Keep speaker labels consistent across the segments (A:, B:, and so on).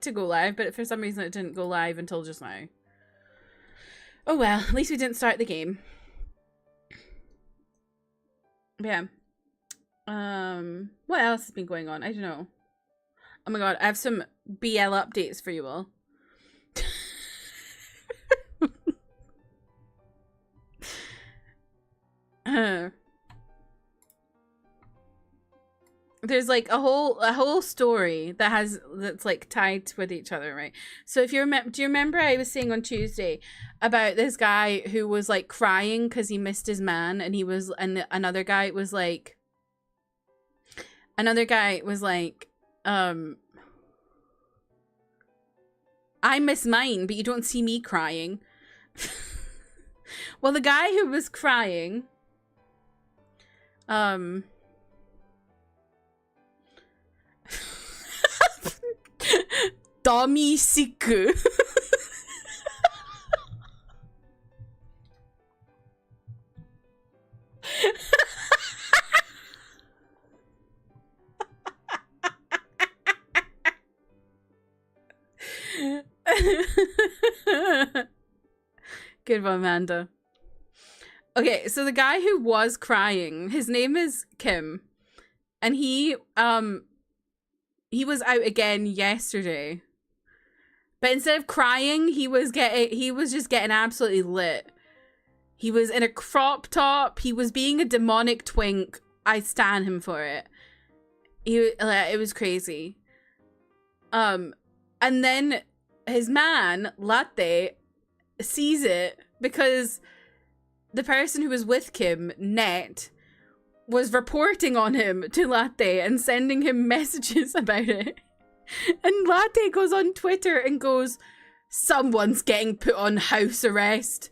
A: to go live, but for some reason it didn't go live until just now. Oh well, at least we didn't start the game. Yeah. What else has been going on? I don't know. Oh my god, I have some BL updates for you all. There's like a whole story that's like tied with each other, right? So if you remember, do you remember I was saying on Tuesday about this guy who was like crying because he missed his man, and another guy was like, I miss mine, but you don't see me crying. Well, the guy who was crying, Domisiku. Good one, Amanda. Okay, so the guy who was crying, his name is Kim, and he was out again yesterday. But instead of crying, he was just getting absolutely lit. He was in a crop top. He was being a demonic twink. I stan him for it. It was crazy. And then his man, Latte, sees it because the person who was with Kim, Net, was reporting on him to Latte and sending him messages about it. And Latte goes on Twitter and goes, "Someone's getting put on house arrest."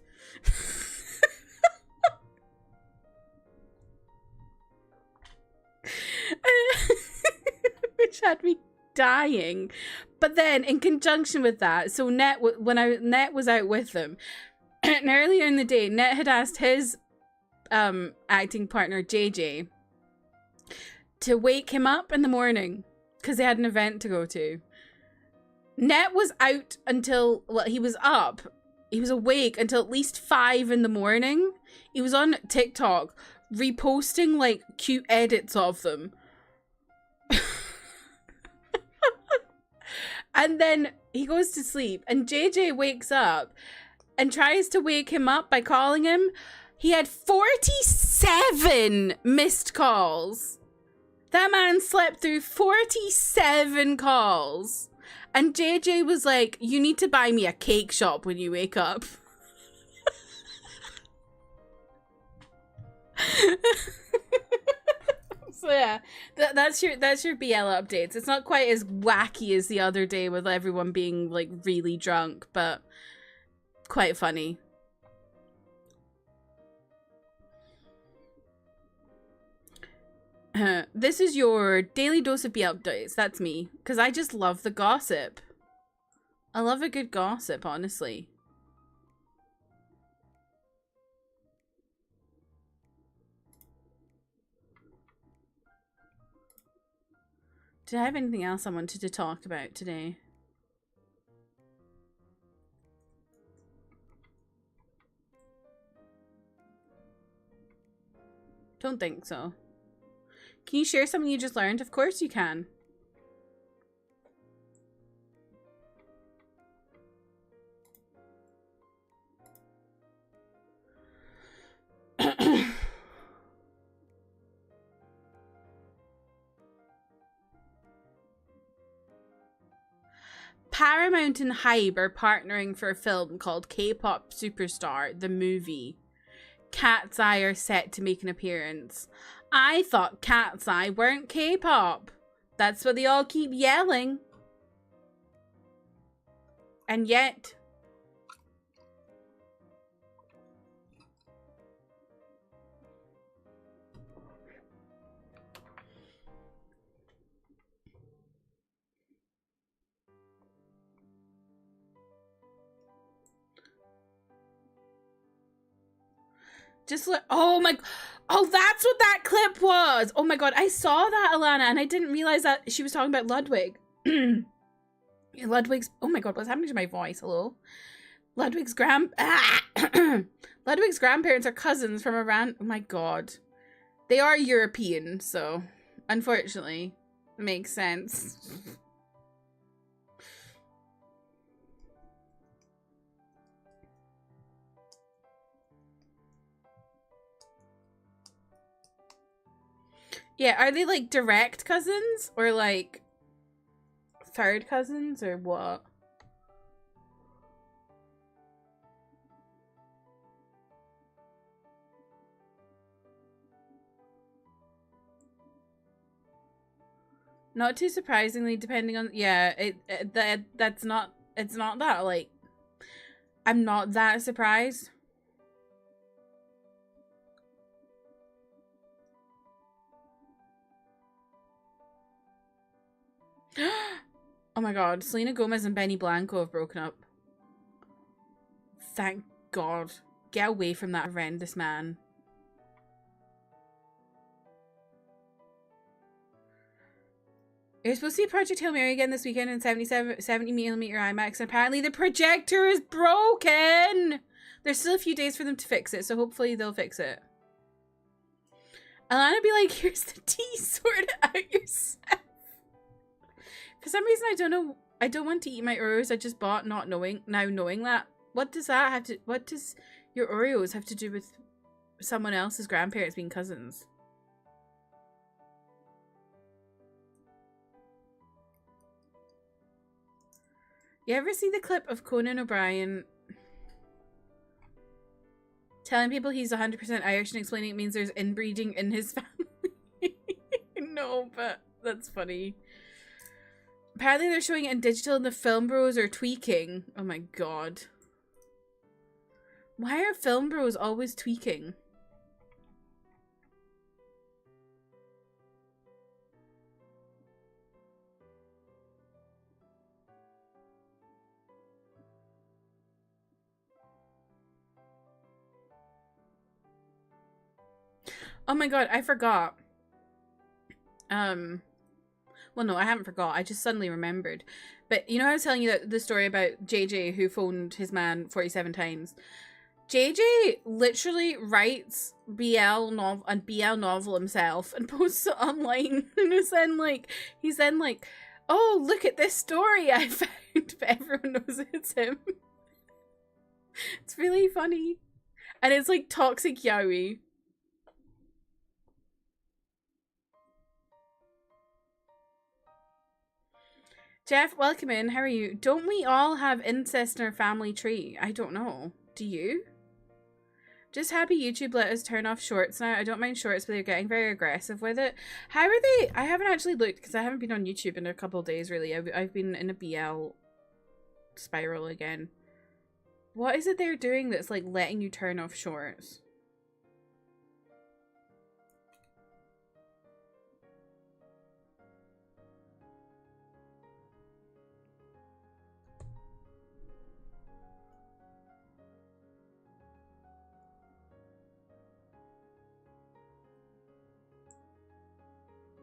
A: Which had me dying. But then in conjunction with that, so Net was out with them, and earlier in the day, Net had asked his acting partner JJ to wake him up in the morning because they had an event to go to. Net was out until, well, he was awake until at least 5 in the morning. He was on TikTok reposting like cute edits of them. And then he goes to sleep, and JJ wakes up and tries to wake him up by calling him. He had 47 missed calls. That man slept through 47 calls. And JJ was like, "You need to buy me a cake shop when you wake up." So yeah, that's your BL updates. It's not quite as wacky as the other day with everyone being like really drunk, but quite funny. This is your daily dose of BL updates. That's me, because I just love the gossip. I love a good gossip, honestly. Did I have anything else I wanted to talk about today? Don't think so. Can you share something you just learned? Of course you can. Paramount and Hybe are partnering for a film called K-Pop Superstar, the movie. Cat's Eye are set to make an appearance. I thought Cat's Eye weren't K-pop. That's what they all keep yelling. And yet... Just look. Oh my. Oh, that's what that clip was. Oh my god. I saw that, Alana, and I didn't realize that she was talking about Ludwig. Ludwig's, oh my god, what's happening to my voice? Hello? Ludwig's Ludwig's grandparents are cousins from Iran. Oh my god. They are European, so unfortunately, it makes sense. Yeah, are they like direct cousins or like third cousins or what? Not too surprisingly, depending on, yeah, that's not, it's not that, like, I'm not that surprised. Oh my god, Selena Gomez and Benny Blanco have broken up. Thank god. Get away from that horrendous man. You're supposed to see Project Hail Mary again this weekend in 70mm IMAX, and apparently the projector is broken! There's still a few days for them to fix it, so hopefully they'll fix it. Alana be like, here's the tea, sort it out yourself. For some reason, I don't know, I don't want to eat my Oreos I just bought now knowing that. What does that have to, what does your Oreos have to do with someone else's grandparents being cousins? You ever see the clip of Conan O'Brien telling people he's 100% Irish and explaining it means there's inbreeding in his family? No, but that's funny. Apparently they're showing it in digital and the film bros are tweaking. Oh my god. Why are film bros always tweaking? Oh my god, I forgot. Well, no, I haven't forgot. I just suddenly remembered. But you know, I was telling you that the story about JJ who phoned his man 47 times. JJ literally writes BL novel himself and posts it online, and he's then like, oh, look at this story I found, but everyone knows it's him. It's really funny, and it's like toxic yaoi. Jeff, welcome in. How are you? Don't we all have incest in our family tree? I don't know. Do you? Just happy YouTube let us turn off shorts now. I don't mind shorts, but they're getting very aggressive with it. How are they? I haven't actually looked because I haven't been on YouTube in a couple of days, really. I've been in a BL spiral again. What is it they're doing that's like letting you turn off shorts?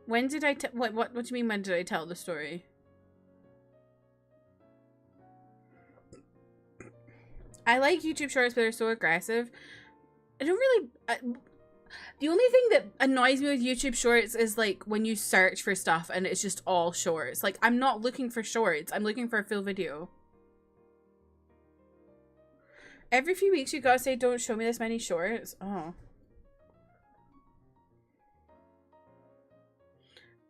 A: When did I what do you mean when did I tell the story? I like YouTube shorts, but they're so aggressive. I don't really the only thing that annoys me with YouTube shorts is like when you search for stuff and it's just all shorts. Like, I'm not looking for shorts. I'm looking for a full video. Every few weeks you gotta say, don't show me this many shorts. Oh.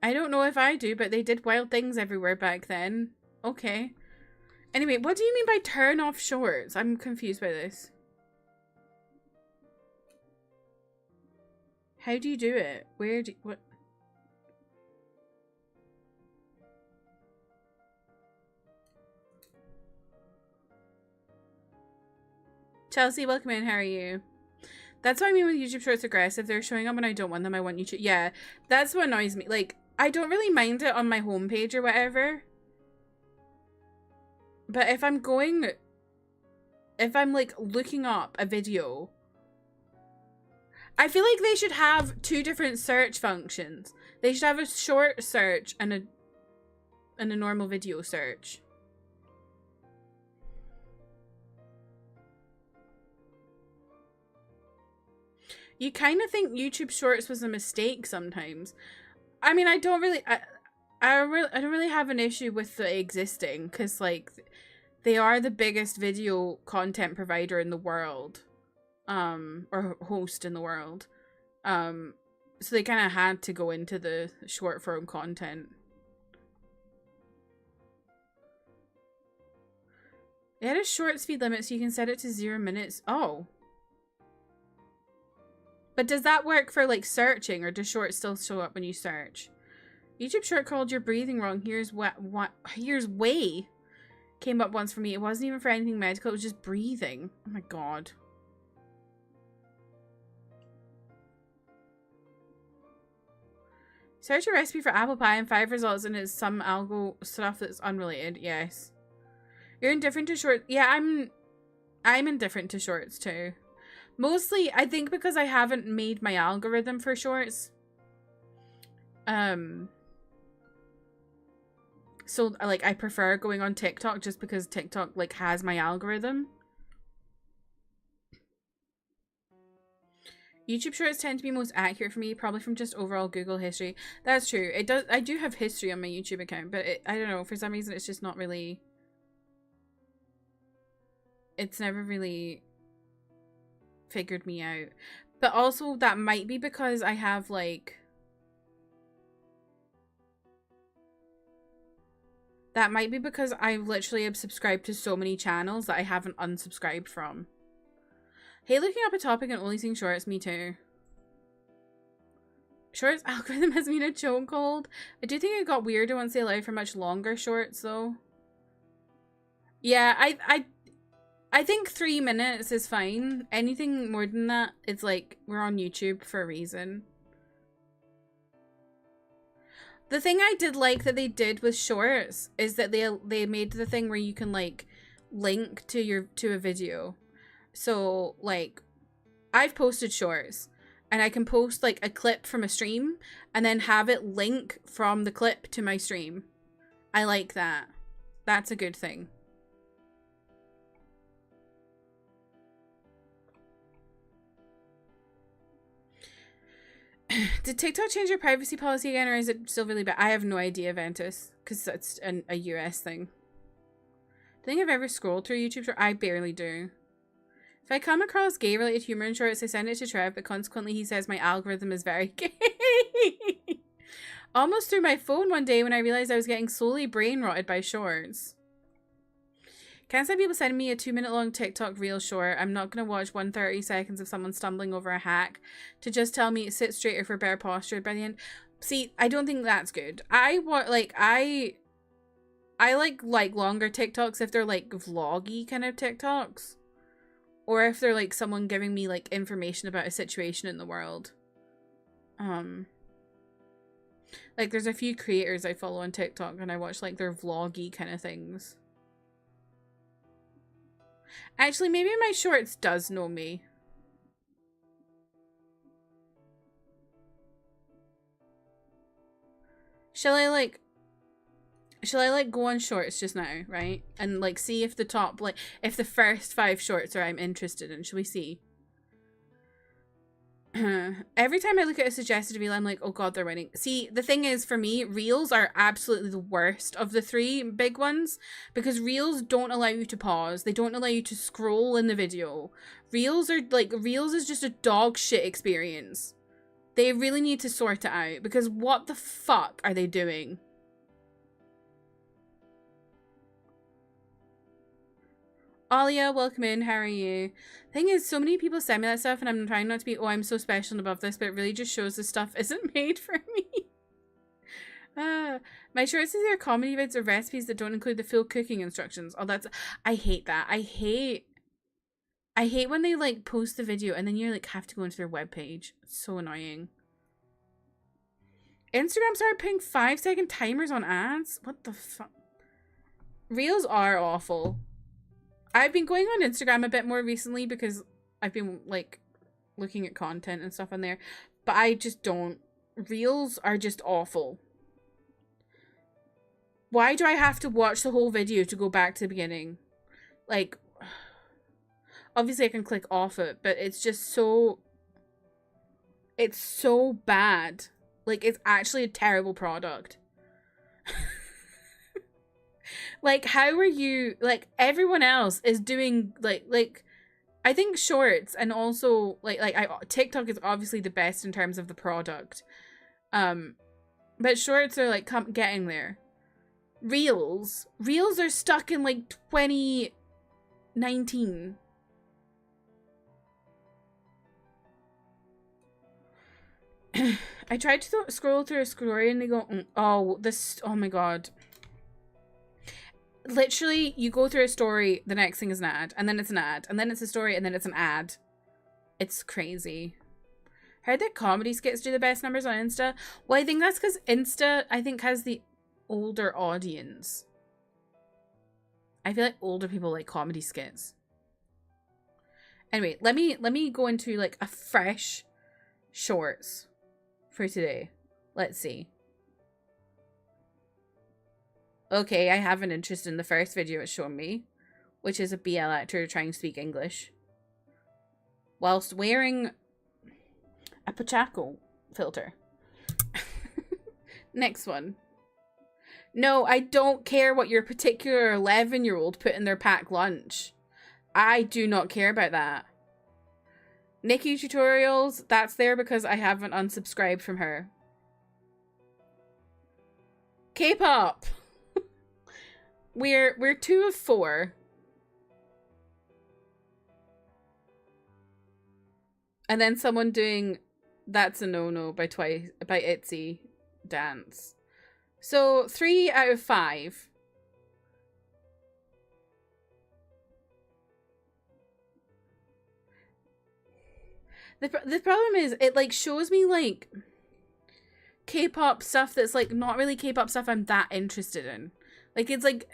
A: I don't know if I do, but they did wild things everywhere back then. Okay. Anyway, what do you mean by turn off shorts? I'm confused by this. How do you do it? Where do what? Chelsea, welcome in. How are you? That's what I mean with YouTube shorts aggressive. They're showing up when I don't want them. I want YouTube. Yeah, that's what annoys me. Like, I don't really mind it on my homepage or whatever. But if I'm like looking up a video, I feel like they should have two different search functions. They should have a short search and a normal video search. You kind of think YouTube Shorts was a mistake sometimes. I mean, I don't really have an issue with the existing, because like they are the biggest video content provider in the world, or host in the world, so they kind of had to go into the short form content. They had a short speed limit, so you can set it to 0 minutes. Oh. But does that work for like searching, or does shorts still show up when you search? YouTube short called "You're breathing wrong. Here's way" came up once for me. It wasn't even for anything medical. It was just breathing. Oh my god. Search a recipe for apple pie and 5 results, and it's some algo stuff that's unrelated. Yes. You're indifferent to shorts. Yeah, I'm indifferent to shorts too. Mostly, I think because I haven't made my algorithm for shorts. So, like, I prefer going on TikTok just because TikTok, like, has my algorithm. YouTube shorts tend to be most accurate for me, probably from just overall Google history. That's true. It does. I do have history on my YouTube account, but I don't know. For some reason, it's just not really... It's never really figured me out. But also, that might be because I have, like... That might be because I literally have subscribed to so many channels that I haven't unsubscribed from. Hey, looking up a topic and only seeing shorts, me too. Shorts algorithm has been a chokehold. I do think it got weirder once they allowed for much longer shorts, though. Yeah, I think 3 minutes is fine. Anything more than that, it's like, we're on YouTube for a reason. The thing I did like that they did with shorts is that they made the thing where you can like link to a video. So like I've posted shorts and I can post like a clip from a stream and then have it link from the clip to my stream. I like that. That's a good thing. Did TikTok change their privacy policy again, or is it still really bad? I have no idea, Ventus, because that's a US thing. I think I've ever scrolled through YouTube short. I barely do. If I come across gay-related humor in shorts, I send it to Trev, but consequently he says my algorithm is very gay. Almost threw my phone one day when I realized I was getting slowly brain-rotted by shorts. Can't stand people sending me a 2-minute long TikTok reel short. I'm not going to watch 130 seconds of someone stumbling over a hack to just tell me to sit straighter for better posture by the end. See, I don't think that's good. I like longer TikToks if they're like vloggy kind of TikToks. Or if they're like someone giving me like information about a situation in the world. Like there's a few creators I follow on TikTok and I watch like their vloggy kind of things. Actually, maybe my shorts does know me. Shall I like go on shorts just now, right? And like see if the top, like if the first 5 shorts are I'm interested in. Shall we see? Every time I look at a suggested reel, I'm like, oh god, they're winning. See, the thing is, for me, reels are absolutely the worst of the 3 big ones, because reels don't allow you to pause. They don't allow you to scroll in the video. Reels is just a dog shit experience. They really need to sort it out, because what the fuck are they doing? Alia, welcome in. How are you? Thing is, so many people send me that stuff and I'm trying not to be, oh, I'm so special and above this, but it really just shows this stuff isn't made for me. My shorts is either comedy vids or recipes that don't include the full cooking instructions. Oh, that's... I hate that. I hate when they, like, post the video and then you, like, have to go into their webpage. It's so annoying. Instagram started putting 5-second timers on ads? What the fuck? Reels are awful. I've been going on Instagram a bit more recently because I've been, like, looking at content and stuff on there. But I just don't. Reels are just awful. Why do I have to watch the whole video to go back to the beginning? Like, obviously I can click off it, but it's just so... It's so bad. Like, it's actually a terrible product. Like, how are you, like, everyone else is doing, like, I think shorts and also, TikTok is obviously the best in terms of the product. But shorts are, like, getting there. Reels are stuck in, like, 2019. I tried to scroll through a story and they go, oh my god. Literally, you go through a story, the next thing is an ad, and then it's an ad, and then it's a story, and then it's an ad. It's crazy. Heard that comedy skits do the best numbers on Insta? Well, I think that's because Insta, I think, has the older audience. I feel like older people like comedy skits. Anyway, let me go into, like, a fresh shorts for today. Let's see. Okay, I have an interest in the first video it's shown me, which is a BL actor trying to speak English whilst wearing a Pachaco filter. Next one. No, I don't care what your particular 11-year-old put in their packed lunch. I do not care about that. Nikki Tutorials, that's there because I haven't unsubscribed from her. K-pop. We're 2 of 4. And then someone doing That's a No-No by ITZY dance. So 3 out of 5. The problem is it, like, shows me, like, K-pop stuff that's, like, not really K-pop stuff I'm that interested in. Like, it's like,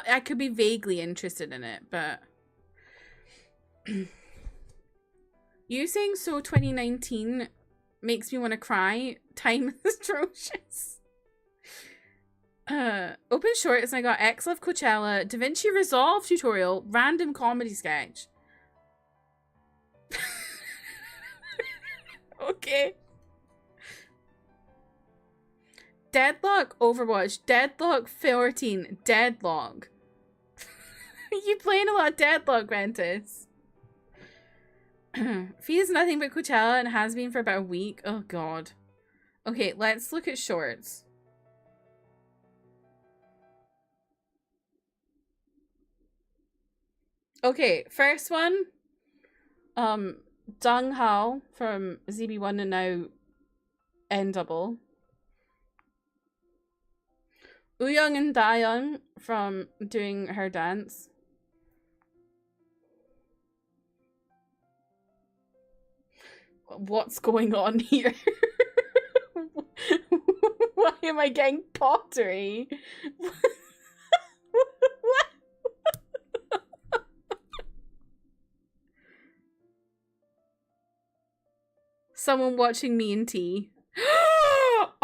A: I could be vaguely interested in it, but you saying so 2019 makes me want to cry. Time is atrocious. Open shorts and I got X Love Coachella, DaVinci Resolve tutorial, random comedy sketch. Okay. Deadlock Overwatch, Deadlock 14, Deadlock. You playing a lot of Deadlock, Ventus. Fee is nothing but Coachella and has been for about a week. Oh god. Okay, let's look at shorts. Okay, first one. Dong Hao from ZB1 and now N-Double. Wooyoung and Daeyeon from doing her dance. What's going on here? Why am I getting pottery? What? Someone watching Me and T.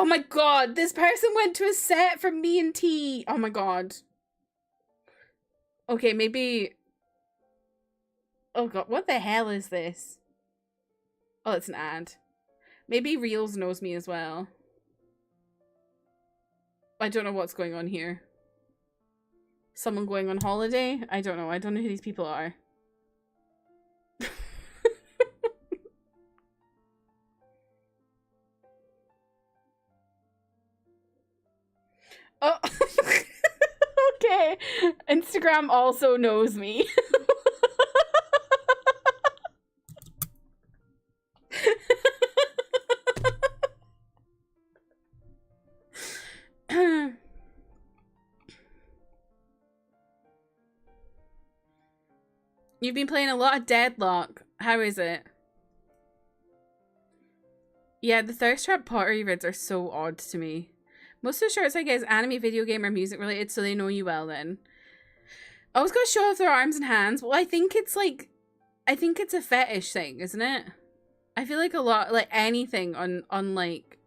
A: Oh my god, this person went to a set from Me and T. Oh my god. Okay, maybe... Oh god, what the hell is this? Oh, it's an ad. Maybe Reels knows me as well. I don't know what's going on here. Someone going on holiday? I don't know. I don't know who these people are. Oh, okay. Instagram also knows me. You've been playing a lot of Deadlock. How is it? Yeah, the thirst trap pottery vids are so odd to me. Most of the shorts I get is anime, video game, or music related, so they know you well then. Always gotta show off their arms and hands. Well, I think it's like... I think it's a fetish thing, isn't it? I feel like a lot... Like, anything on like...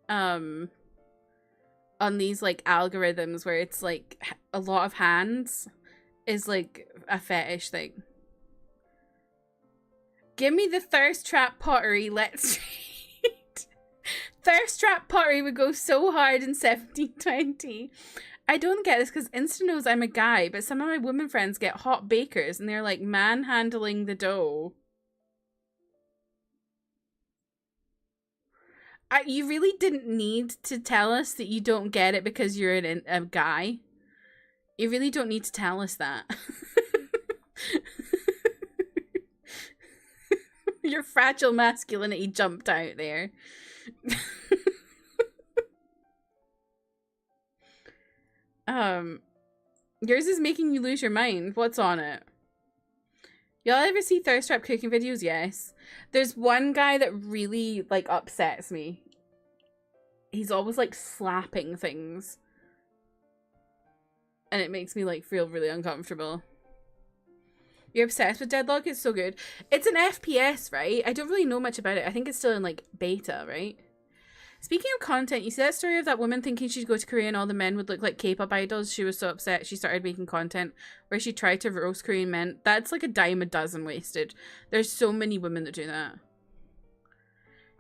A: On these, like, algorithms where it's, like, a lot of hands is, like, a fetish thing. Give me the thirst trap pottery, let's see. Thirst trap pottery would go so hard in 1720. I don't get this because Insta knows I'm a guy, but some of my women friends get hot bakers and they're like manhandling the dough. You really didn't need to tell us that you don't get it because you're a guy. You really don't need to tell us that. Your fragile masculinity jumped out there. Yours is making you lose your mind. What's on it? Y'all ever see thirst trap cooking videos? Yes. There's one guy that really, like, upsets me. He's always, like, slapping things. And it makes me, like, feel really uncomfortable. You're obsessed with Deadlock? It's so good. It's an FPS, right? I don't really know much about it. I think it's still in, like, beta, right? Speaking of content, you see that story of that woman thinking she'd go to Korea and all the men would look like K-pop idols? She was so upset she started making content where she tried to roast Korean men. That's like a dime a dozen wasted. There's so many women that do that.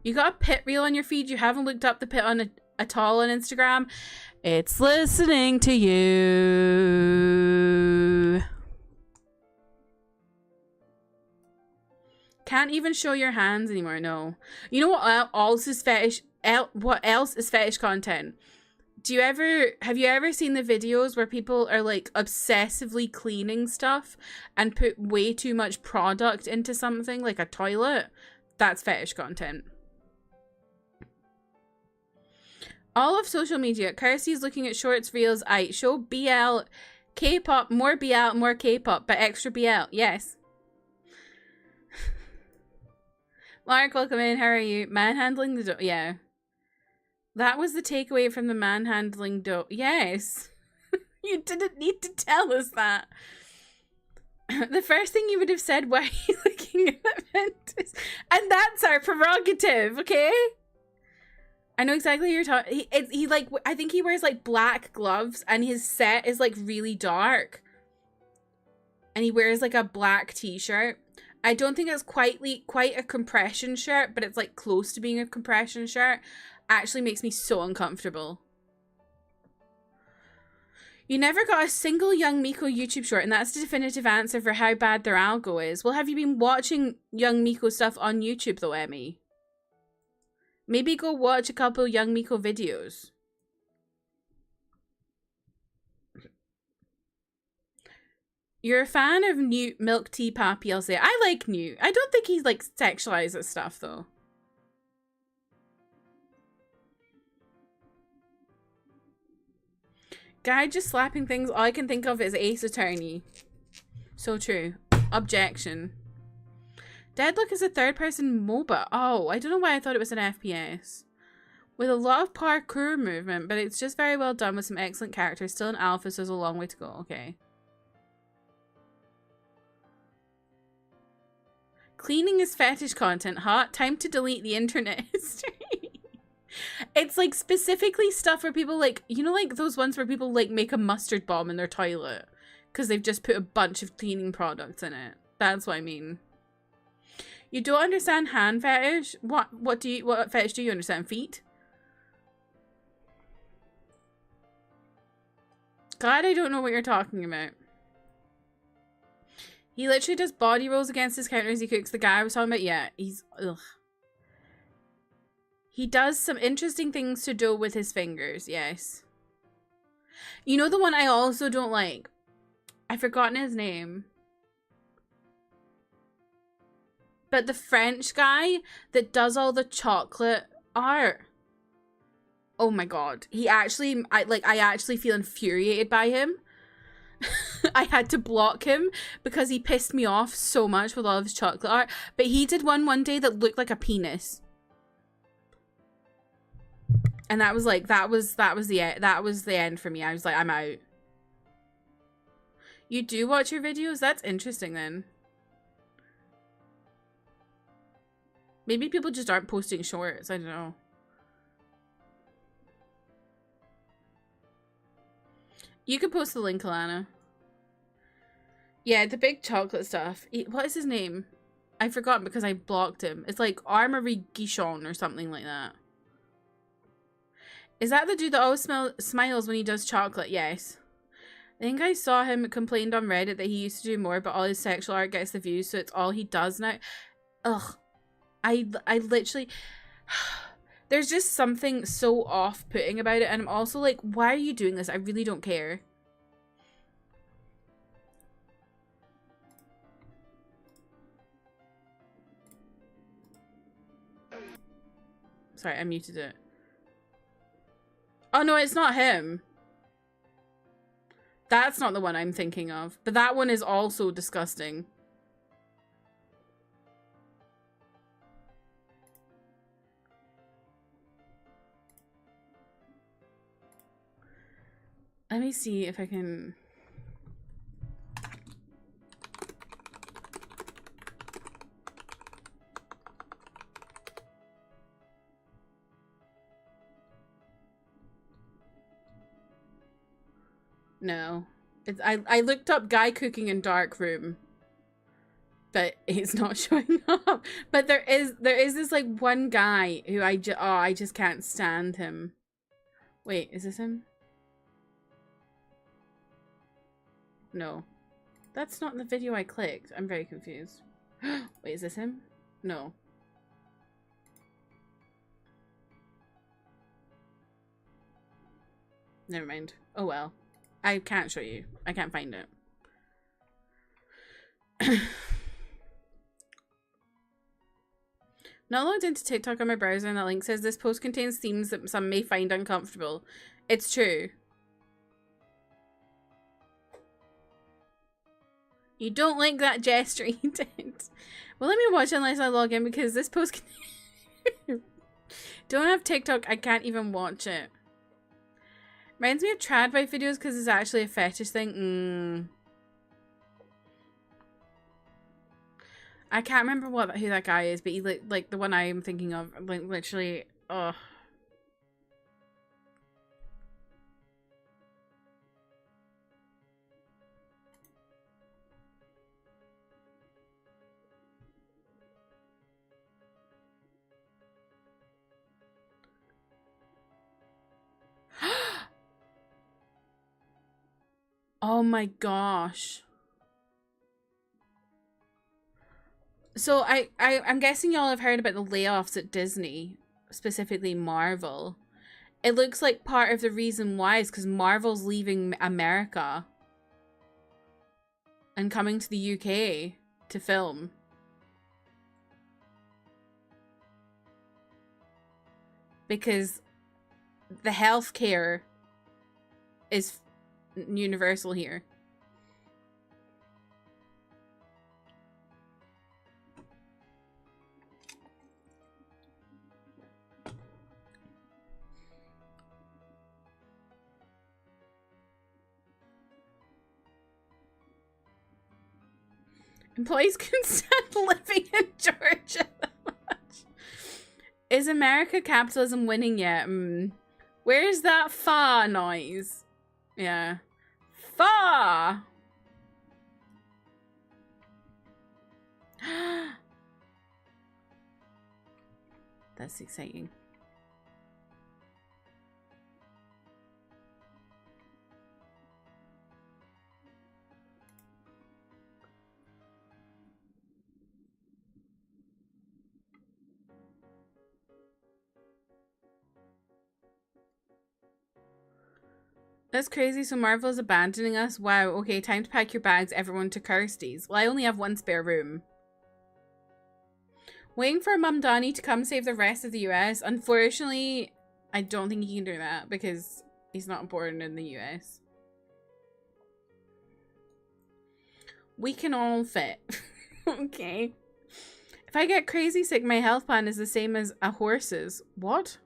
A: You got a pit reel on your feed? You haven't looked up the pit on at all on Instagram? It's listening to you. Can't even show your hands anymore, no. You know what else is fetish? What else is fetish content? Have you ever seen the videos where people are like obsessively cleaning stuff and put way too much product into something like a toilet? That's fetish content. All of social media. Kirsty's looking at shorts, reels. Show BL, K-pop, more BL, more K-pop, but extra BL. Yes. Lark, welcome in. How are you? Manhandling the dough. Yeah. That was the takeaway from the manhandling dough. Yes. You didn't need to tell us that. The first thing you would have said, why are you looking at Ventus? And that's our prerogative, okay? I know exactly who you're talking. He like, I think he wears like black gloves and his set is like really dark. And he wears like a black t-shirt. I don't think it's quite a compression shirt, but it's like close to being a compression shirt. Actually makes me so uncomfortable. You never got a single Young Miko YouTube short, and that's the definitive answer for how bad their algo is. Well, have you been watching Young Miko stuff on YouTube though, Emmy? Maybe go watch a couple Young Miko videos. You're a fan of Newt Milk Tea Pappy, I'll say. I like Newt. I don't think he like sexualizes stuff though. Guy just slapping things, all I can think of is Ace Attorney. So true. Objection. Deadlock is a third-person MOBA. Oh, I don't know why I thought it was an FPS. With a lot of parkour movement, but it's just very well done with some excellent characters. Still in alpha, so there's a long way to go. Okay. Cleaning is fetish content. Hot. Time to delete the internet history. It's like specifically stuff where people like, you know, like those ones where people like make a mustard bomb in their toilet because they've just put a bunch of cleaning products in it. That's what I mean. You don't understand hand fetish? What fetish do you understand? Feet? Glad I don't know what you're talking about. He literally does body rolls against his counter as he cooks. The guy I was talking about, yeah, he's ugh. He does some interesting things to dough with his fingers, yes. You know the one I also don't like? I've forgotten his name. But the French guy that does all the chocolate art. Oh my god. I actually feel infuriated by him. I had to block him because he pissed me off so much with all of his chocolate art. But he did one day that looked like a penis. And that was like, that was the end for me. I was like, I'm out. You do watch your videos? That's interesting then. Maybe people just aren't posting shorts. I don't know. You can post the link, Alana. Yeah, the big chocolate stuff. What is his name? I've forgotten because I blocked him. It's like Armory Guichon or something like that. Is that the dude that always smiles when he does chocolate? Yes. I think I saw him complained on Reddit that he used to do more, but all his sexual art gets the views, so it's all he does now. Ugh. I literally... There's just something so off-putting about it, and I'm also like, why are you doing this? I really don't care. Sorry, I muted it. Oh no, it's not him. That's not the one I'm thinking of. But that one is also disgusting. Let me see if I can... No. I looked up guy cooking in dark room, but it's not showing up. But there is this like one guy who I just can't stand him. Wait, is this him? No. That's not the video I clicked. I'm very confused. Wait, is this him? No. Never mind. Oh well. I can't show you. I can't find it. Not logged into TikTok on my browser, and that link says this post contains themes that some may find uncomfortable. It's true. You don't like that gesture, you did. Well, let me watch unless I log in, because this post don't have TikTok, I can't even watch it. Reminds me of trad wife videos because it's actually a fetish thing. I can't remember who that guy is, but he like the one I am thinking of, like literally. Ugh. Oh my gosh. So I'm guessing y'all have heard about the layoffs at Disney, specifically Marvel. It looks like part of the reason why is because Marvel's leaving America and coming to the UK to film. Because the healthcare is universal here. Employees can stand living in Georgia. Is America capitalism winning yet? Where's that fa noise? Yeah. Fa! That's exciting. That's crazy. So Marvel is abandoning us? Wow. Okay, time to pack your bags, everyone, to Kirsty's. Well, I only have one spare room. Waiting for Mum Donnie to come save the rest of the US. Unfortunately, I don't think he can do that because he's not born in the US. We can all fit. Okay. If I get crazy sick, my health plan is the same as a horse's. What?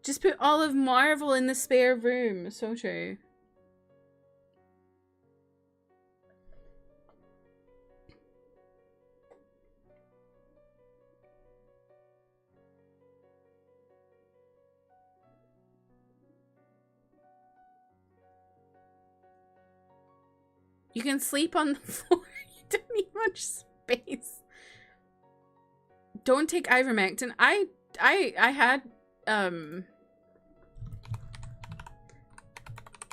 A: Just put all of Marvel in the spare room. So true. You can sleep on the floor. You don't need much space. Don't take ivermectin. I I had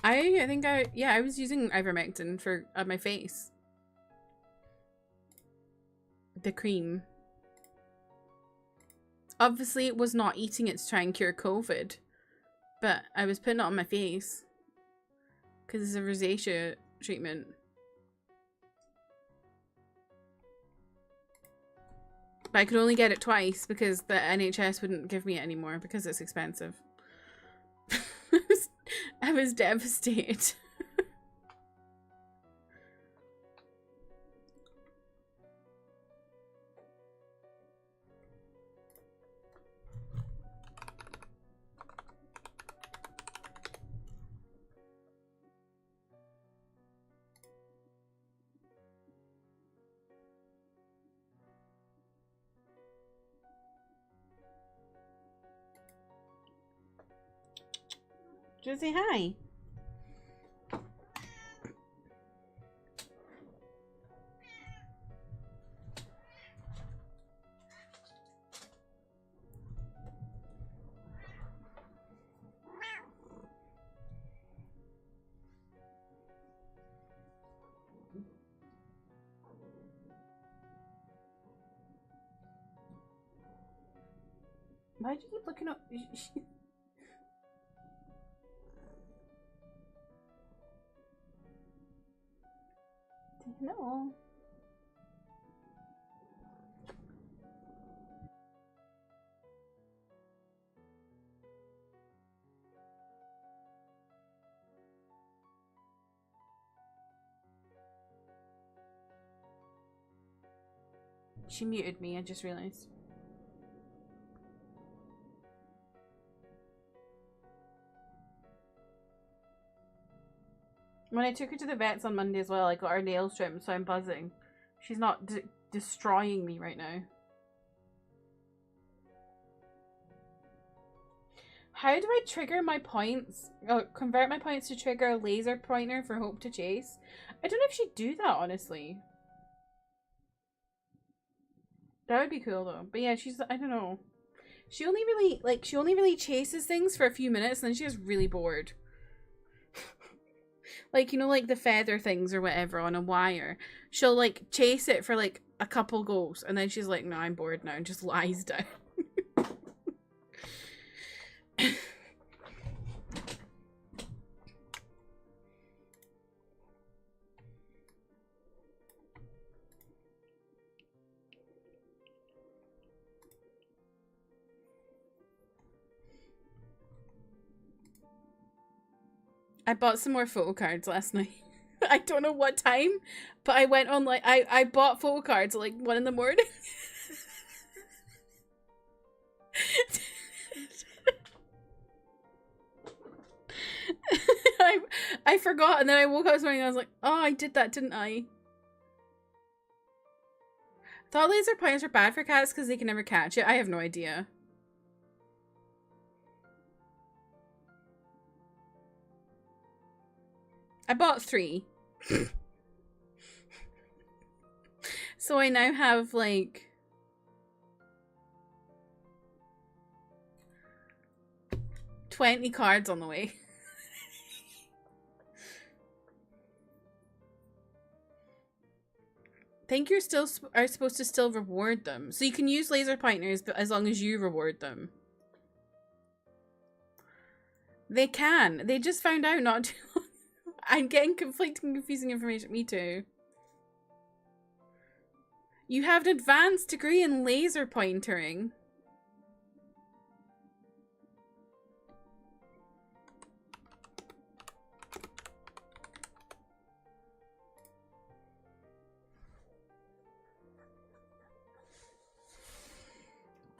A: I think I was using ivermectin for my face. The cream. Obviously it was not eating it to try and cure COVID, but I was putting it on my face because it's a rosacea treatment. But I could only get it twice because the NHS wouldn't give me it anymore because it's expensive. I was devastated. Just say hi. Why do you keep looking up? No. She muted me, I just realized. When I took her to the vets on Monday as well, I got her nails trimmed, so I'm buzzing. She's not destroying me right now. How do I trigger my points? Oh, convert my points to trigger a laser pointer for Hope to chase? I don't know if she'd do that, honestly. That would be cool though. But yeah, she's, I don't know. She only really chases things for a few minutes and then she gets really bored. Like, you know, like the feather things or whatever on a wire. She'll like chase it for like a couple goes and then she's like, no, I'm bored now, and just lies down. I bought some more photo cards last night. I don't know what time, but I went on like I bought photo cards at like 1 in the morning. I forgot, and then I woke up this morning and I was like, oh, I did that, didn't I? Thought laser pointers are bad for cats because they can never catch it. I have no idea. I bought 3. So I now have like 20 cards on the way. I think you're still are supposed to still reward them. So you can use laser pointers, but as long as you reward them. They can. They just found out not too long. I'm getting conflicting, confusing information. Me too. You have an advanced degree in laser pointering.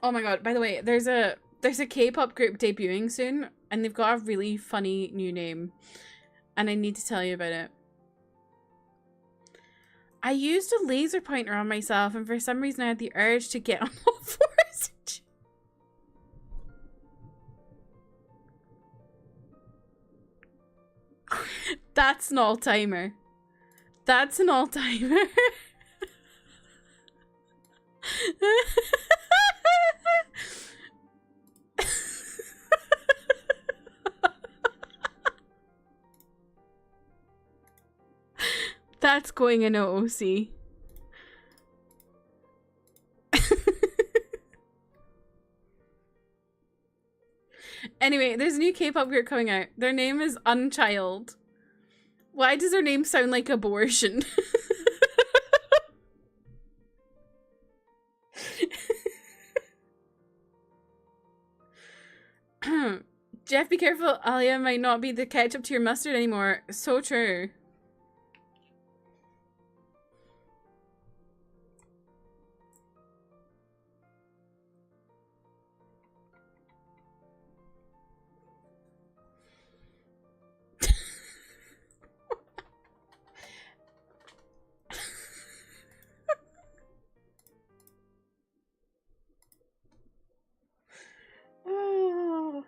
A: Oh my god, by the way, there's a K-pop group debuting soon, and they've got a really funny new name. And I need to tell you about it. I used a laser pointer on myself, and for some reason I had the urge to get on all fours. That's an all-timer. That's an all-timer. That's going in OOC. Anyway, there's a new K-pop group coming out. Their name is Unchild. Why does their name sound like abortion? Jeff, be careful. Alia might not be the ketchup to your mustard anymore. So true. Oh.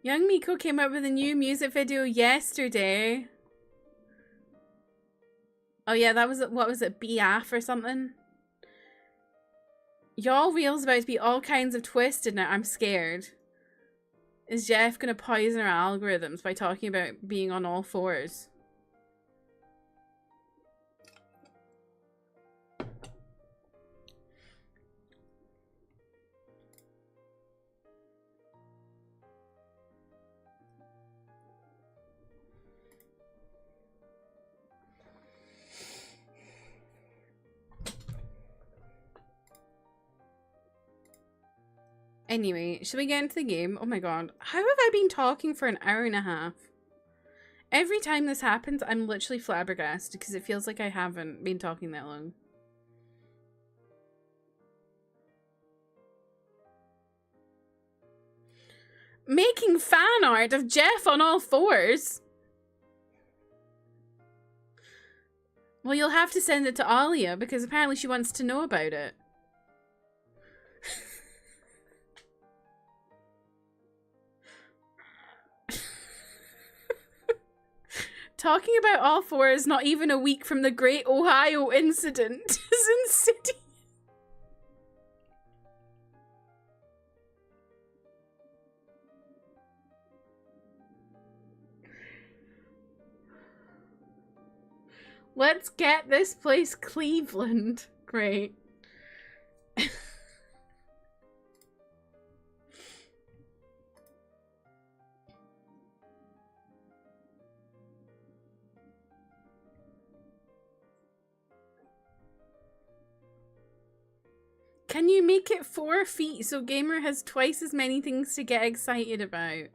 A: Young Miko came out with a new music video yesterday. Oh yeah, that was, what was it, BF or something? Y'all Wheel's about to be all kinds of twisted now. I'm scared. Is Jeff gonna poison our algorithms by talking about being on all fours? Anyway, should we get into the game? Oh my god. How have I been talking for an hour and a half? Every time this happens, I'm literally flabbergasted because it feels like I haven't been talking that long. Making fan art of Jeff on all fours? Well, you'll have to send it to Alia because apparently she wants to know about it. Talking about all fours not even a week from the Great Ohio Incident is insane. Let's get this place Cleveland. Great. Can you make it 4 feet so Gamer has twice as many things to get excited about?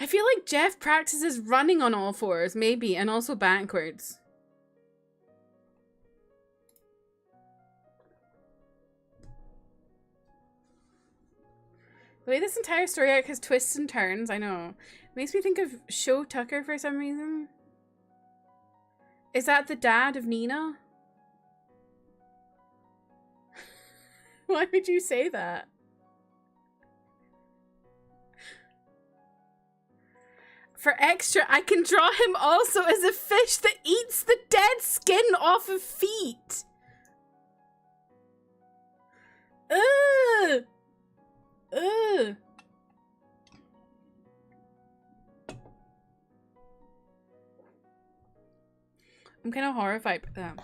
A: I feel like Jeff practices running on all fours, maybe, and also backwards. The way this entire story arc has twists and turns, I know. Makes me think of Show Tucker for some reason. Is that the dad of Nina? Why would you say that? For extra, I can draw him also as a fish that eats the dead skin off of feet. Ugh. Ugh. I'm kind of horrified by that.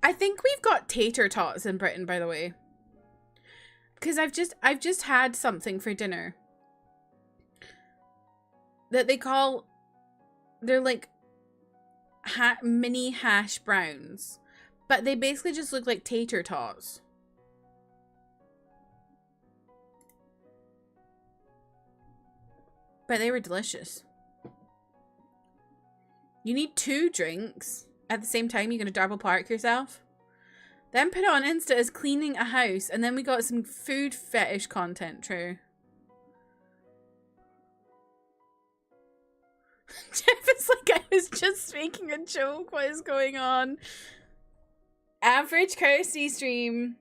A: I think we've got tater tots in Britain, by the way. Because I've just had something for dinner that they call, they're like mini hash browns, But they basically just look like tater tots. But they were delicious. You need 2 drinks at the same time. You're going to double park yourself. Then put it on Insta as cleaning a house. And then we got some food fetish content, true. Jeff is like, I was just making a joke. What is going on? Average courtesy stream.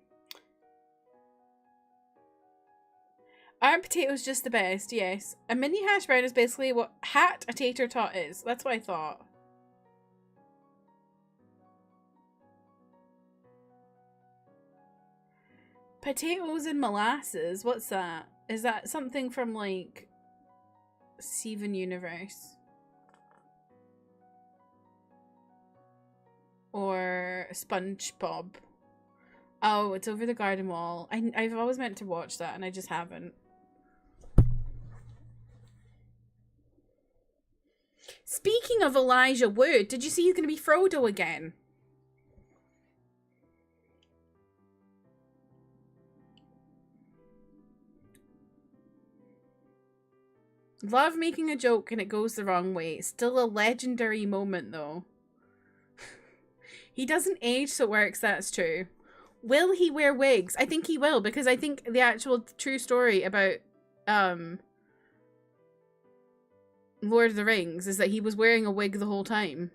A: Aren't potatoes just the best? Yes. A mini hash brown is basically what a tater tot is. That's what I thought. Potatoes and molasses? What's that? Is that something from, like, Steven Universe? Or SpongeBob? Oh, it's over the garden wall. I've always meant to watch that and I just haven't. Speaking of Elijah Wood, did you see he's going to be Frodo again? Love making a joke and it goes the wrong way. Still a legendary moment though. He doesn't age so it works, that's true. Will he wear wigs? I think he will, because I think the actual true story about Lord of the Rings is that he was wearing a wig the whole time.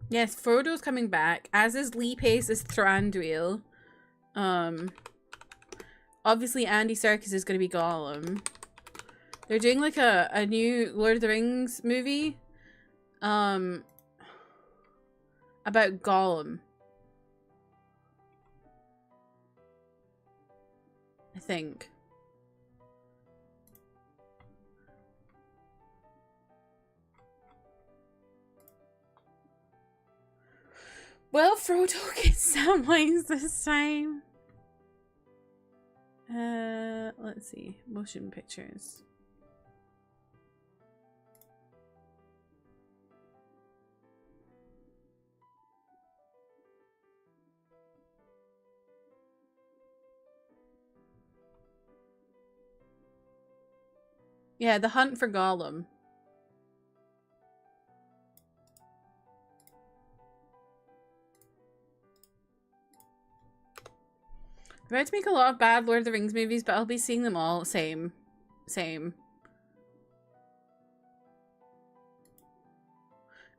A: Yes, Frodo's coming back, as is Lee Pace as Thranduil. Obviously Andy Serkis is going to be Gollum. They're doing like a new Lord of the Rings movie. About Gollum. I think. Well, Frodo gets Samwise this time. Let's see. Motion pictures. Yeah, The Hunt for Gollum. They're about to make a lot of bad Lord of the Rings movies, but I'll be seeing them all. Same.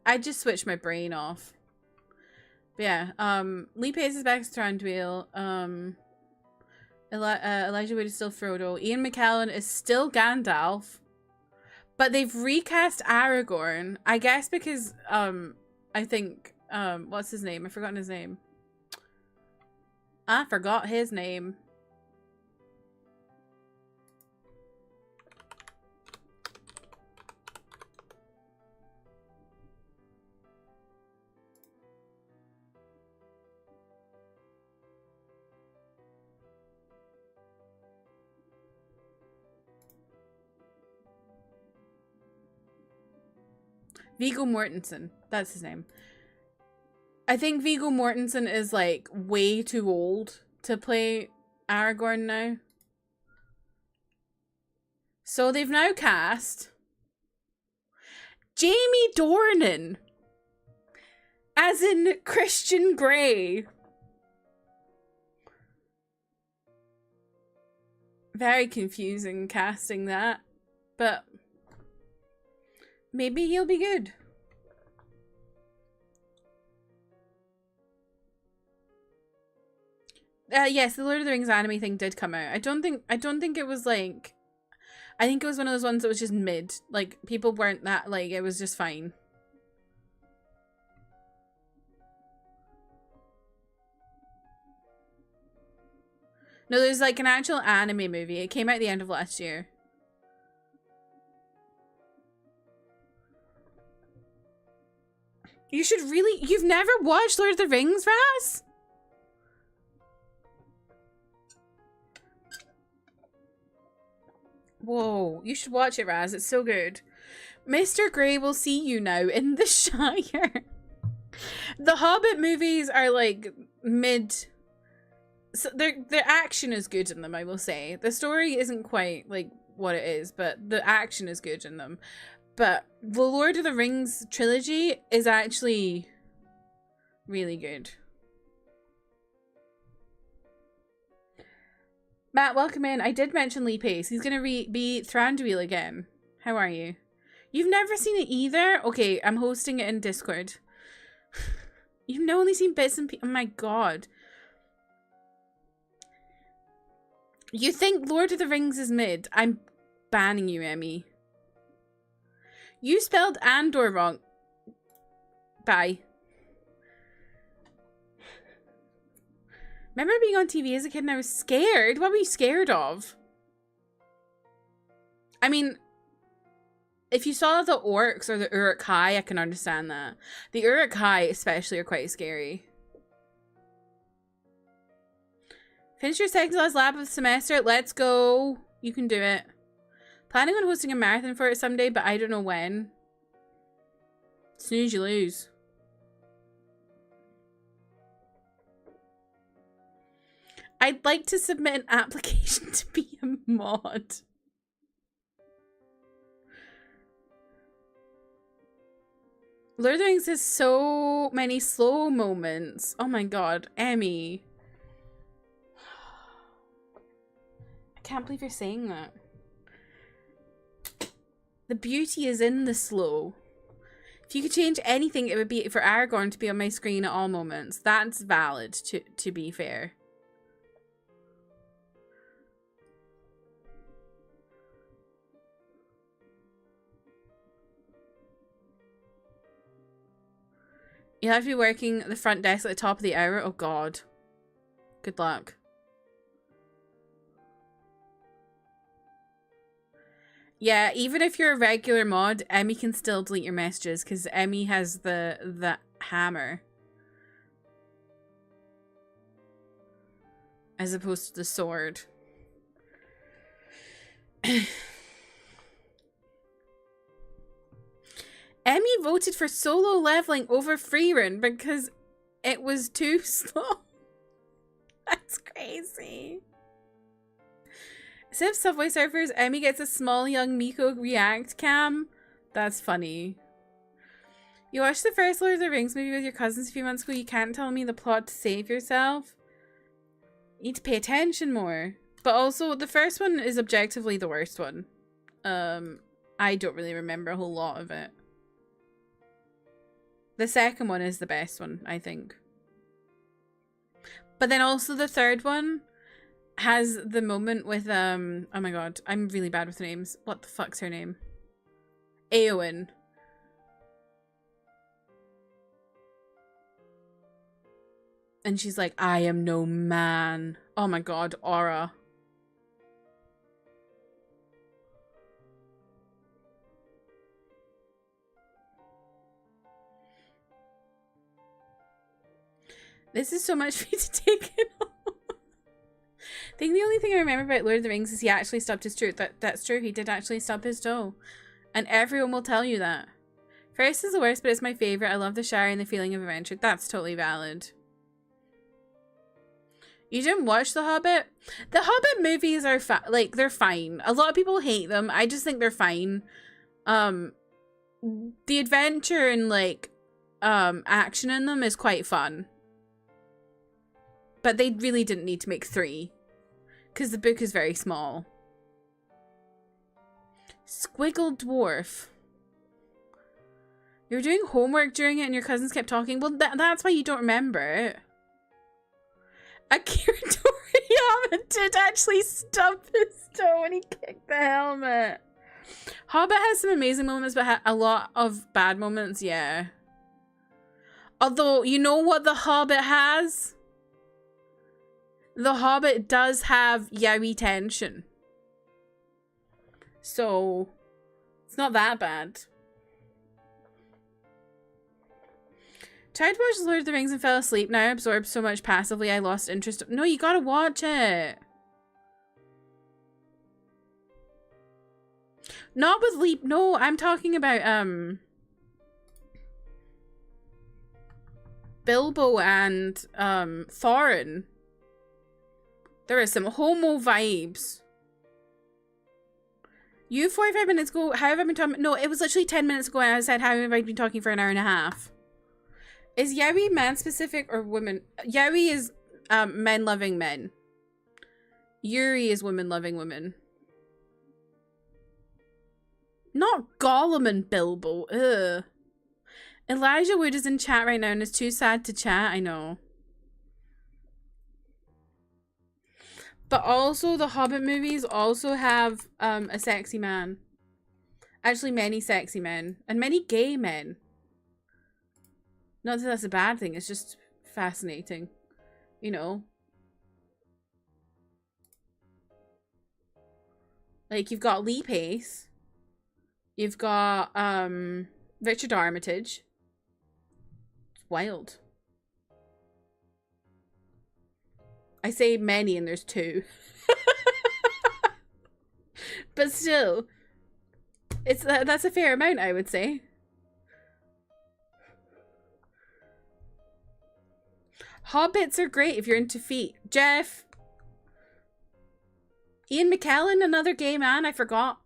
A: I just switched my brain off. But yeah, Lee Pace is back as Thranduil. Elijah Wood is still Frodo. Ian McKellen is still Gandalf. But they've recast Aragorn. I guess because, I think, what's his name? I've forgotten his name. I forgot his name. Viggo Mortensen. That's his name. I think Viggo Mortensen is like way too old to play Aragorn now. So they've now cast Jamie Dornan as in Christian Grey. Very confusing casting that, but maybe he'll be good. Yes, the Lord of the Rings anime thing did come out. I don't think it was like, I think it was one of those ones that was just mid. Like, people weren't that, like, it was just fine. No, there's like an actual anime movie. It came out at the end of last year. You should really, you've never watched Lord of the Rings, Raz? Whoa, You should watch it, Raz. It's so good. Mr. Grey will see you now in the Shire. The Hobbit movies are like mid. So their action is good in them, I will say. The story isn't quite like what it is, but the action is good in them. But the Lord of the Rings trilogy is actually really good. Matt, welcome in. I did mention Lee Pace. He's going to be Thranduil again. How are you? You've never seen it either? Okay, I'm hosting it in Discord. You've only seen bits and pieces. Oh my god. You think Lord of the Rings is mid? I'm banning you, Emmy. You spelled Andor wrong. Bye. Remember being on TV as a kid and I was scared? What were you scared of? I mean, if you saw the orcs or the Uruk-hai, I can understand that. The Uruk-hai especially are quite scary. Finish your second to last lab of the semester. Let's go. You can do it. Planning on hosting a marathon for it someday, but I don't know when. Snooze, you lose. I'd like to submit an application to be a mod. Lord of the Rings has so many slow moments. Oh my god, Emmy. I can't believe you're saying that. The beauty is in the slow. If you could change anything, it would be for Aragorn to be on my screen at all moments. That's valid, to be fair. You'll have to be working the front desk at the top of the hour. Oh god. Good luck. Yeah, even if you're a regular mod, Emmy can still delete your messages because Emmy has the hammer. As opposed to the sword. Emmy voted for solo leveling over freerun because it was too slow. That's crazy. Instead of Subway Surfers, Emmy gets a small young Miko react cam. That's funny. You watched the first Lord of the Rings movie with your cousins a few months ago. You can't tell me the plot to save yourself. You need to pay attention more. But also, the first one is objectively the worst one. I don't really remember a whole lot of it. The second one is the best one, I think. But then also the third one has the moment with, oh my god, I'm really bad with names. What the fuck's her name? Éowyn. And she's like, I am no man. Oh my god, Aura. This is so much for you to take in. I think the only thing I remember about Lord of the Rings is he actually stubbed his toe. That's true, he did actually stub his toe. And everyone will tell you that. First is the worst, but it's my favourite. I love the Shire and the feeling of adventure. That's totally valid. You didn't watch The Hobbit? The Hobbit movies are like, they're fine. A lot of people hate them. I just think they're fine. The adventure and like action in them is quite fun. But they really didn't need to make 3. Because the book is very small. Squiggle Dwarf. You were doing homework during it and your cousins kept talking. Well, that's why you don't remember it. Akira Toriyama did actually stub his toe when he kicked the helmet. Hobbit has some amazing moments, but a lot of bad moments, yeah. Although, you know what The Hobbit has? The Hobbit does have yaoi tension. So, it's not that bad. Tried to watch Lord of the Rings and fell asleep. Now I absorbed so much passively I lost interest. No, you gotta watch it. Not with Leap. No, I'm talking about Bilbo and Thorin. There is some homo vibes. You 45 minutes ago, how have I been talking? No, it was literally 10 minutes ago and I said, how have I been talking for an hour and a half? Is yaoi man specific or women? Yaoi is men loving men. Yuri is women loving women. Not Gollum and Bilbo. Ugh. Elijah Wood is in chat right now and is too sad to chat. I know. But also the Hobbit movies also have a sexy man. Actually, many sexy men. And many gay men. Not that that's a bad thing. It's just fascinating. You know. Like, you've got Lee Pace. You've got Richard Armitage. It's wild. I say many and there's two. But still, that's a fair amount, I would say. Hobbits are great if you're into feet. Jeff. Ian McKellen, another gay man, I forgot.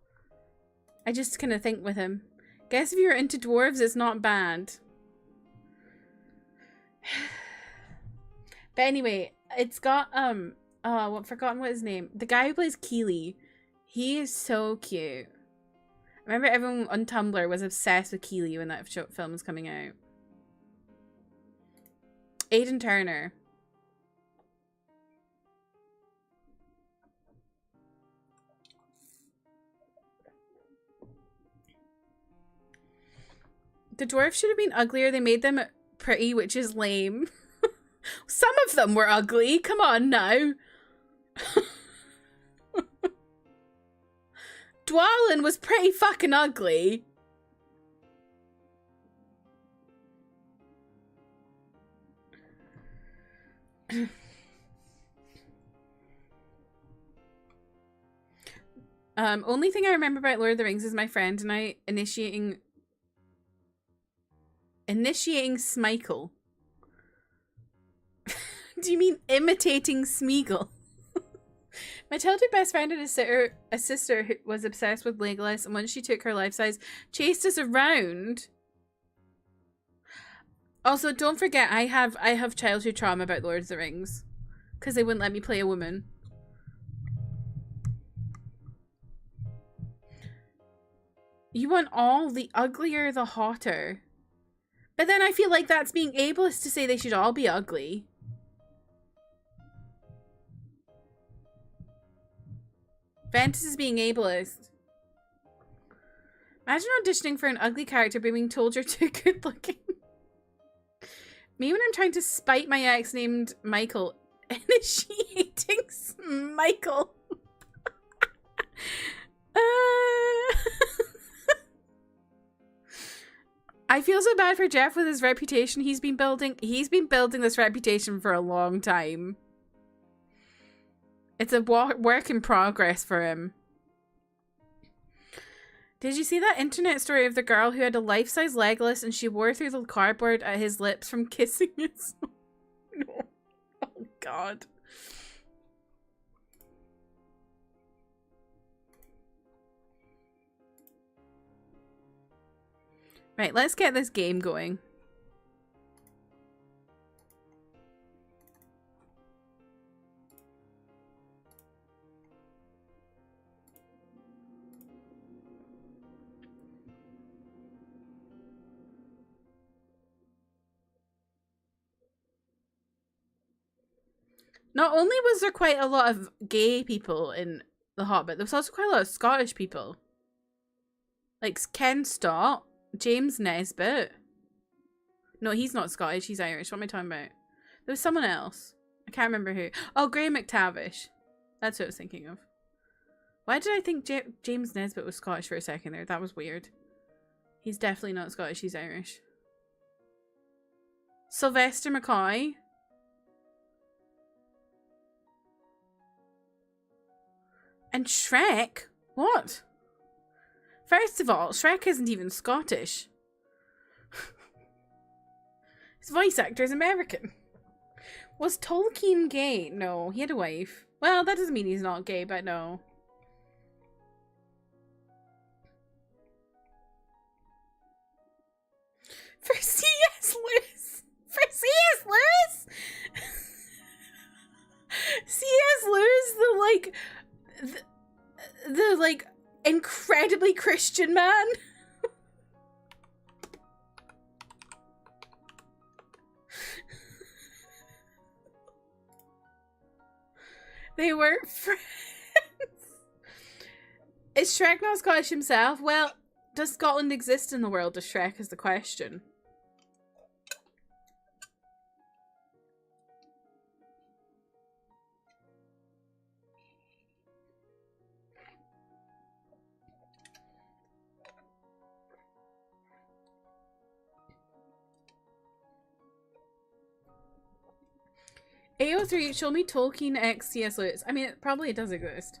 A: I just kind of think with him. Guess if you're into dwarves, it's not bad. But anyway, it's got, I've forgotten what his name. The guy who plays Keeley. He is so cute. I remember everyone on Tumblr was obsessed with Keeley when that film was coming out. Aidan Turner. The dwarves should have been uglier. They made them pretty, which is lame. Some of them were ugly. Come on now. Dwalin was pretty fucking ugly. Only thing I remember about Lord of the Rings is my friend and I initiating Smeagol. Do you mean imitating Smeagol? My childhood best friend had a sister who was obsessed with Legolas, and once she took her life size, chased us around. Also, don't forget, I have childhood trauma about Lord of the Rings, because they wouldn't let me play a woman. You want all the uglier, the hotter. But then I feel like that's being ableist to say they should all be ugly. Ventus is being ableist. Imagine auditioning for an ugly character but being told you're too good looking. Me when I'm trying to spite my ex named Michael. Initiating Michael. I feel so bad for Jeff with his reputation he's been building. He's been building this reputation for a long time. It's a work in progress for him. Did you see that internet story of the girl who had a life-size Legolas and she wore through the cardboard at his lips from kissing it? No. Oh, God. Right, let's get this game going. Not only was there quite a lot of gay people in The Hobbit, there was also quite a lot of Scottish people. Like Ken Stott, James Nesbitt. No, he's not Scottish, he's Irish. What am I talking about? There was someone else. I can't remember who. Oh, Graham McTavish. That's what I was thinking of. Why did I think James Nesbitt was Scottish for a second there? That was weird. He's definitely not Scottish, he's Irish. Sylvester McCoy. And Shrek? What? First of all, Shrek isn't even Scottish. His voice actor is American. Was Tolkien gay? No, he had a wife. Well, that doesn't mean he's not gay, but no. For C.S. Lewis! For C.S. Lewis? C.S. Lewis, the like, incredibly Christian man? They were friends. Is Shrek not Scottish himself? Well, does Scotland exist in the world of Shrek is the question. AO3, show me Tolkien x C.S. Lewis. I mean, it probably does exist.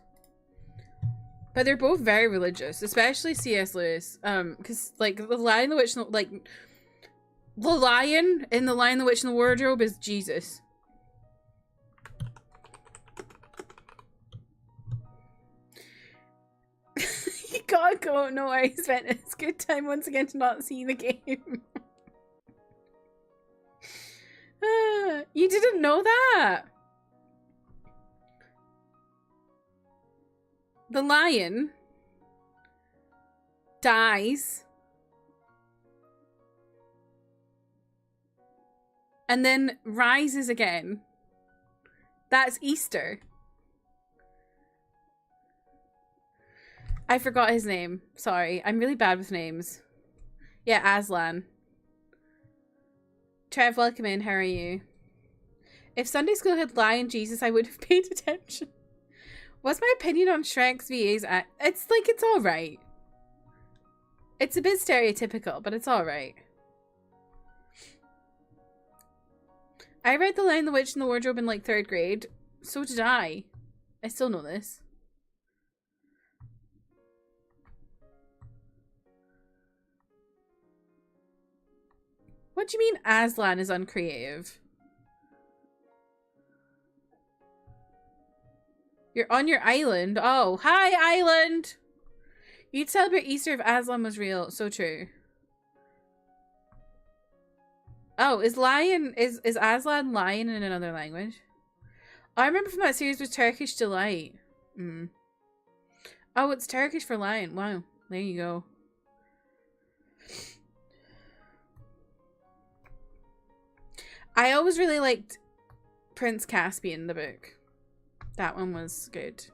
A: But they're both very religious, especially C.S. Lewis. Because, like, the Lion, the Witch, and the Lion in The Lion, the Witch, and the Wardrobe is Jesus. You gotta go. No worries, Ben. It's a good time once again to not see the game. You didn't know that? The lion dies and then rises again. That's Easter. I forgot his name. Sorry. I'm really bad with names. Yeah, Aslan. Trev, welcome in. How are you? If Sunday school had Lion Jesus, I would have paid attention. What's my opinion on Shrek's VA's act? It's like, it's alright. It's a bit stereotypical, but it's alright. I read The Lion, the Witch, and the Wardrobe in like 3rd grade. So did I. I still know this. What do you mean Aslan is uncreative? You're on your island. Oh, hi island! You'd celebrate Easter if Aslan was real. So true. Oh, is Aslan lion in another language? I remember from that series was Turkish Delight. Oh, it's Turkish for lion. Wow. There you go. I always really liked Prince Caspian, the book. That one was good.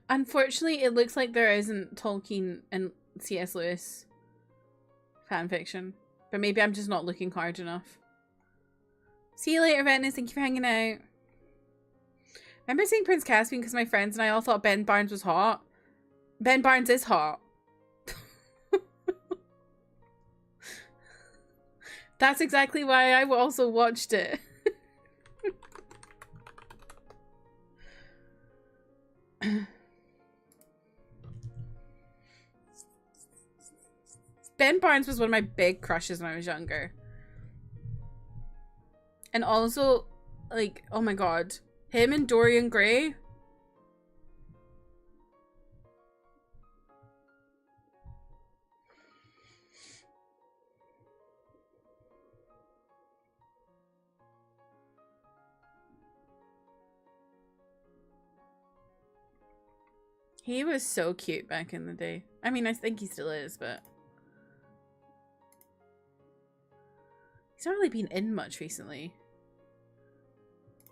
A: Unfortunately, it looks like there isn't Tolkien and C.S. Lewis fanfiction. But maybe I'm just not looking hard enough. See you later, Venice. Thank you for hanging out. I remember seeing Prince Caspian because my friends and I all thought Ben Barnes was hot. Ben Barnes is hot. That's exactly why I also watched it. Ben Barnes was one of my big crushes when I was younger. And also, like, oh my god. Him and Dorian Gray. He was so cute back in the day. I mean, I think he still is, but... he's not really been in much recently.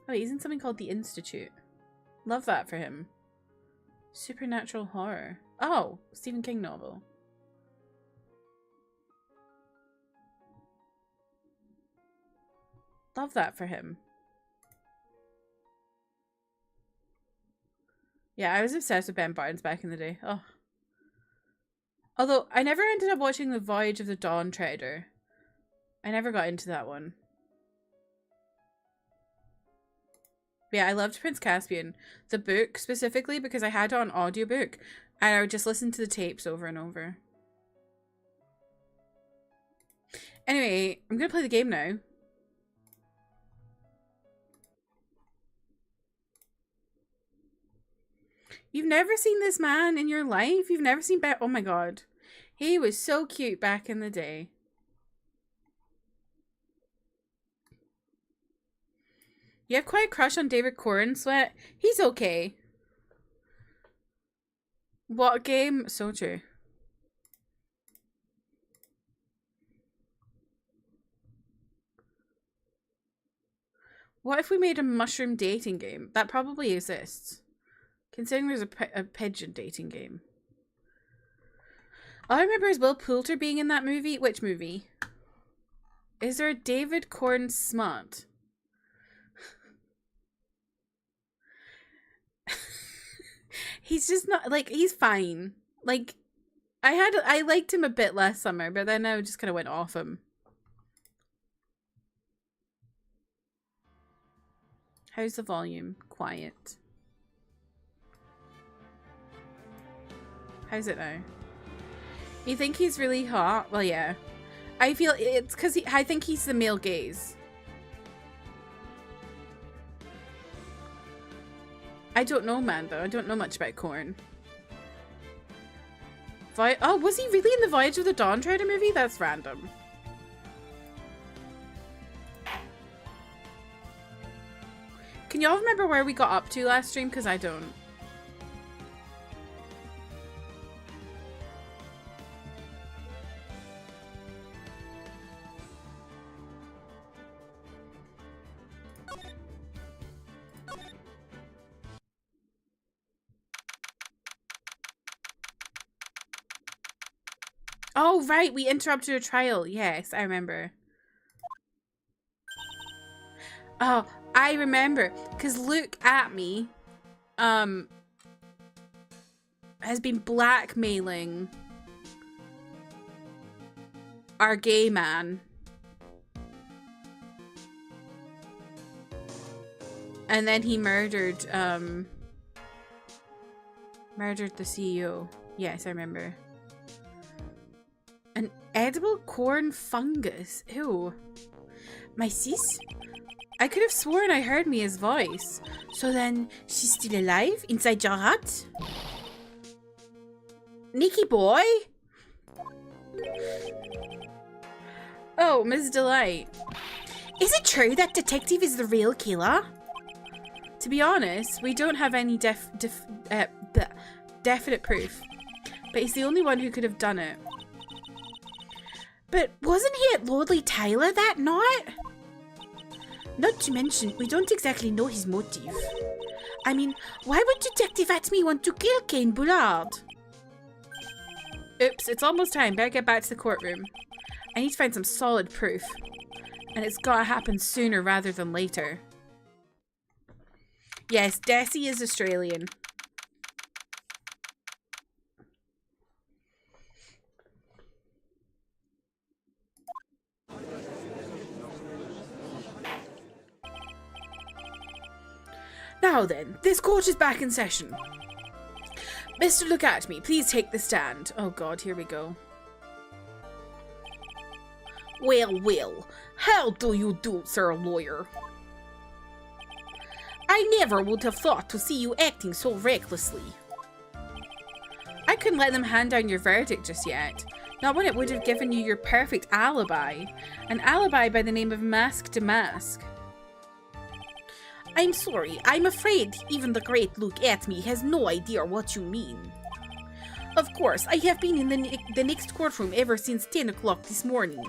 A: Oh, he's in something called The Institute. Love that for him. Supernatural horror. Oh, Stephen King novel. Love that for him. Yeah, I was obsessed with Ben Barnes back in the day. Oh. Although, I never ended up watching The Voyage of the Dawn Treader. I never got into that one. Yeah, I loved Prince Caspian. The book, specifically, because I had it on audiobook. And I would just listen to the tapes over and over. Anyway, I'm gonna play the game now. You've never seen this man in your life? You've never seen Ben? Oh my god. He was so cute back in the day. You have quite a crush on David Corn, Sweat? He's okay. What game? So true. What if we made a mushroom dating game? That probably exists. Considering there's a pigeon dating game. All I remember is Will Poulter being in that movie. Which movie? Is there a David Corn smut? He's just not, like, he's fine. Like, I liked him a bit last summer, but then I just kind of went off him. How's the volume? Quiet. How's it now? You think he's really hot? Well, yeah. I feel it's because I think he's the male gaze. I don't know, man, though. I don't know much about Korn. Oh, was he really in the Voyage of the Dawn Treader movie? That's random. Can y'all remember where we got up to last stream? Because I don't. Oh, right. We interrupted a trial. Yes, I remember. Oh, I remember. Because Luke at me has been blackmailing our gay man. And then he murdered the CEO. Yes, I remember. An edible corn fungus. Ew. My sis? I could have sworn I heard Mia's voice. So then, she's still alive inside your hut? Nicky boy? Oh, Ms. Delight. Is it true that Detective is the real killer? To be honest, we don't have any definite proof. But he's the only one who could have done it. But wasn't he at Lordly Tyler that night? Not to mention, we don't exactly know his motive. I mean, why would Detective Atme want to kill Kane Bullard? Oops, it's almost time. Better get back to the courtroom. I need to find some solid proof. And it's gotta happen sooner rather than later. Yes, Desi is Australian. Now then, this court is back in session. Mr. Look at me, please take the stand. Oh god, here we go. Well, how do you do, sir lawyer? I never would have thought to see you acting so recklessly. I couldn't let them hand down your verdict just yet. Not when it would have given you your perfect alibi. An alibi by the name of Mask to Mask. I'm sorry, I'm afraid even the great Luke Atme has no idea what you mean. Of course, I have been in the next courtroom ever since 10 o'clock this morning.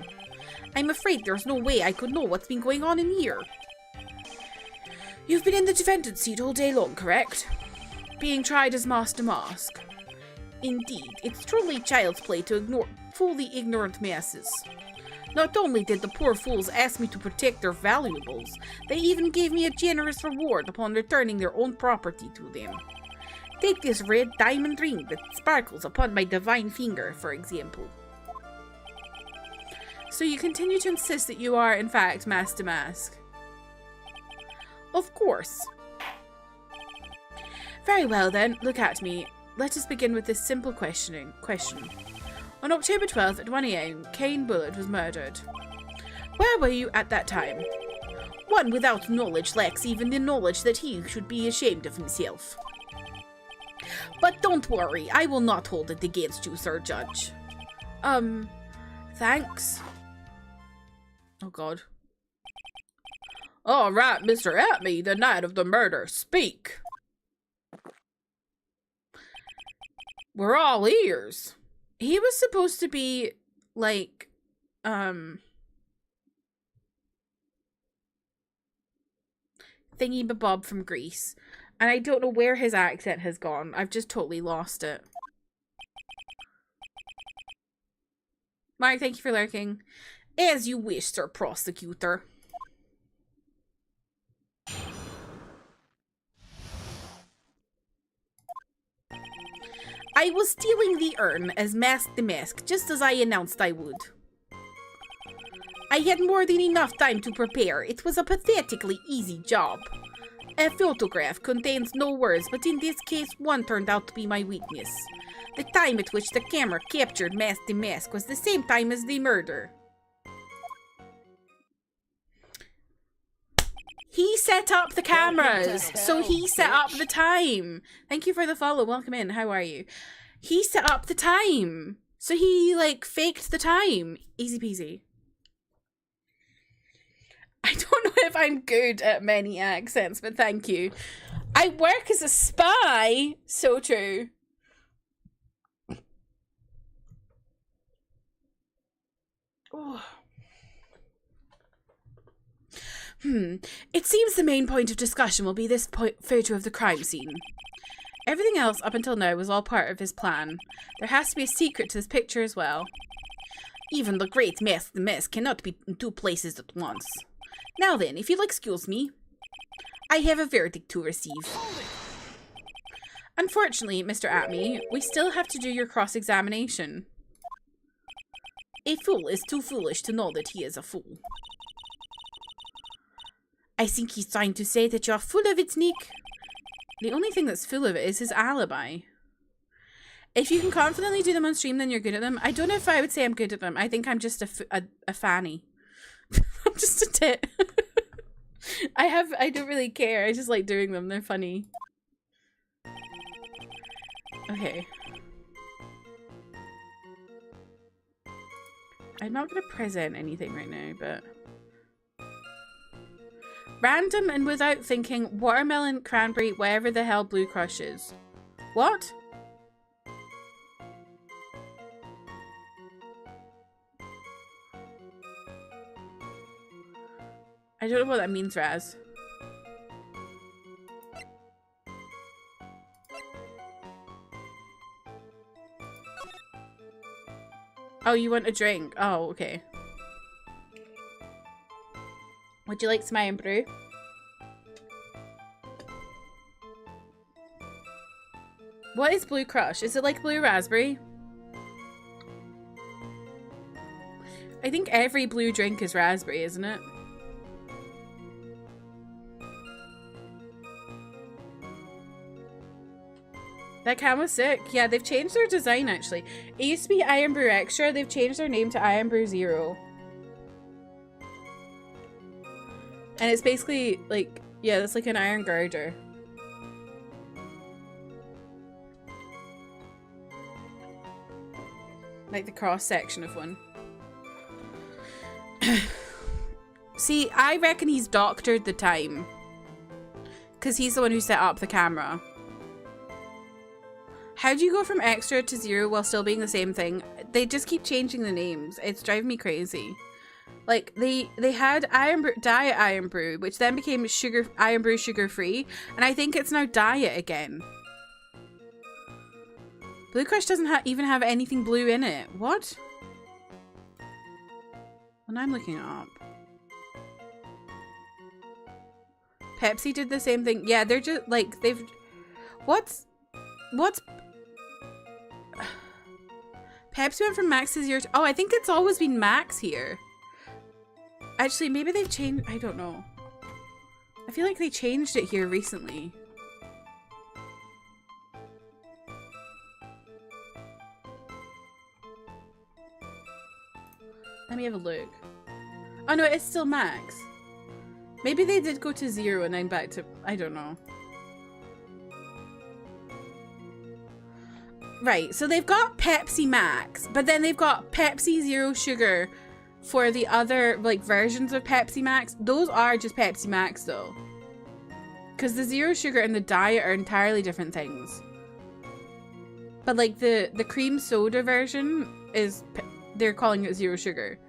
A: I'm afraid there's no way I could know what's been going on in here. You've been in the defendant's seat all day long, correct? Being tried as Master Mask. Indeed, it's truly child's play to ignore fully ignorant masses. Not only did the poor fools ask me to protect their valuables, they even gave me a generous reward upon returning their own property to them. Take this red diamond ring that sparkles upon my divine finger, for example. So you continue to insist that you are, in fact, Master Mask? Of course. Very well then, look at me. Let us begin with this simple question. On October 12th at 1 AM, Kane Bullard was murdered. Where were you at that time? One without knowledge lacks even the knowledge that he should be ashamed of himself. But don't worry, I will not hold it against you, Sir Judge. Thanks. Oh god. All right, Mr. Atme, the night of the murder, speak. We're all ears. He was supposed to be, like, Thingy-Bob from Greece. And I don't know where his accent has gone. I've just totally lost it. Mark, thank you for lurking. As you wish, Sir Prosecutor. I was stealing the urn as Mask the Mask, just as I announced I would. I had more than enough time to prepare. It was a pathetically easy job. A photograph contains no words, but in this case, one turned out to be my weakness. The time at which the camera captured Mask the Mask was the same time as the murder. He set up the cameras, so he set up the time. Thank you for the follow. Welcome in. How are you? He set up the time, so he, like, faked the time. Easy peasy. I don't know if I'm good at many accents, but thank you. I work as a spy. So true. Oh. It seems the main point of discussion will be this photo of the crime scene. Everything else up until now was all part of his plan. There has to be a secret to this picture as well. Even the great Mask the Mask cannot be in two places at once. Now then, if you'll excuse me, I have a verdict to receive. Unfortunately, Mr. Atme, we still have to do your cross-examination. A fool is too foolish to know that he is a fool. I think he's trying to say that you're full of it, Nick. The only thing that's full of it is his alibi. If you can confidently do them on stream, then you're good at them. I don't know if I would say I'm good at them. I think I'm just a fanny. I'm just a tit. I don't really care. I just like doing them. They're funny. Okay. I'm not going to present anything right now, but... Random and without thinking, watermelon, cranberry, whatever the hell Blue Crush is. What? I don't know what that means, Raz. Oh, you want a drink? Oh, okay. Would you like some iron brew? What is Blue Crush? Is it like blue raspberry? I think every blue drink is raspberry, isn't it? That can was sick. Yeah, they've changed their design actually. It used to be Iron Brew Extra. They've changed their name to Iron Brew Zero. And it's basically like, yeah, that's like an iron girder. Like the cross section of one. See, I reckon he's doctored the time. Because he's the one who set up the camera. How do you go from extra to zero while still being the same thing? They just keep changing the names. It's driving me crazy. Like they had diet Iron Brew, which then became Iron Brew sugar free, and I think it's now diet again. Blue Crush doesn't even have anything blue in it. What? Well, now I'm looking it up. Pepsi did the same thing. Yeah, they're just like what's Pepsi went from Max to Zero. Oh, I think it's always been Max here. Actually, maybe they've changed. I don't know. I feel like they changed it here recently. Let me have a look. Oh no, it's still Max. Maybe they did go to Zero and then back to... I don't know. Right, so they've got Pepsi Max, but then they've got Pepsi Zero Sugar for the other, like, versions of Pepsi Max. Those are just Pepsi Max, though. Because the Zero Sugar and the Diet are entirely different things. But, like, the cream soda version is... They're calling it Zero Sugar.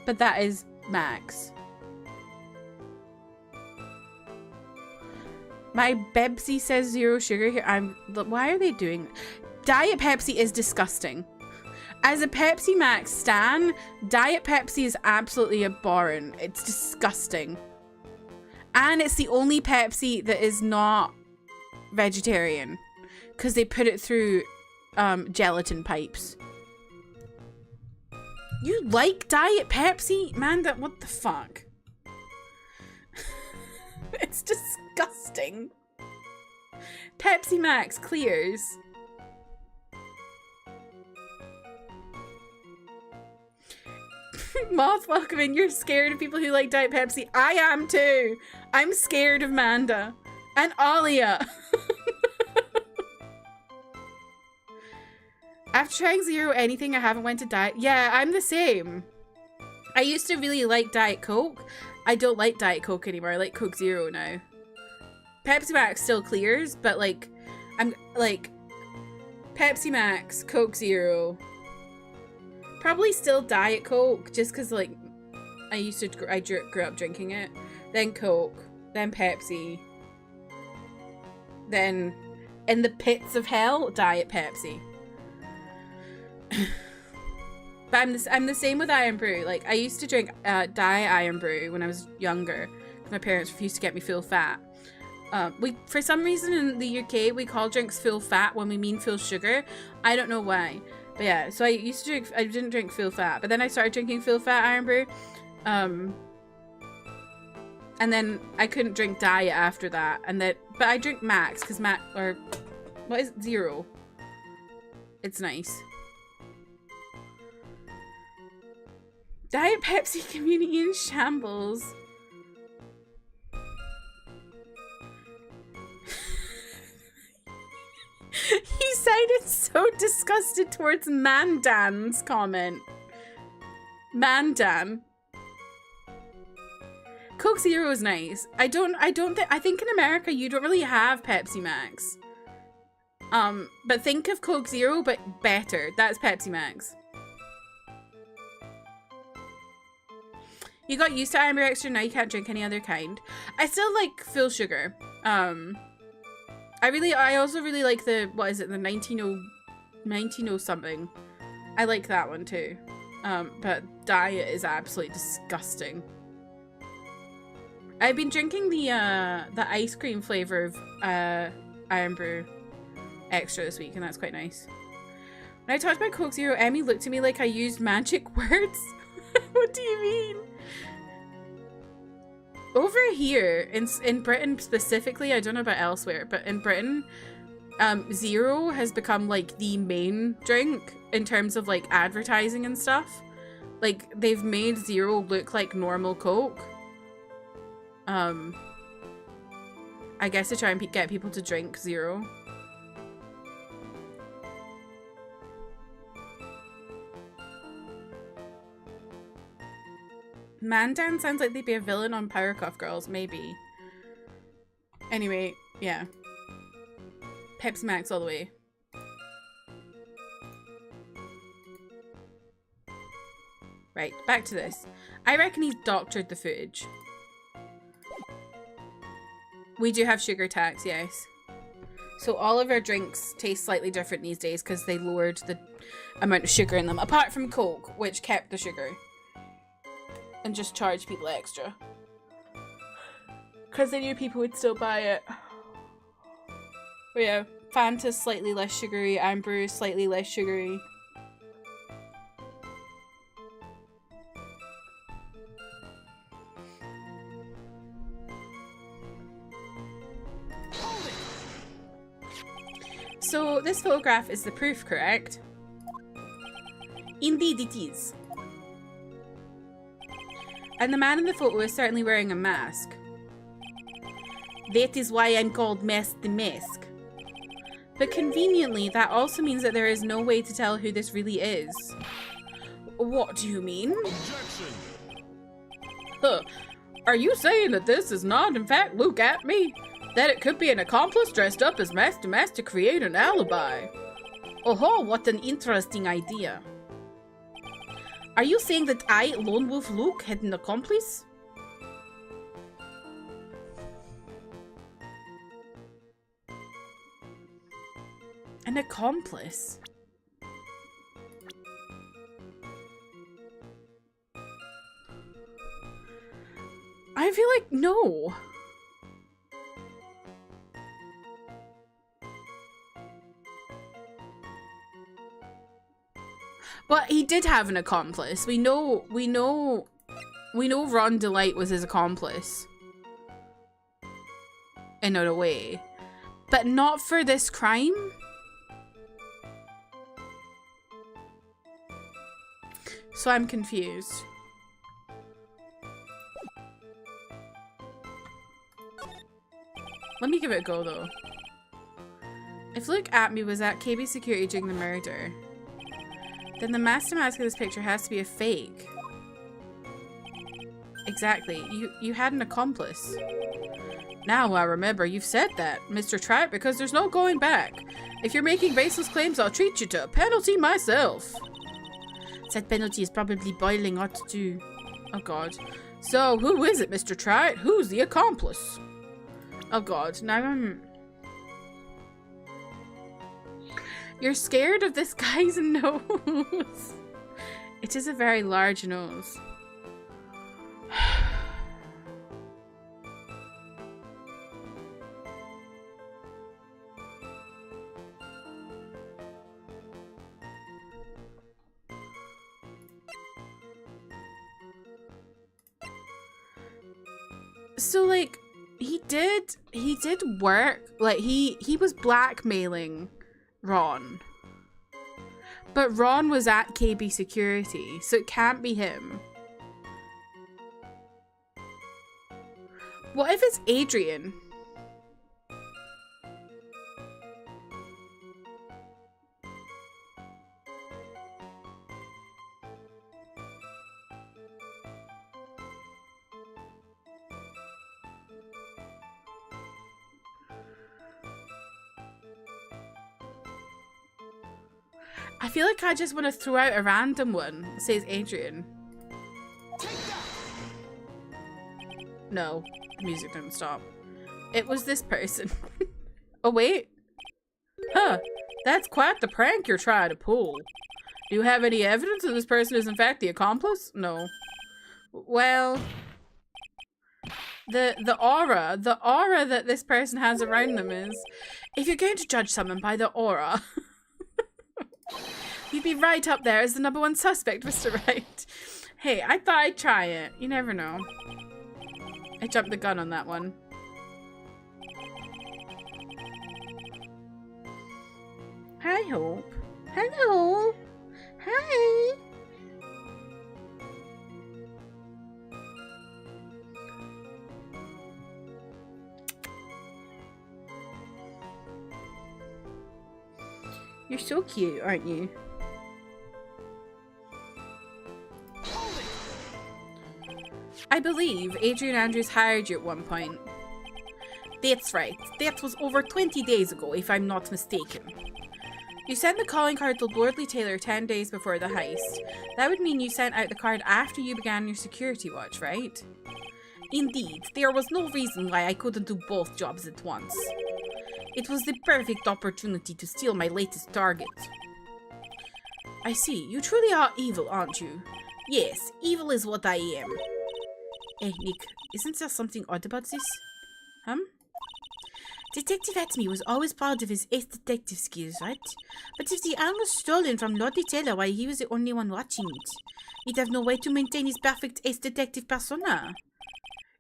A: But that is Max. My Bebsy says Zero Sugar here. Why are they doing... Diet Pepsi is disgusting. As a Pepsi Max stan, Diet Pepsi is absolutely abhorrent. It's disgusting. And it's the only Pepsi that is not vegetarian. Because they put it through gelatin pipes. You like Diet Pepsi? Man, what the fuck? It's disgusting. Pepsi Max clears. Moth, welcome in. You're scared of people who like Diet Pepsi. I am too. I'm scared of Manda. And Alia. After trying Zero anything, I haven't went to Diet. Yeah, I'm the same. I used to really like Diet Coke. I don't like Diet Coke anymore. I like Coke Zero now. Pepsi Max still clears, but like, I'm like Pepsi Max, Coke Zero. Probably still Diet Coke, just because like I grew up drinking it. Then Coke, then Pepsi. Then in the pits of hell, Diet Pepsi. But I'm the same with Iron Brew. Like, I used to drink Diet Iron Brew when I was younger. My parents refused to get me full fat. For some reason in the UK, we call drinks full fat when we mean full sugar. I don't know why. But yeah, so I didn't drink full fat. But then I started drinking full fat Iron Brew. And then I couldn't drink Diet after that. But I drink Max, because what is it? Zero. It's nice. Diet Pepsi community in shambles. He sounded so disgusted towards Mandan's comment. Mandan. Coke Zero is nice. I think in America you don't really have Pepsi Max. But think of Coke Zero, but better. That's Pepsi Max. You got used to Iron Brew Extra, now you can't drink any other kind. I still like full sugar. I also really like the 1900 something. I like that one too. But Diet is absolutely disgusting. I've been drinking the ice cream flavor of Iron Brew Extra this week, and that's quite nice. When I talked about Coke Zero, Emmy looked at me like I used magic words. What do you mean? Over here, in Britain specifically, I don't know about elsewhere, but in Britain, Zero has become, like, the main drink in terms of, like, advertising and stuff. Like, they've made Zero look like normal Coke. I guess to try and get people to drink Zero. Mandan sounds like they'd be a villain on Powerpuff Girls, maybe. Anyway, yeah. Pepsi Max all the way. Right, back to this. I reckon he's doctored the footage. We do have sugar tax, yes. So all of our drinks taste slightly different these days because they lowered the amount of sugar in them. Apart from Coke, which kept the sugar. And just charged people extra. Because they knew people would still buy it. But yeah, Fanta's slightly less sugary, Amber slightly less sugary. So this photograph is the proof, correct? Indeed it is. And the man in the photo is certainly wearing a mask. That is why I'm called Mask the Mask. But conveniently, that also means that there is no way to tell who this really is. What do you mean?
B: Objection.
A: Huh. Are you saying that this is not, in fact, Look at Me? That it could be an accomplice dressed up as Mask the Mask to create an alibi? Oh, what an interesting idea. Are you saying that I, Lone Wolf Luke, had an accomplice? An accomplice? I feel like no. But he did have an accomplice. We know Ron Delight was his accomplice. In a way. But not for this crime? So I'm confused. Let me give it a go though. If Look at Me was at KB Security during the murder, then the mask of this picture has to be a fake. Exactly. You had an accomplice. Now I remember you've said that, Mr. Trout, because there's no going back. If you're making baseless claims, I'll treat you to a penalty myself. Said penalty is probably boiling hot too. Oh god. So, who is it, Mr. Trout? Who's the accomplice? Oh god, now I'm... You're scared of this guy's nose. It is a very large nose. So like he did work, like he was blackmailing Ron. But Ron was at KB Security, so it can't be him. What if it's Adrian? I feel like I just want to throw out a random one that says Adrian. No, the music didn't stop. It was this person. Oh wait. Huh, that's quite the prank you're trying to pull. Do you have any evidence that this person is in fact the accomplice? No. Well, the aura that this person has around them is, if you're going to judge someone by the aura, you'd be right up there as the #1 suspect, Mr. Wright. Hey, I thought I'd try it. You never know. I jumped the gun on that one. Hi, Hope. Hello. Hi. You're so cute, aren't you? I believe Adrian Andrews hired you at one point. That's right. That was over 20 days ago, if I'm not mistaken. You sent the calling card to Lordly Taylor 10 days before the heist. That would mean you sent out the card after you began your security watch, right? Indeed, there was no reason why I couldn't do both jobs at once. It was the perfect opportunity to steal my latest target. I see. You truly are evil, aren't you? Yes, evil is what I am. Hey, Nick, isn't there something odd about this? Detective Atme was always proud of his ace detective skills, right? But if the arm was stolen from Lottie Taylor while he was the only one watching it, he'd have no way to maintain his perfect ace detective persona.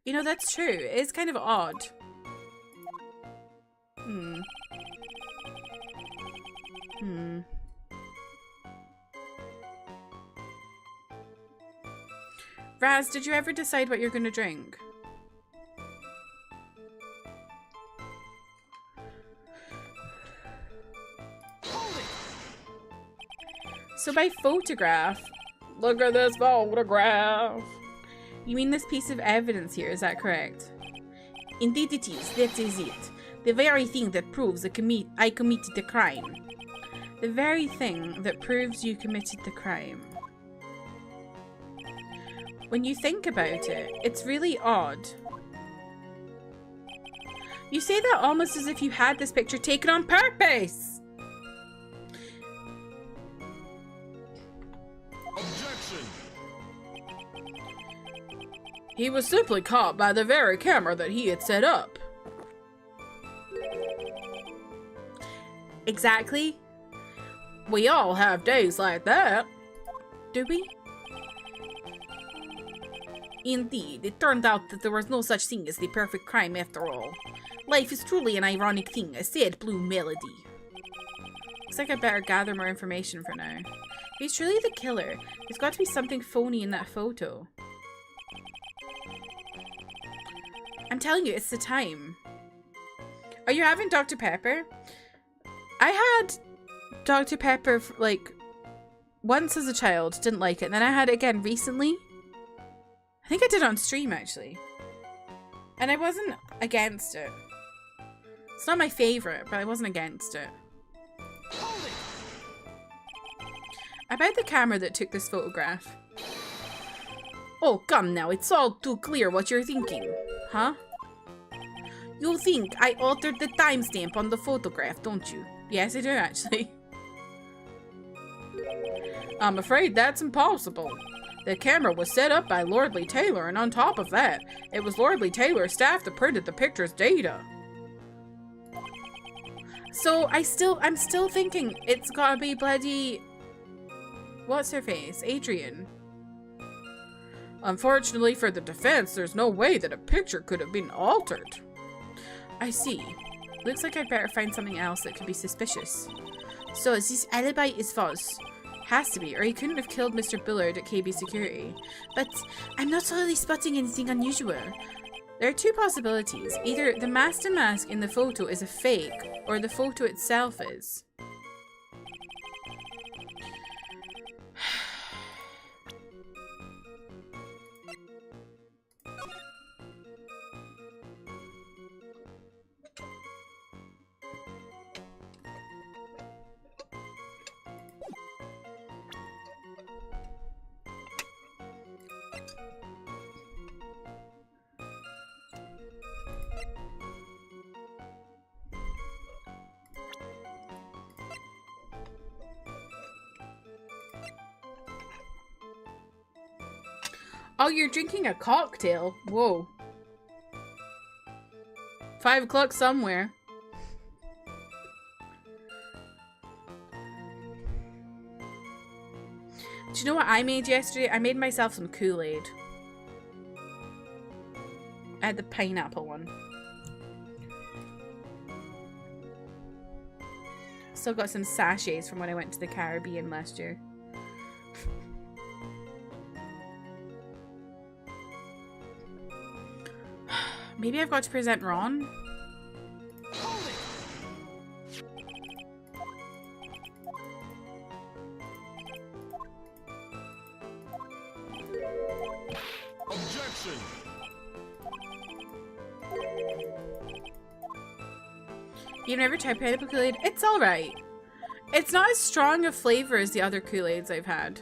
A: You know, that's true. It's kind of odd. Raz, did you ever decide what you're gonna drink? So by photograph, look at this photograph. You mean this piece of evidence here, is that correct? Indeed it is, that is it. The very thing that proves I committed the crime. The very thing that proves you committed the crime. When you think about it, it's really odd. You say that almost as if you had this picture taken on purpose!
B: Objection!
A: He was simply caught by the very camera that he had set up. Exactly. We all have days like that. Do we? Indeed, it turned out that there was no such thing as the perfect crime after all. Life is truly an ironic thing, a sad blue melody. Looks like I better gather more information for now. If he's truly the killer, there's got to be something phony in that photo. I'm telling you, it's the time. Are you having Dr. Pepper? I had Dr. Pepper, like, once as a child. Didn't like it. And then I had it again recently. I think I did it on stream, actually. And I wasn't against it. It's not my favourite, but I wasn't against it. About the camera that took this photograph. Oh, come now. It's all too clear what you're thinking. Huh? You think I altered the timestamp on the photograph, don't you? Yes, I do, actually. I'm afraid that's impossible. The camera was set up by Lordly Taylor, and on top of that, it was Lordly Taylor's staff that printed the picture's data. So I'm still thinking it's gotta be bloody... What's her face? Adrian. Unfortunately for the defense, there's no way that a picture could have been altered. I see. Looks like I'd better find something else that could be suspicious. So this alibi is false. Has to be, or he couldn't have killed Mr. Bullard at KB Security. But I'm not really spotting anything unusual. There are two possibilities. Either the masked mask in the photo is a fake, or the photo itself is. Oh, you're drinking a cocktail? Whoa. 5 o'clock somewhere. Do you know what I made yesterday? I made myself some Kool-Aid. I had the pineapple one. Still got some sachets from when I went to the Caribbean last year. Maybe I've got to present Ron?
B: Objection!
A: You've never tried pineapple Kool-Aid? It's alright. It's not as strong a flavor as the other Kool-Aids I've had.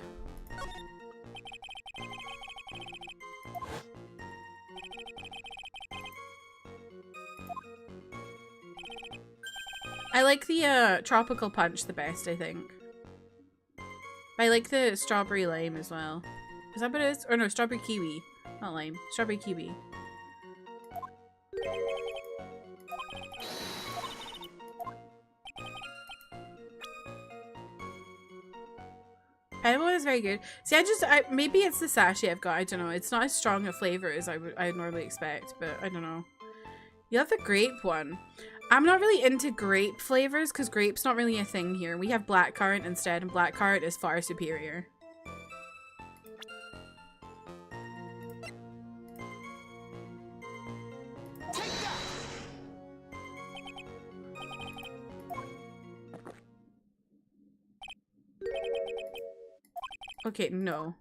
A: I like the tropical punch the best, I think. I like the strawberry lime as well. Is that what it is? Or no, strawberry kiwi. Not lime. Strawberry kiwi. Pineapple is very good. See, maybe it's the sachet I've got. I don't know. It's not as strong a flavor as I'd normally expect, but I don't know. You have the grape one. I'm not really into grape flavors because grape's not really a thing here. We have blackcurrant instead, and blackcurrant is far superior. Okay, no.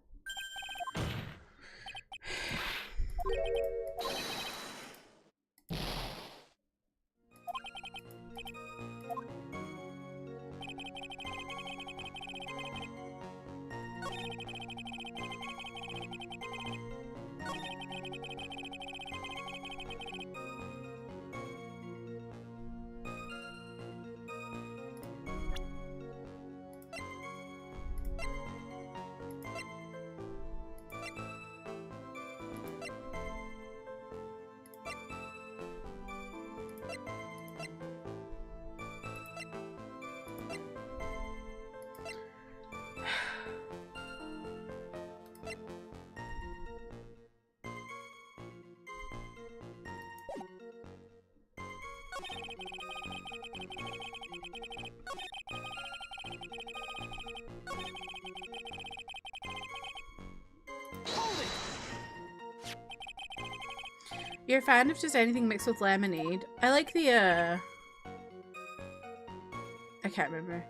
A: You're a fan of just anything mixed with lemonade. I like the, I can't remember.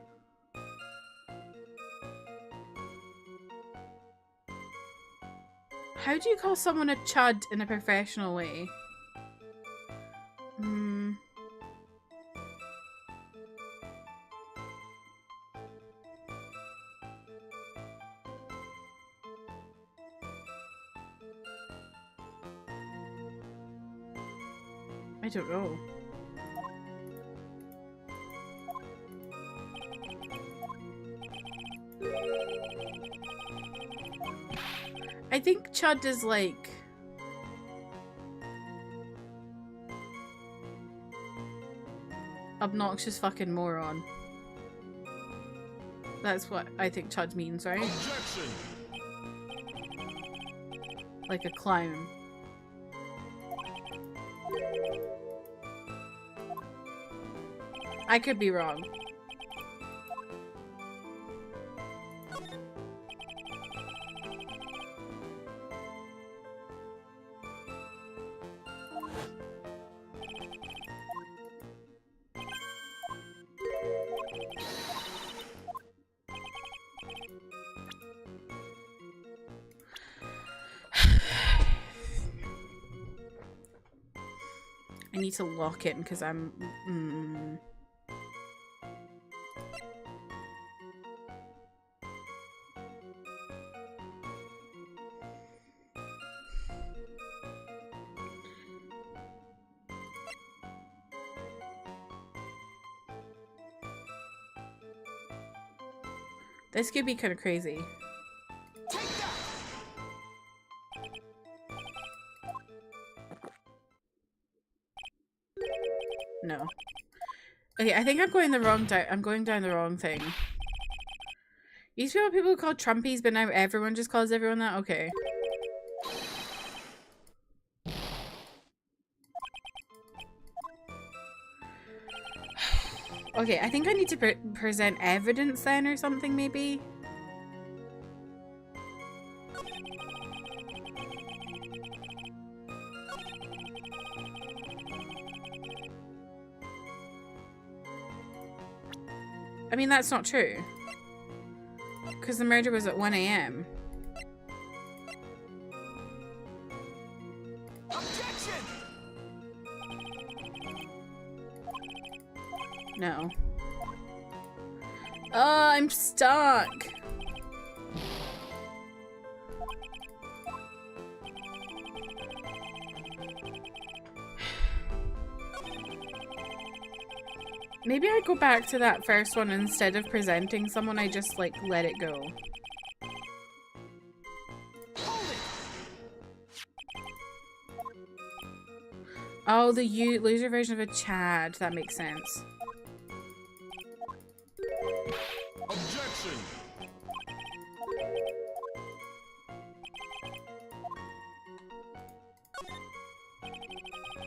A: How do you call someone a chud in a professional way? I don't know. I think chud is like obnoxious fucking moron. That's what I think chud means, right?
B: Objection.
A: Like a clown. I could be wrong. I need to lock it because I'm... This could be kind of crazy. No. Okay, I think I'm going the wrong I'm going down the wrong thing. Used to be what people call Trumpies, but now everyone just calls everyone that? Okay. Okay, I think I need to present evidence then or something, maybe? I mean, that's not true. Because the murder was at 1 AM.
B: Objection.
A: No. Oh, I'm stuck. Maybe I go back to that first one instead of presenting someone, I just like let it go. Oh, the loser version of a Chad. That makes sense.
B: Objection.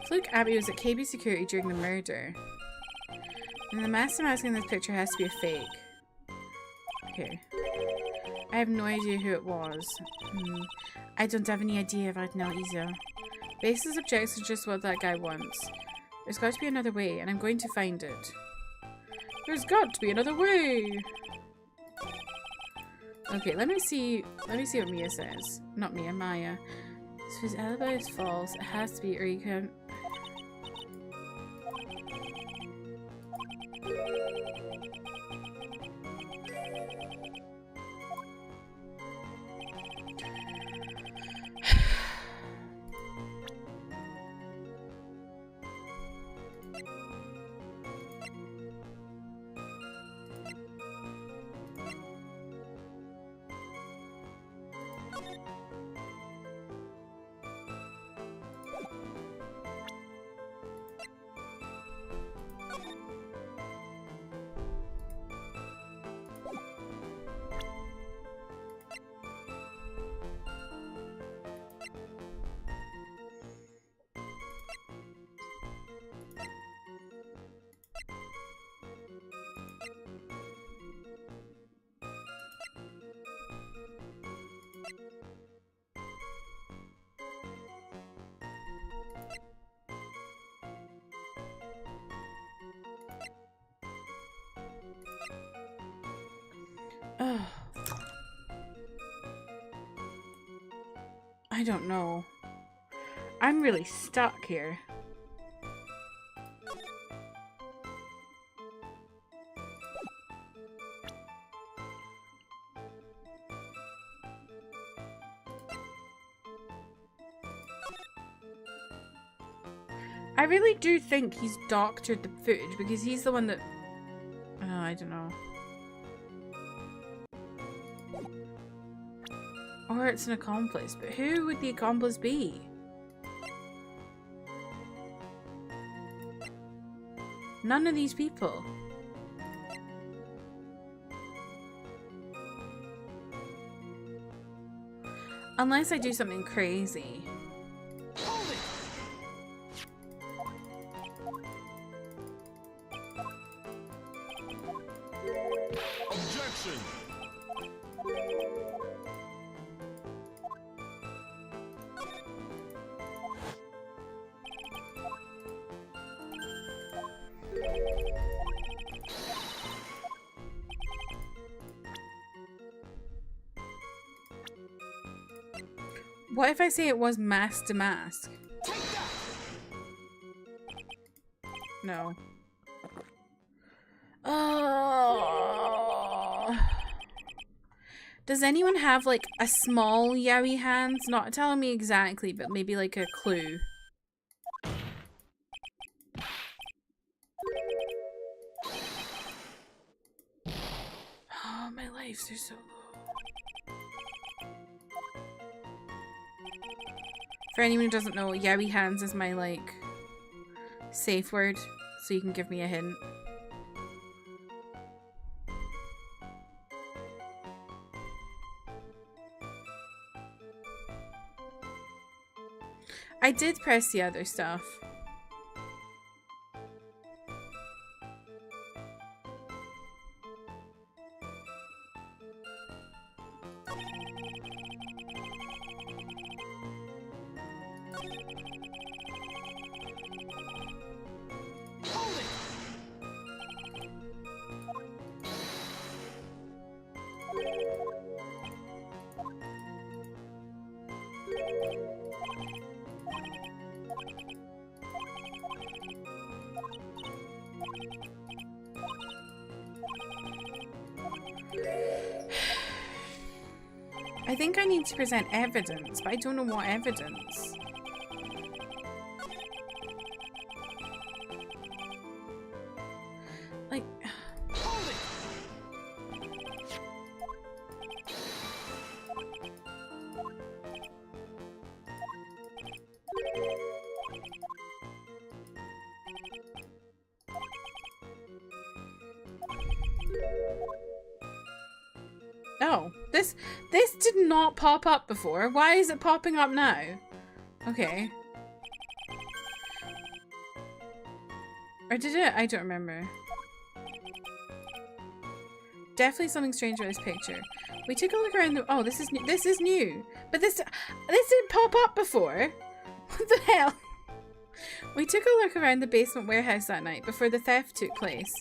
A: Fluke Abbey was at KB Security during the murder. And the master mask in this picture has to be a fake. Okay. I have no idea who it was. I don't have any idea right now either. Basis objects are just what that guy wants. There's got to be another way, and I'm going to find it. There's got to be another way! Okay, let me see what Mia says. Not Mia, Maya. So his alibi is false. It has to be, or you can... Oh. I don't know. I'm really stuck here. I really do think he's doctored the footage because he's the one that... Oh, I don't know. Or it's an accomplice, but who would the accomplice be? None of these people. Unless I do something crazy.
B: Objection.
A: What if I say it was mask to mask? No. Oh. Does anyone have like a small Yowie hands? Not telling me exactly, but maybe like a clue. Oh, my lives are so low. For anyone who doesn't know, Yowie hands is my like safe word, so you can give me a hint. I did press the other stuff. I think I need to present evidence, but I don't know what evidence. Like... Oh, this did not pop up before. Why is it popping up now? Okay. Or did it? I don't remember. Definitely something strange about this picture. We took a look around the... Oh, this is new. This is new. But this didn't pop up before. What the hell? We took a look around the basement warehouse that night before the theft took place.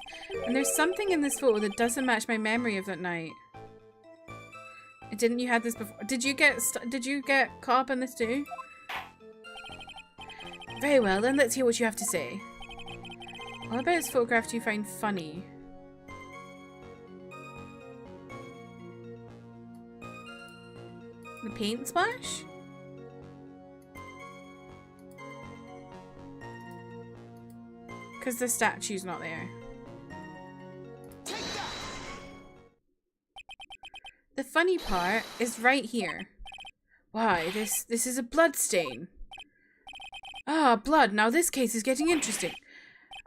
A: And there's something in this photo that doesn't match my memory of that night. Didn't you have this before? Did you get caught up in this too? Very well, then let's hear what you have to say. What about this photograph do you find funny? The paint splash? Because the statue's not there. The funny part is right here. Why, this is a blood stain. Ah, blood. Now this case is getting interesting.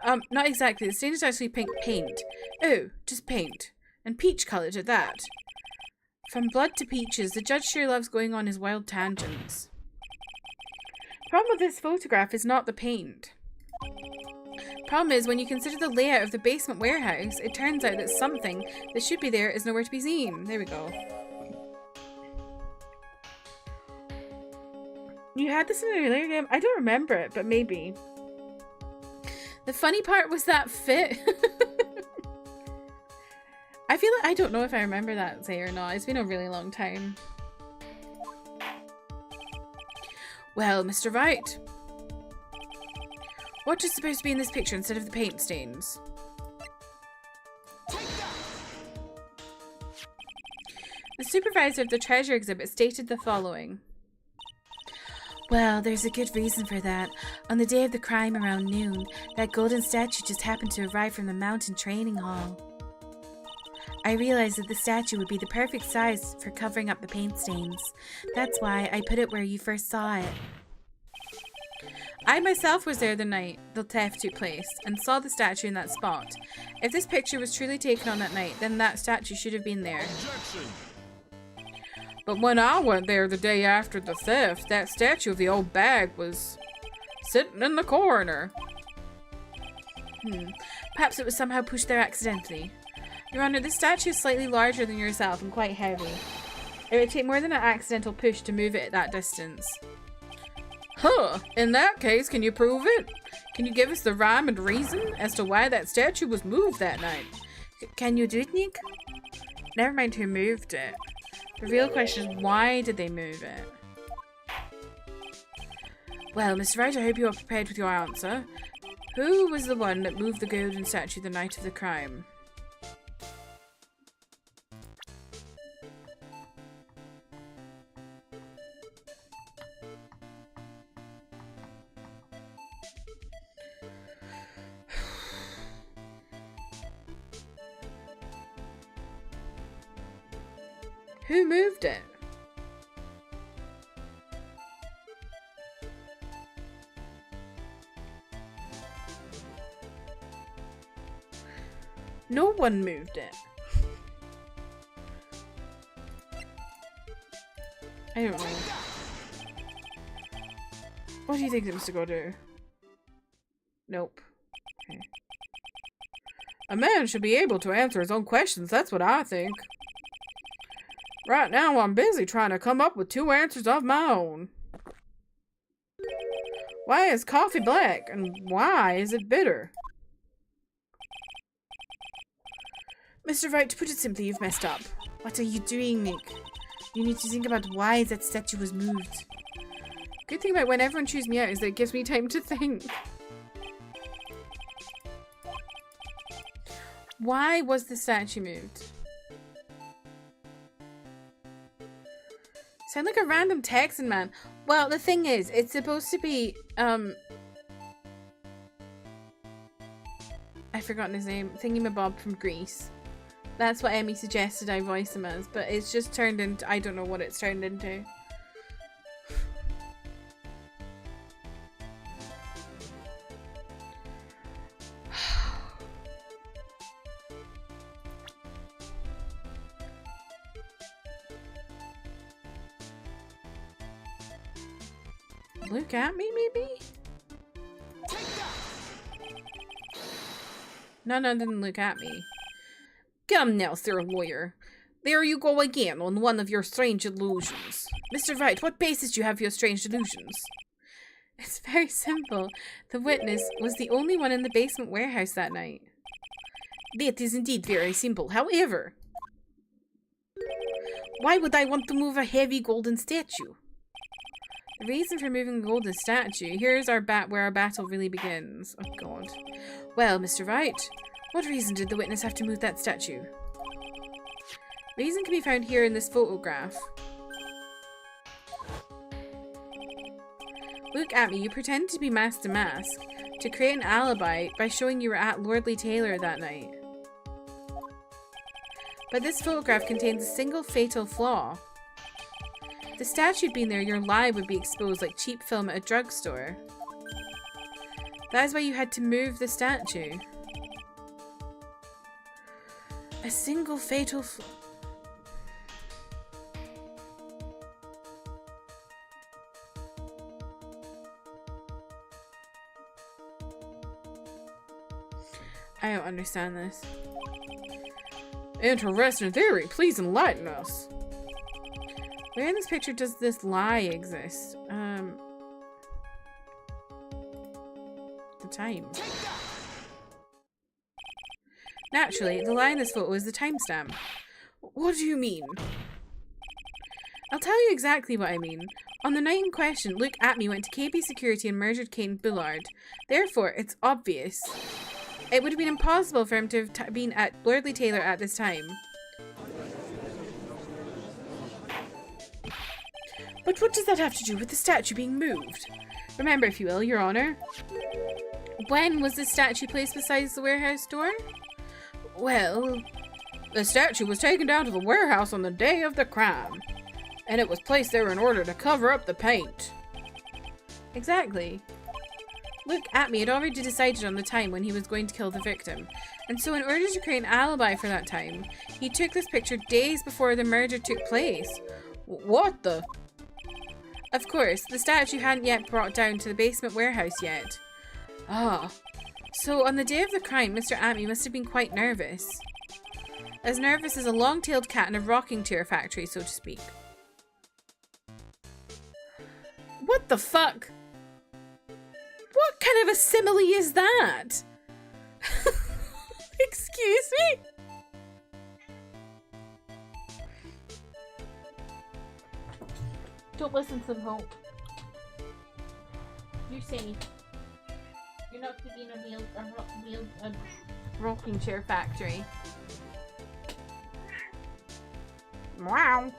A: Not exactly. The stain is actually pink paint. Oh, just paint. And peach coloured at that. From blood to peaches, the judge sure loves going on his wild tangents. Problem with this photograph is not the paint. Problem is, when you consider the layout of the basement warehouse, it turns out that something that should be there is nowhere to be seen. There we go. You had this in an earlier game? I don't remember it, but maybe. The funny part was that fit. I feel like I don't know if I remember that say or not. It's been a really long time. Well, Mr. Wright. What is supposed to be in this picture instead of the paint stains? The supervisor of the treasure exhibit stated the following. Well, there's a good reason for that. On the day of the crime around noon, that golden statue just happened to arrive from the mountain training hall. I realized that the statue would be the perfect size for covering up the paint stains. That's why I put it where you first saw it. I myself was there the night the theft took place and saw the statue in that spot. If this picture was truly taken on that night, then that statue should have been there.
B: Objection.
A: But when I went there the day after the theft, that statue of the old bag was sitting in the corner. Perhaps it was somehow pushed there accidentally. Your Honor, this statue is slightly larger than yourself and quite heavy. It would take more than an accidental push to move it at that distance. Huh, in that case, can you prove it? Can you give us the rhyme and reason as to why that statue was moved that night? Can you do it, Nick? Never mind who moved it. The real question is, why did they move it? Well, Mr. Wright, I hope you are prepared with your answer. Who was the one that moved the golden statue the night of the crime? Who moved it? No one moved it. I don't know. What do you think it was to go do? Nope. Okay. A man should be able to answer his own questions, that's what I think. Right now, I'm busy trying to come up with 2 answers of my own. Why is coffee black, and why is it bitter? Mr. Wright, to put it simply, you've messed up. What are you doing, Nick? You need to think about why that statue was moved. Good thing about when everyone chews me out is that it gives me time to think. Why was the statue moved? Sound like a random Texan man. Well, the thing is, it's supposed to be, I've forgotten his name. Thingy-mabob from Greece. That's what Emmy suggested I voice him as, but it's just turned into, I don't know what it's turned into. Look at me, maybe? No, didn't look at me. Come now, sir lawyer. There you go again on one of your strange illusions. Mr. Wright, what basis do you have for your strange delusions? It's very simple. The witness was the only one in the basement warehouse that night. That is indeed very simple. However, why would I want to move a heavy golden statue? The reason for moving the golden statue. Here's our where our battle really begins. Oh god. Well, Mr. Wright, what reason did the witness have to move that statue? Reason can be found here in this photograph. Look at me, you pretended to be mask to mask to create an alibi by showing you were at Lordly Taylor that night. But this photograph contains a single fatal flaw. If the statue had been there, your lie would be exposed like cheap film at a drugstore. That is why you had to move the statue. A single fatal flaw. I don't understand this. Interesting theory. Please enlighten us. Where in this picture does this lie exist? The time. Naturally, the lie in this photo is the timestamp. What do you mean? I'll tell you exactly what I mean. On the night in question, Luke Atme went to KB Security and murdered Kane Bullard. Therefore, it's obvious. It would have been impossible for him to have been at Lordly Taylor at this time. But what does that have to do with the statue being moved? Remember, if you will, Your Honor. When was the statue placed beside the warehouse door? Well, the statue was taken down to the warehouse on the day of the crime. And it was placed there in order to cover up the paint. Exactly. Look at me, had already decided on the time when he was going to kill the victim. And so in order to create an alibi for that time, he took this picture days before the murder took place. What the? Of course, the statue hadn't yet brought down to the basement warehouse yet. Ah. So on the day of the crime, Mr. Atme must have been quite nervous. As nervous as a long-tailed cat in a rocking chair factory, so to speak. What the fuck? What kind of a simile is that? Excuse me? Don't listen to them, Hope. You're safe. You're not to be in a rocking chair factory. Wow.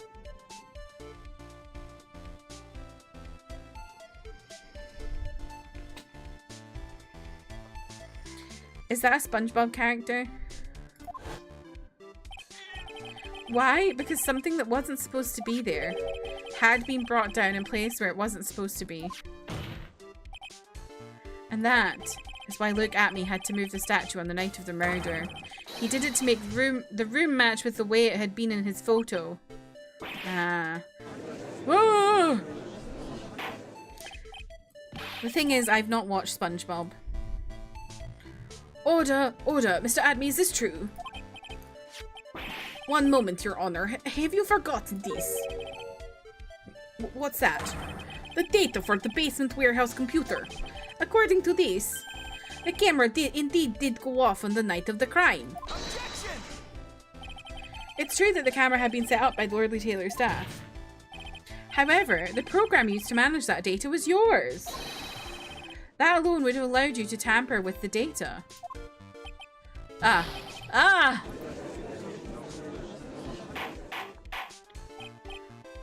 A: Is that a SpongeBob character? Why? Because something that wasn't supposed to be there had been brought down and placed where it wasn't supposed to be. And that is why Luke Atme had to move the statue on the night of the murder. He did it to make the room match with the way it had been in his photo. Ah. Whoa! The thing is, I've not watched SpongeBob. Order! Order! Mr. Atme, is this true? One moment, Your Honor. Have you forgotten this? What's that? The data for the basement warehouse computer. According to this, the camera indeed did go off on the night of the crime. Objection! It's true that the camera had been set up by Lordly Taylor staff. However, the program used to manage that data was yours. That alone would have allowed you to tamper with the data.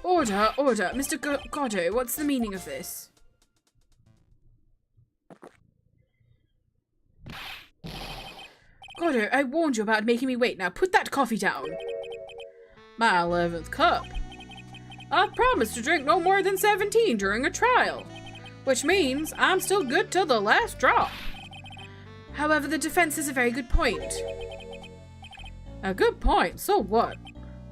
A: Order, order. Mr. Goddo, what's the meaning of this? Goddo, I warned you about making me wait. Now put that coffee down. My 11th cup. I've promised to drink no more than 17 during a trial, which means I'm still good till the last drop. However, the defense is a very good point. A good point? So what?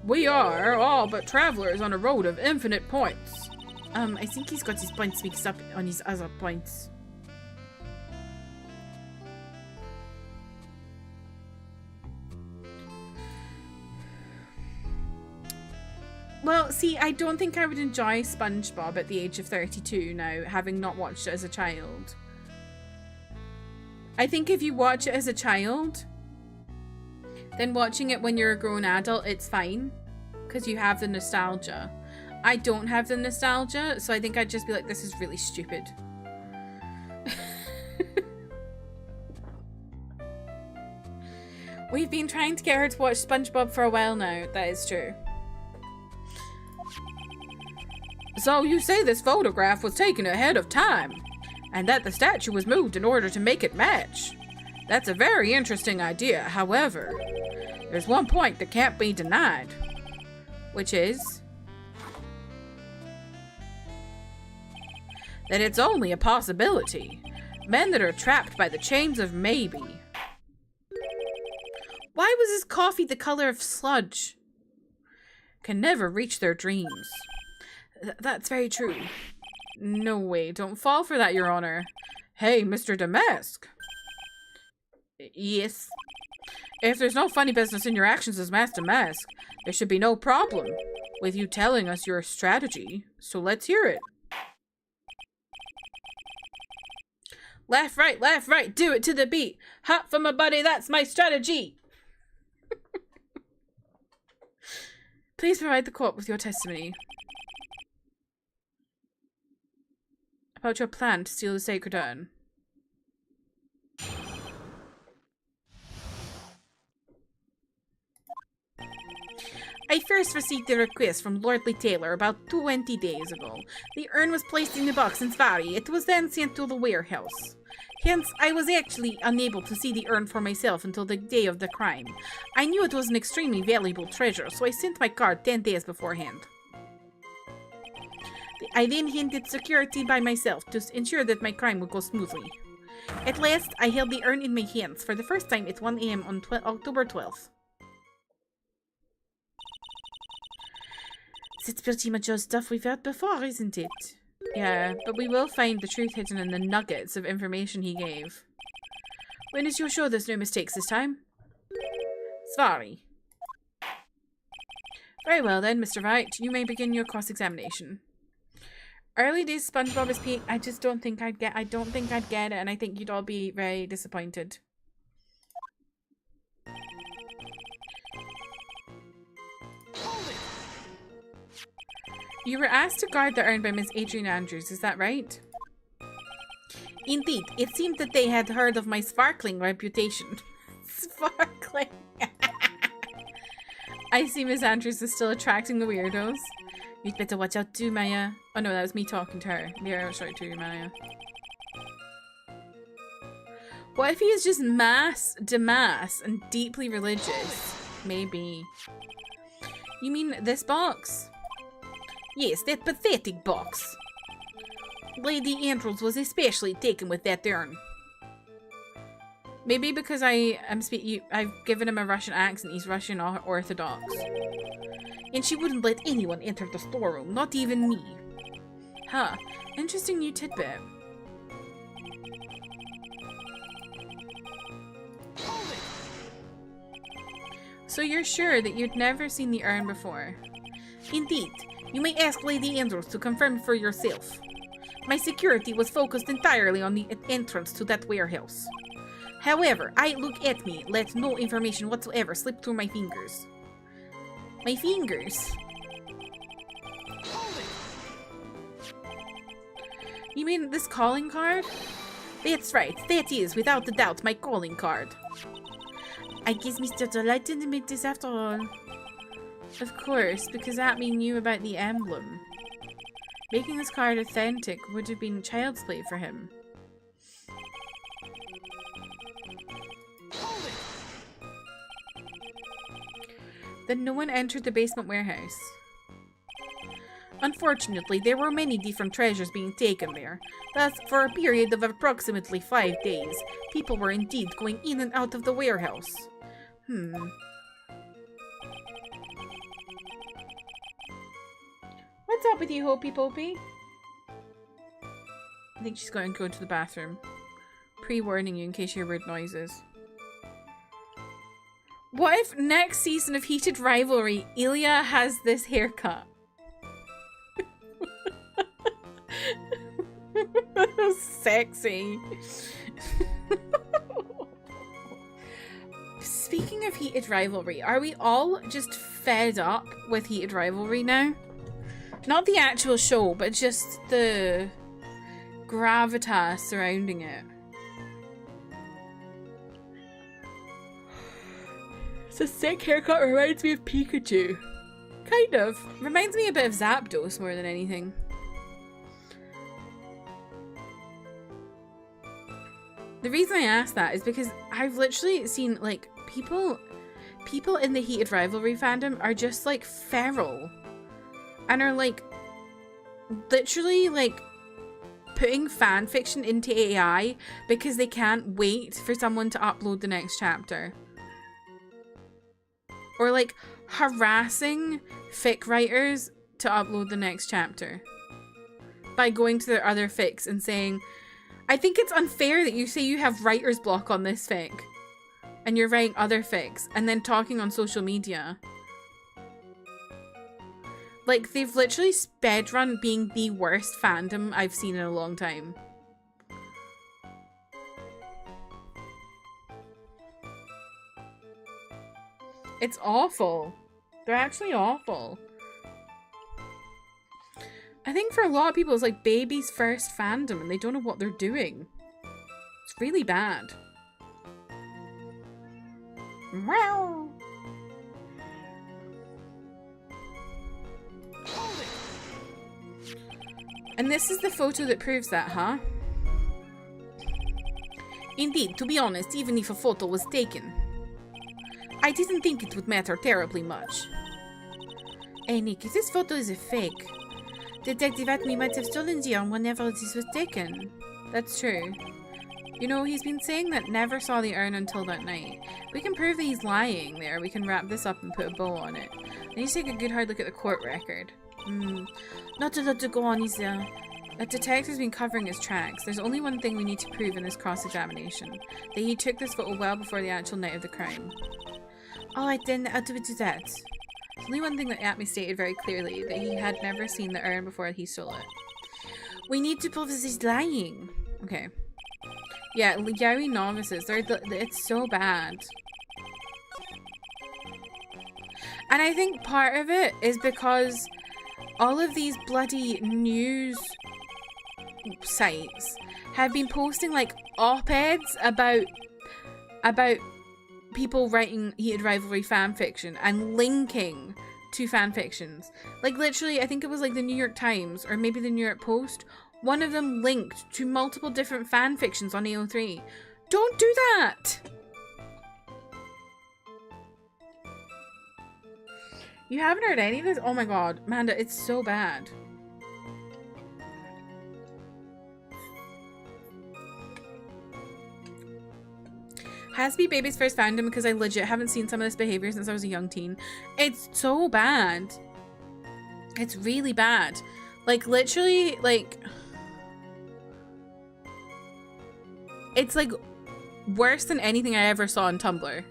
A: We are all but travelers on a road of infinite points. I think he's got his points mixed up on his other points. Well, see, I don't think I would enjoy SpongeBob at the age of 32 now, having not watched it as a child. I think if you watch it as a child, then watching it when you're a grown adult, it's fine. Because you have the nostalgia. I don't have the nostalgia, so I think I'd just be like, this is really stupid. We've been trying to get her to watch SpongeBob for a while now, that is true. So you say this photograph was taken ahead of time, and that the statue was moved in order to make it match. That's a very interesting idea. However, there's one point that can't be denied, which is that it's only a possibility. Men that are trapped by the chains of maybe. Why was his coffee the color of sludge? Can never reach their dreams. That's very true. No way, don't fall for that, Your Honor. Hey, Mr. Damask. Yes. If there's no funny business in your actions as Master Mask, there should be no problem with you telling us your strategy. So let's hear it. Left, right, do it to the beat. Hot for my buddy, that's my strategy. Please provide the court with your testimony about your plan to steal the sacred urn. I first received the request from Lordly Taylor about 20 days ago. The urn was placed in the box in Svari. It was then sent to the warehouse. Hence, I was actually unable to see the urn for myself until the day of the crime. I knew it was an extremely valuable treasure, so I sent my card 10 days beforehand. I then handed security by myself to ensure that my crime would go smoothly. At last, I held the urn in my hands for the first time at 1 AM on October 12th. It's pretty much all stuff we've heard before, isn't it? Yeah, but we will find the truth hidden in the nuggets of information he gave. When is your sure there's no mistakes this time? Sorry. Very well then, Mr. Wright. You may begin your cross-examination. Early days SpongeBob is peak. I just don't think I'd get it, and I think you'd all be very disappointed. You were asked to guard the urn by Miss Adrian Andrews, is that right? Indeed, it seemed that they had heard of my sparkling reputation. Sparkling. I see Miss Andrews is still attracting the weirdos. You'd better watch out too, Maya. Oh no, that was me talking to her. Yeah, I was right to you, Maya. What if he is just mass and deeply religious? Maybe. You mean this box? Yes, that pathetic box. Lady Andrews was especially taken with that urn. Maybe because I've given him a Russian accent, he's Russian Orthodox. And she wouldn't let anyone enter the storeroom, not even me. Huh, interesting new tidbit. So you're sure that you'd never seen the urn before? Indeed. You may ask Lady Andrews to confirm for yourself. My security was focused entirely on the entrance to that warehouse. However, look at me, let no information whatsoever slip through my fingers. My fingers? You mean this calling card? That's right, that is, without a doubt, my calling card. I guess Mr. Delight didn't make this after all. Of course, because Atme knew about the emblem. Making this card authentic would have been child's play for him. Then no one entered the basement warehouse. Unfortunately, there were many different treasures being taken there. Thus, for a period of approximately 5 days, people were indeed going in and out of the warehouse. What's up with you, Hopey Popey? I think she's going to go to the bathroom. Pre-warning you in case you hear weird noises. What if next season of Heated Rivalry, Ilya has this haircut? Sexy. Speaking of Heated Rivalry, are we all just fed up with Heated Rivalry now? Not the actual show, but just the gravitas surrounding it. It's a sick haircut, reminds me of Pikachu. Kind of. Reminds me a bit of Zapdos more than anything. The reason I ask that is because I've literally seen, like, people in the Heated Rivalry fandom are just, like, feral. And are, like, literally, like, putting fan fiction into AI because they can't wait for someone to upload the next chapter. Or, like, harassing fic writers to upload the next chapter. By going to their other fics and saying, I think it's unfair that you say you have writer's block on this fic. And you're writing other fics. And then talking on social media. Like, they've literally speedrun being the worst fandom I've seen in a long time. It's awful. They're actually awful. I think for a lot of people it's like baby's first fandom and they don't know what they're doing. It's really bad. Meow. And this is the photo that proves that, huh? Indeed, to be honest, even if a photo was taken, I didn't think it would matter terribly much. Hey Nick, this photo is a fake. Detective Atme might have stolen the urn whenever this was taken. That's true. You know, he's been saying that never saw the urn until that night. We can prove that he's lying there. We can wrap this up and put a bow on it. I need to take a good hard look at the court record. Not a lot to go on, is there? A detective's been covering his tracks. There's only one thing we need to prove in this cross-examination. That he took this photo well before the actual night of the crime. Alright then, I'll do it to that. There's only one thing that Atme stated very clearly, that he had never seen the urn before he stole it. We need to prove this is lying. Okay. Yeah, yaoi novices, it's so bad. And I think part of it is because all of these bloody news sites have been posting like op-eds about people writing Heated Rivalry fanfiction and linking to fanfictions. Like literally, I think it was like the New York Times or maybe the New York Post. One of them linked to multiple different fanfictions on AO3. Don't do that! You haven't heard any of this? Oh my god, Amanda, it's so bad. Has to be baby's first fandom because I legit haven't seen some of this behavior since I was a young teen. It's so bad. It's really bad. Like, literally, like... It's, like, worse than anything I ever saw on Tumblr.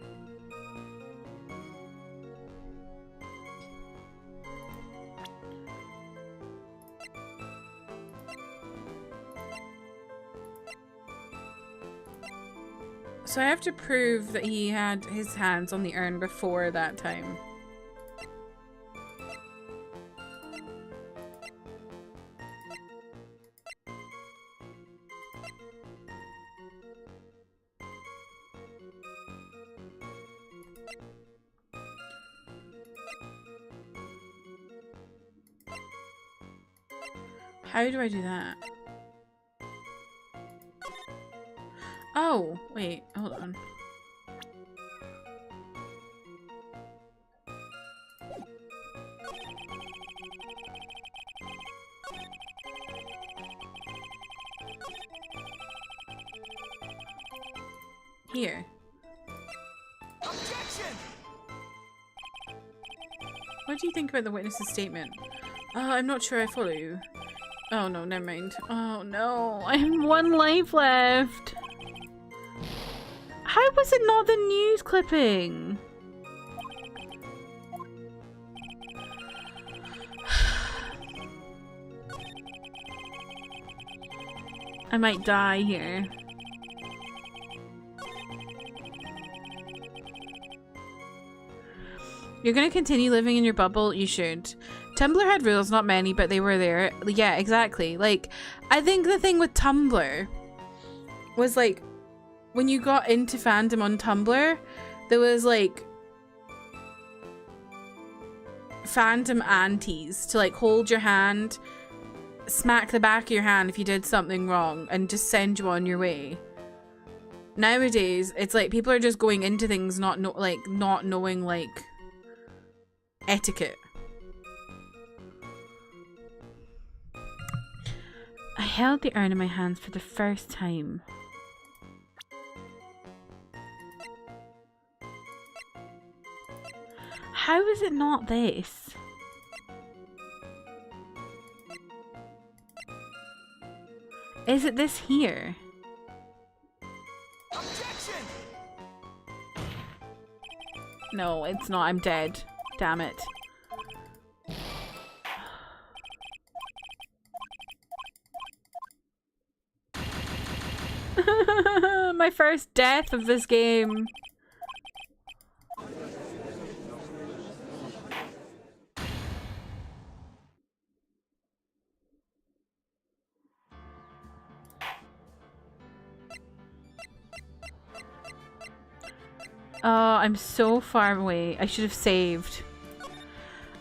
A: So I have to prove that he had his hands on the urn before that time. How do I do that? Oh, wait, hold on. Here.
C: Objection!
A: What do you think about the witness's statement? I'm not sure I follow you. Oh no, never mind. Oh no, I have 1 life left. How was it not the news clipping? I might die here. You're gonna continue living in your bubble? You should. Tumblr had rules, not many, but they were there. Yeah, exactly. Like, I think the thing with Tumblr was like, when you got into fandom on Tumblr, there was like fandom aunties to like hold your hand, smack the back of your hand if you did something wrong, and just send you on your way. Nowadays, it's like people are just going into things not knowing like etiquette. I held the urn in my hands for the first time. How is it not this? Is it this here?
C: Objection!
A: No, it's not. I'm dead. Damn it. My first death of this game. Oh, I'm so far away. I should have saved.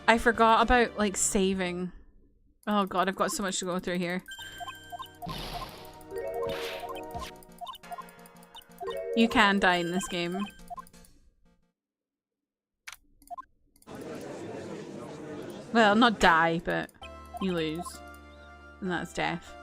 A: I forgot about, like, saving. Oh god, I've got so much to go through here. You can die in this game. Well, not die, but you lose. And that's death.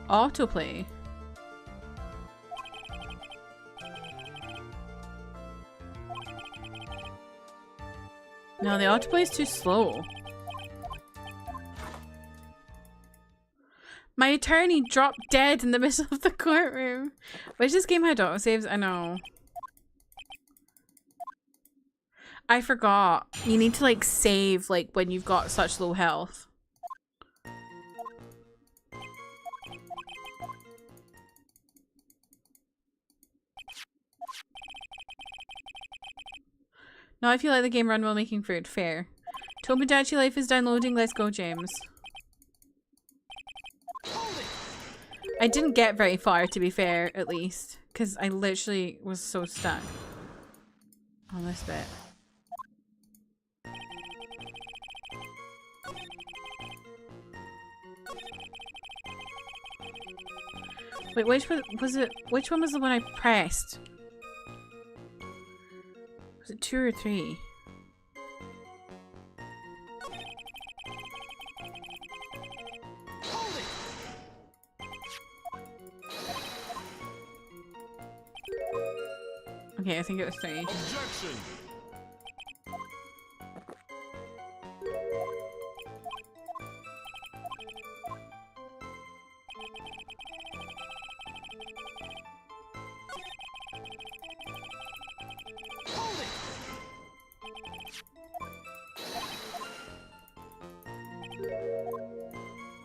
A: Autoplay. No, the autoplay is too slow. My attorney dropped dead in the middle of the courtroom. Wish this game had autosaves? I know. I forgot. You need to like save like when you've got such low health. Now I feel like the game run while making food. Fair. Tomodachi Life is downloading. Let's go, James. I didn't get very far, to be fair, at least. Because I literally was so stuck on this bit. Wait, which was it? Which one was the one I pressed? Was it 2 or 3? Okay, I think it was 3.
B: Objection!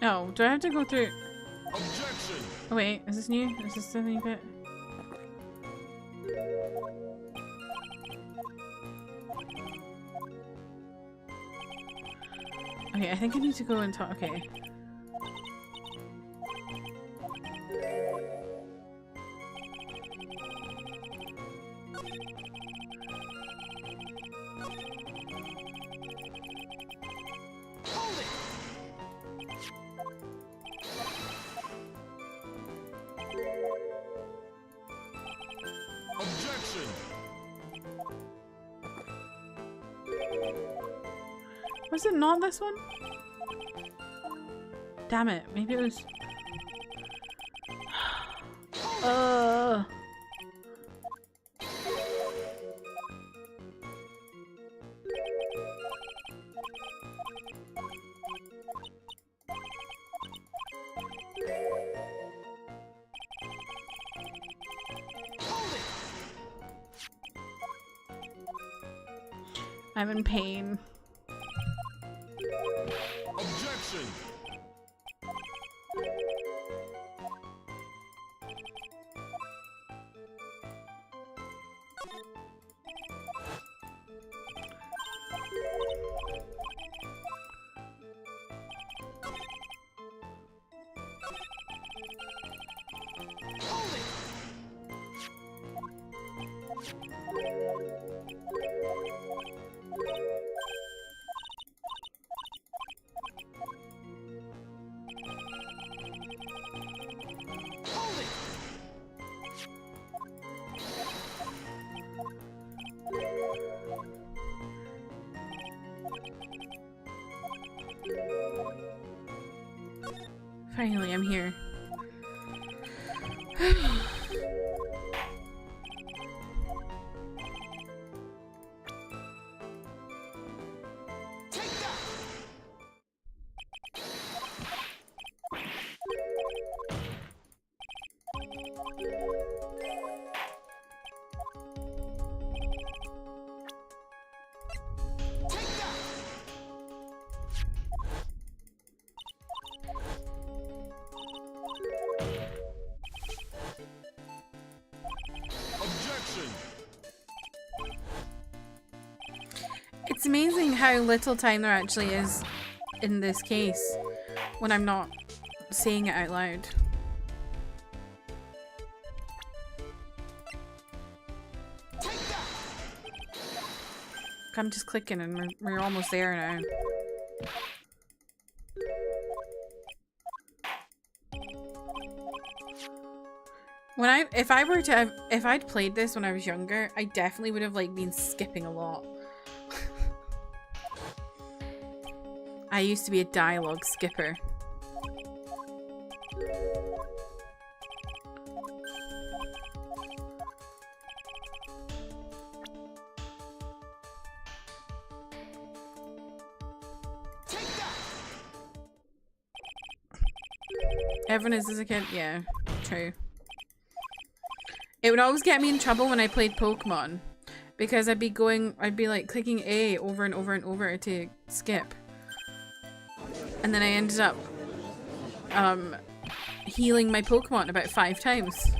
A: Oh, do I have to go through?
B: Objection!
A: Oh wait, is this new? Is this the new bit? Okay, I think I need to go and talk. Okay.
B: Objection.
A: Was it not this one? Damn it, maybe it was... I'm in pain.
B: Objection.
A: Finally, I'm here. It's amazing how little time there actually is in this case when I'm not saying it out loud. I'm just clicking and we're almost there now. If I'd played this when I was younger, I definitely would have like been skipping a lot. I used to be a dialogue skipper. Everyone is as a kid? Yeah, true. It would always get me in trouble when I played Pokemon because I'd be like clicking A over and over and over to skip. And then I ended up healing my Pokemon about 5 times.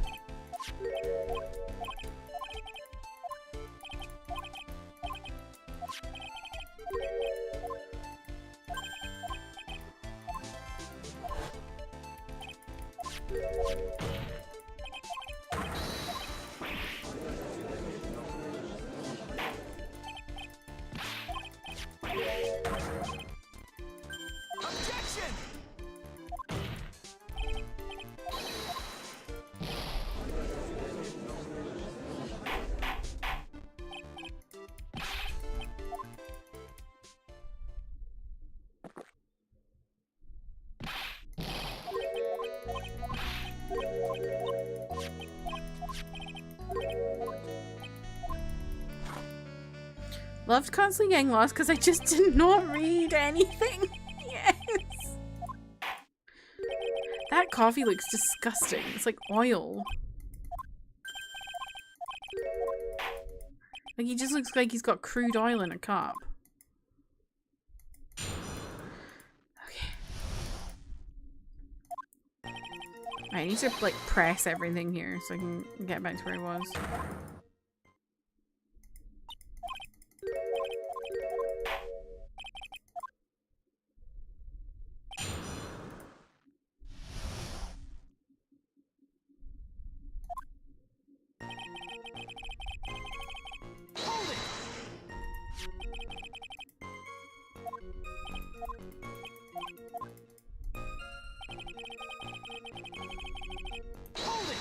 A: Loved constantly getting lost because I just did not read anything. Yes. That coffee looks disgusting. It's like oil. Like he just looks like he's got crude oil in a cup. Okay. I need to like press everything here so I can get back to where I was.
B: Hold it!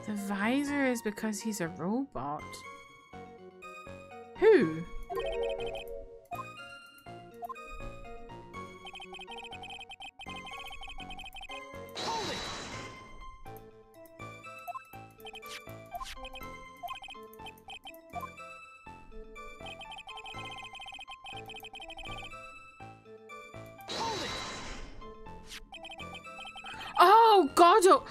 A: The visor is because he's a robot. Who?
B: Hold it! Hold it!
A: Oh God! Oh.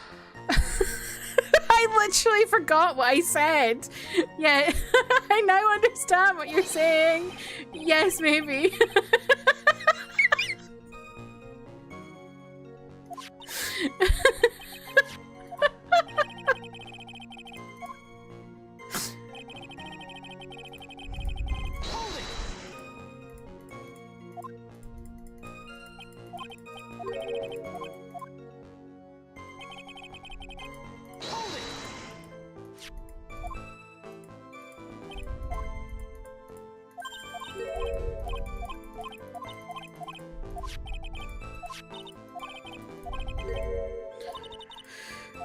A: I literally forgot what I said. Yeah, I now understand what you're saying. Yes, maybe.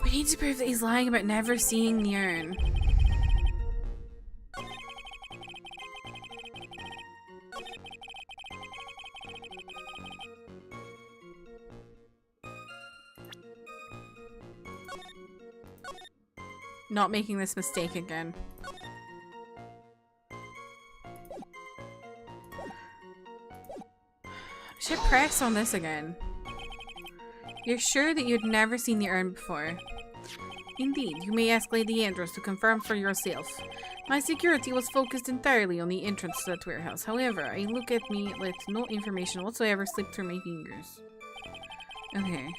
A: We need to prove that he's lying about never seeing the urn. Not making this mistake again. Should press on this again. You're sure that you'd never seen the urn before? Indeed, you may ask Lady Andros to confirm for yourself. My security was focused entirely on the entrance to that warehouse. However, a look at me let no information whatsoever slip through my fingers. Okay.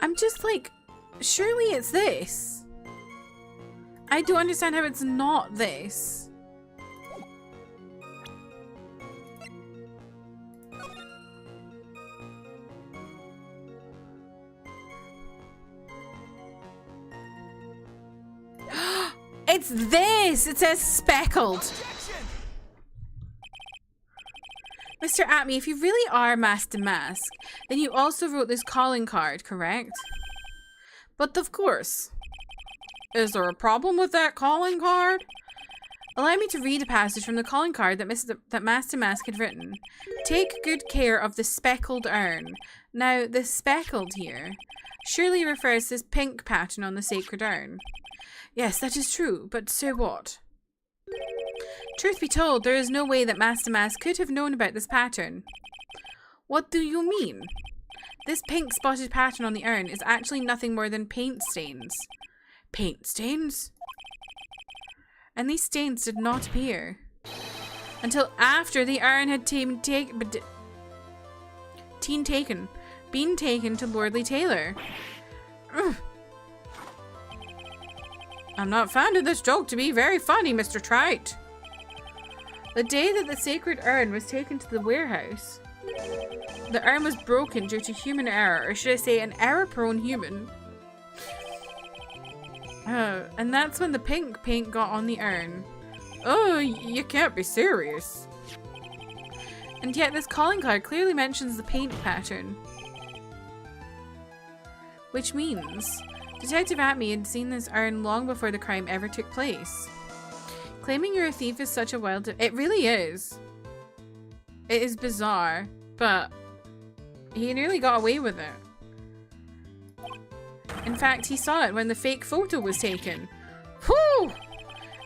A: I'm just like, surely it's this. I don't understand how it's not this. It's this! It says speckled.
B: Objection!
A: Mr. Atme, if you really are Master Mask, then you also wrote this calling card, correct? But of course. Is there a problem with that calling card? Allow me to read a passage from the calling card that Master Mask had written. Take good care of the speckled urn. Now, the speckled here surely refers to this pink pattern on the sacred urn. Yes, that is true, but so what? Truth be told, there is no way that Master Mask could have known about this pattern. What do you mean? This pink spotted pattern on the urn is actually nothing more than paint stains. Paint stains? And these stains did not appear until after the urn had been taken to Lordly Taylor. Ugh. I'm not finding this joke to be very funny, Mr. Wright. The day that the sacred urn was taken to the warehouse, the urn was broken due to human error, or should I say an error-prone human. And that's when the pink paint got on the urn. Oh, you can't be serious. And yet this calling card clearly mentions the paint pattern. Which means Detective Atme had seen this urn long before the crime ever took place. Claiming you're a thief is such a wild... It really is. It is bizarre, but he nearly got away with it. In fact, he saw it when the fake photo was taken. Whew!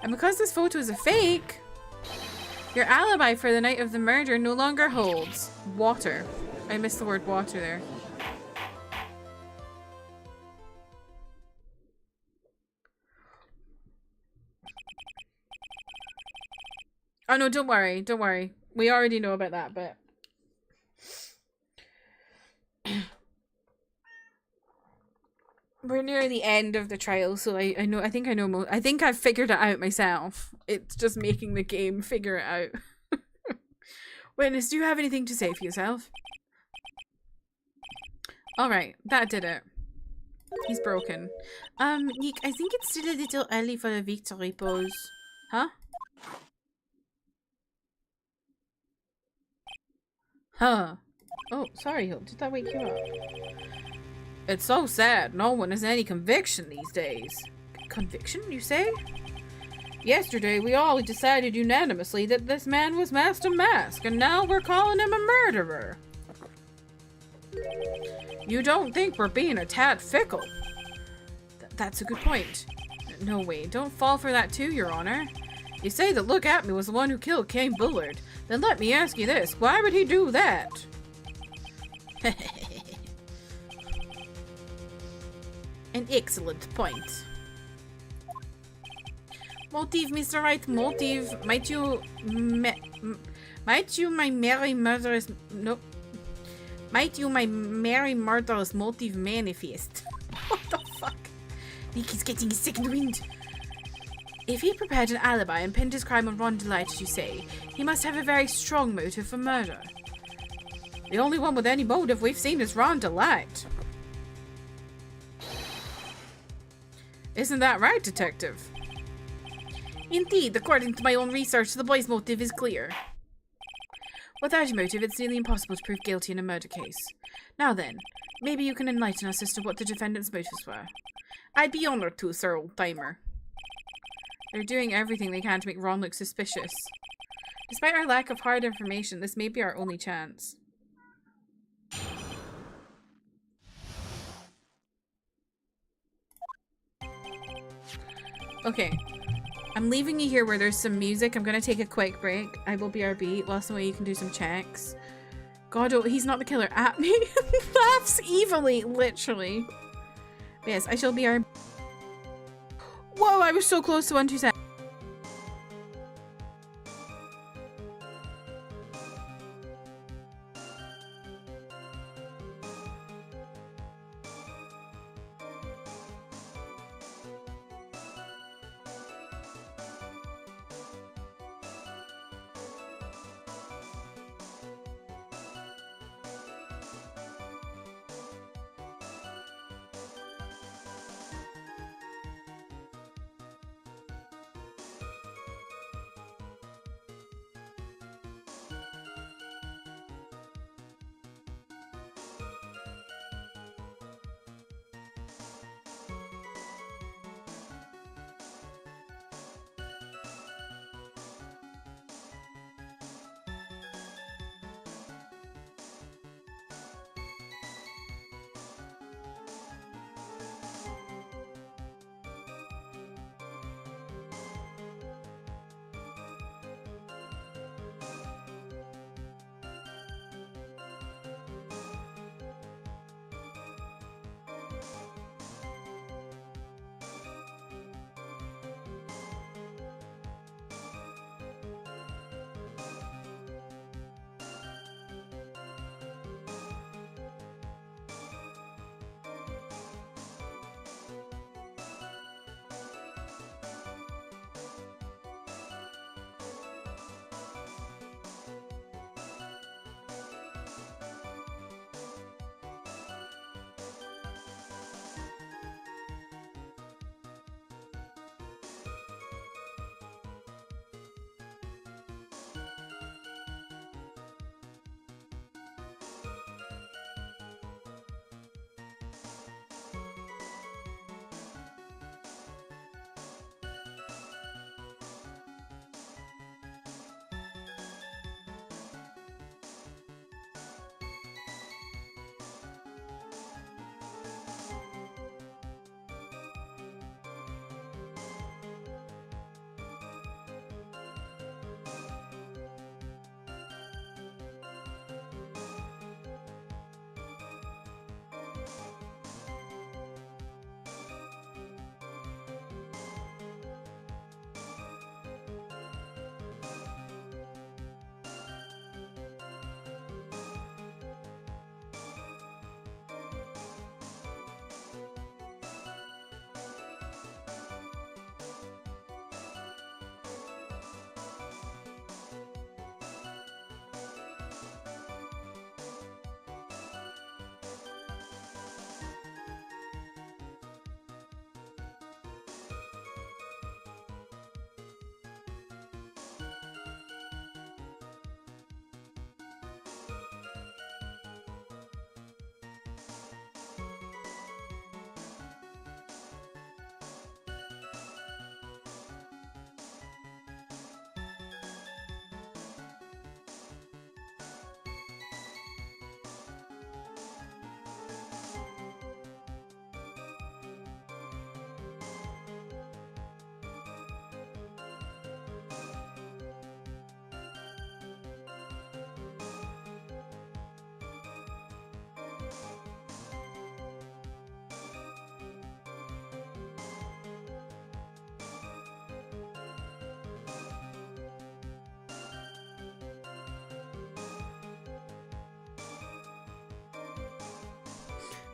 A: And because this photo is a fake, your alibi for the night of the murder no longer holds. Water. I missed the word water there. Oh no, don't worry, don't worry. We already know about that bit. We're near the end of the trial, so I think I've figured it out myself. It's just making the game figure it out. Witness, do you have anything to say for yourself? Alright, that did it. He's broken. Nick, I think it's still a little early for a victory pose. Huh? Huh. Oh, sorry, Hope. Did that wake you up? It's so sad. No one has any conviction these days. Conviction, you say? Yesterday, we all decided unanimously that this man was Master Mask, and now we're calling him a murderer. You don't think we're being a tad fickle? That's a good point. No way, don't fall for that too, Your Honor. You say that Look At Me was the one who killed Kane Bullard. Then let me ask you this, why would he do that? An excellent point. Motive, Mr. Wright, motive. Might you my merry murderous... Nope. Might you my merry murderous motive manifest? What the fuck? Nick is getting a second wind. If he prepared an alibi and pinned his crime on Ron Delight, as you say, he must have a very strong motive for murder. The only one with any motive we've seen is Ron Delight. Isn't that right, Detective? Indeed, according to my own research, the boy's motive is clear. Without a motive, it's nearly impossible to prove guilty in a murder case. Now then, maybe you can enlighten us as to what the defendant's motives were. I'd be honored to, sir, old-timer. They're doing everything they can to make Ron look suspicious. Despite our lack of hard information, this may be our only chance. Okay. I'm leaving you here where there's some music. I'm gonna take a quick break. I will BRB. Whilst away, you can do some checks. God, oh, he's not the killer. At me. Laughs evilly, literally. But yes, I shall BRB. Whoa, I was so close to 127.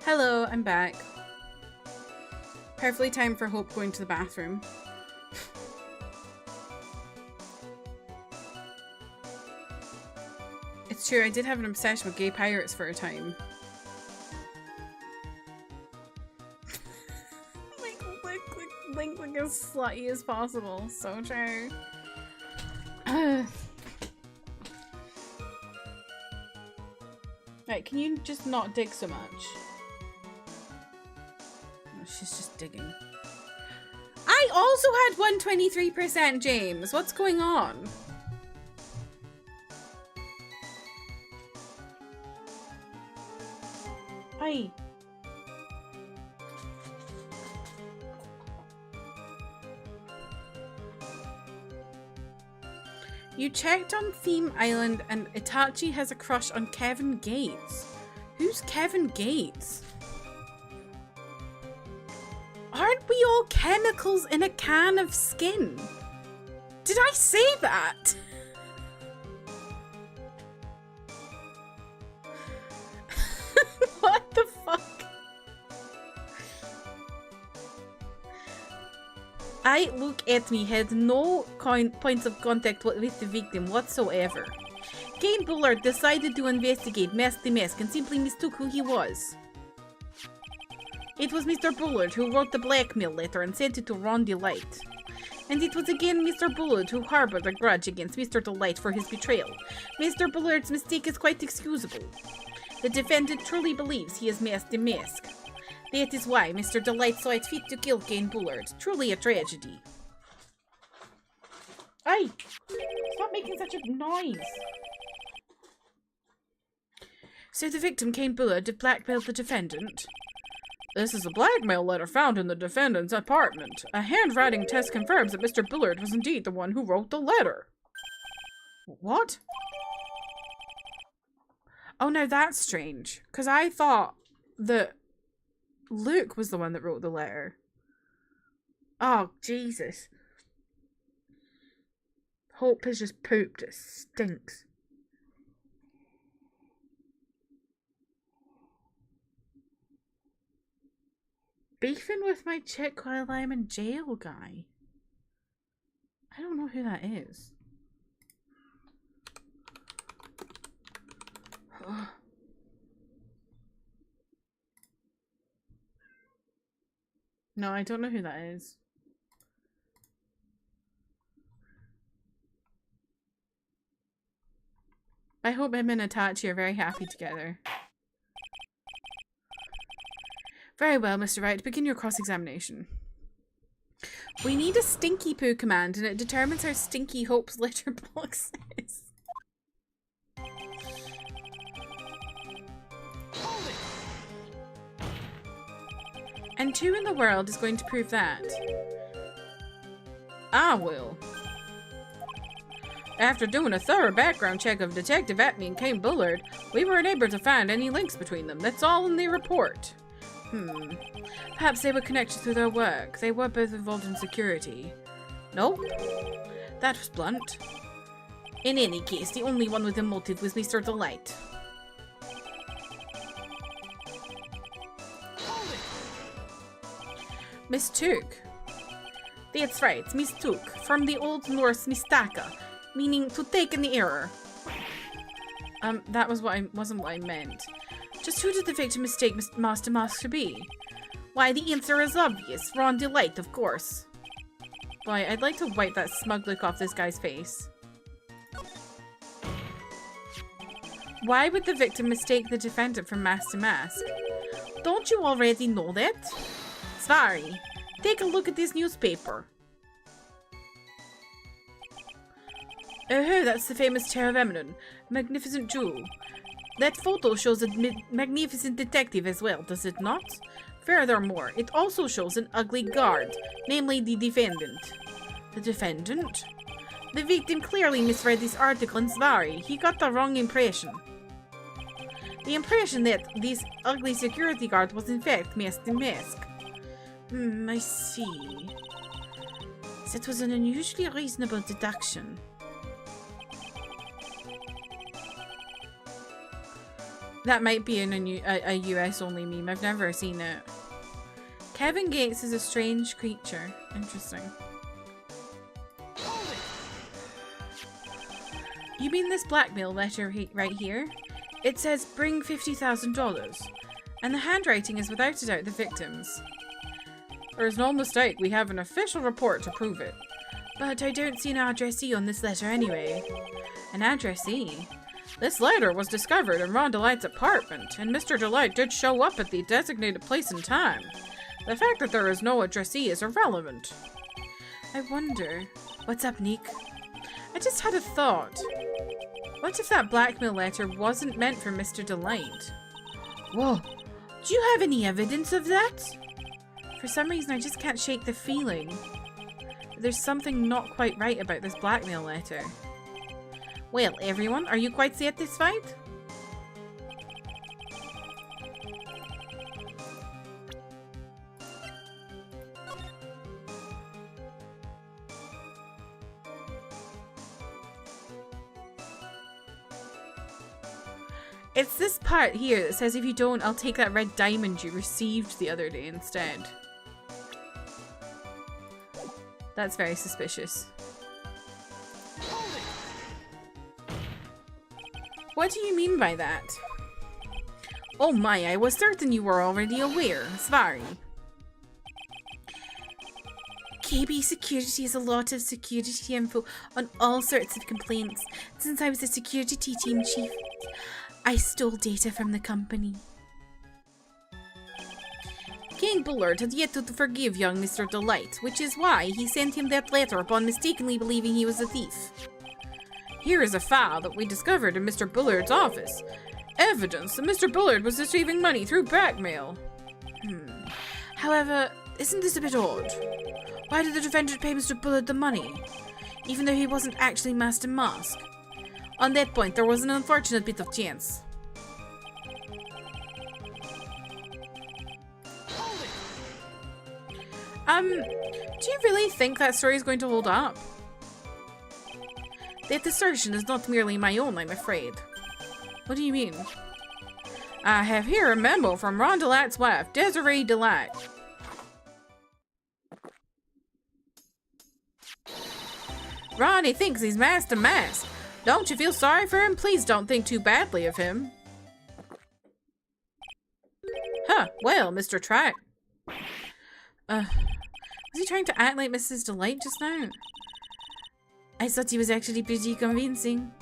A: Hello, I'm back. Perfectly timed for Hope going to the bathroom. It's true, I did have an obsession with gay pirates for a time. Like as slutty as possible. So true. Right, can you just not dig so much? Oh, she's just digging. I also had 123%, James. What's going on? Hi. You checked on Theme Island and Itachi has a crush on Kevin Gates. Who's Kevin Gates? Aren't we all chemicals in a can of skin? Did I say that? What the fuck? I, look at me, had no points of contact with the victim whatsoever. Kane Bullard decided to investigate Mask the Mask and simply mistook who he was. It was Mr. Bullard who wrote the blackmail letter and sent it to Ron Delight. And it was again Mr. Bullard who harbored a grudge against Mr. Delight for his betrayal. Mr. Bullard's mistake is quite excusable. The defendant truly believes he has masked the mask. That is why Mr. Delight saw it fit to kill Kane Bullard. Truly a tragedy. Aye! Stop making such a noise! So the victim, Kane Bullard, blackmailed the defendant. This is a blackmail letter found in the defendant's apartment. A handwriting test confirms that Mr. Bullard was indeed the one who wrote the letter. What? Oh no, that's strange. Because I thought that Luke was the one that wrote the letter. Oh, Jesus. Hope has just pooped. It stinks. Beefing with my chick while I'm in jail guy. I don't know who that is. No, I don't know who that is. I hope him and Itachi are very happy together. Very well, Mr. Wright. Begin your cross-examination. We need a stinky poo command, and it determines how stinky Hope's letterbox is. And who in the world is going to prove that? I will. After doing a thorough background check of Detective Atney and Kane Bullard, we weren't able to find any links between them. That's all in the report. Perhaps they were connected through their work. They were both involved in security. Nope. That was blunt. In any case, the only one with a motive was Mr. Delight. Mistook. That's right, mistook, from the Old Norse mistaka, meaning to take an error. That wasn't what I meant. Just who did the victim mistake Master Mask to be? Why, the answer is obvious. Ron Delight, of course. Boy, I'd like to wipe that smug look off this guy's face. Why would the victim mistake the defendant for Master Mask? Don't you already know that? Sorry. Take a look at this newspaper. Oh, that's the famous Chair of Eminent. Magnificent jewel. That photo shows a magnificent detective as well, does it not? Furthermore, it also shows an ugly guard, namely the defendant. The defendant? The victim clearly misread this article in Svari. He got the wrong impression. The impression that this ugly security guard was in fact Mask the Mask. I see. That was an unusually reasonable deduction. That might be a US only meme. I've never seen it. Kevin Gates is a strange creature. Interesting. You mean this blackmail letter right here? It says bring $50,000. And the handwriting is without a doubt the victim's. There is no mistake. We have an official report to prove it. But I don't see an addressee on this letter anyway. An addressee? This letter was discovered in Ron Delight's apartment, and Mr. Delight did show up at the designated place and time. The fact that there is no addressee is irrelevant. I wonder... What's up, Nick? I just had a thought. What if that blackmail letter wasn't meant for Mr. Delight? Whoa. Do you have any evidence of that? For some reason, I just can't shake the feeling. There's something not quite right about this blackmail letter. Well, everyone, are you quite satisfied? It's this part here that says if you don't, I'll take that red diamond you received the other day instead. That's very suspicious. What do you mean by that? Oh my, I was certain you were already aware. Sorry. KB Security has a lot of security info on all sorts of complaints. Since I was a security team chief, I stole data from the company. King Bullard had yet to forgive young Mr. Delight, which is why he sent him that letter upon mistakenly believing he was a thief. Here is a file that we discovered in Mr. Bullard's office. Evidence that Mr. Bullard was receiving money through blackmail. However, isn't this a bit odd? Why did the defendant pay Mr. Bullard the money, even though he wasn't actually Master Mask? On that point, there was an unfortunate bit of chance. Do you really think that story is going to hold up? That assertion is not merely my own, I'm afraid. What do you mean? I have here a memo from Ron Delight's wife, Desiree Delight. Ronnie thinks he's Master Mask. Don't you feel sorry for him? Please don't think too badly of him. Huh, well, Mr. Track. Was he trying to act like Mrs. Delight just now? I thought he was actually pretty convincing.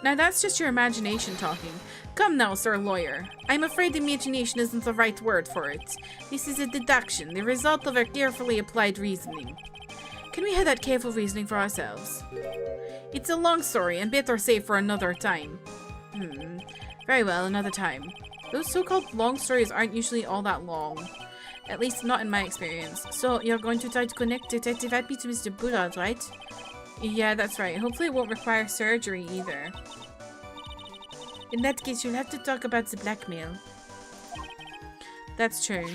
A: Now that's just your imagination talking. Come now, Sir Lawyer. I'm afraid imagination isn't the right word for it. This is a deduction, the result of our carefully applied reasoning. Can we have that careful reasoning for ourselves? It's a long story and better saved for another time. Very well, another time. Those so-called long stories aren't usually all that long. At least not in my experience. So, you're going to try to connect Detective Happy to Mr. Bullard, right? Yeah, that's right. Hopefully it won't require surgery either. In that case, you'll have to talk about the blackmail. That's true.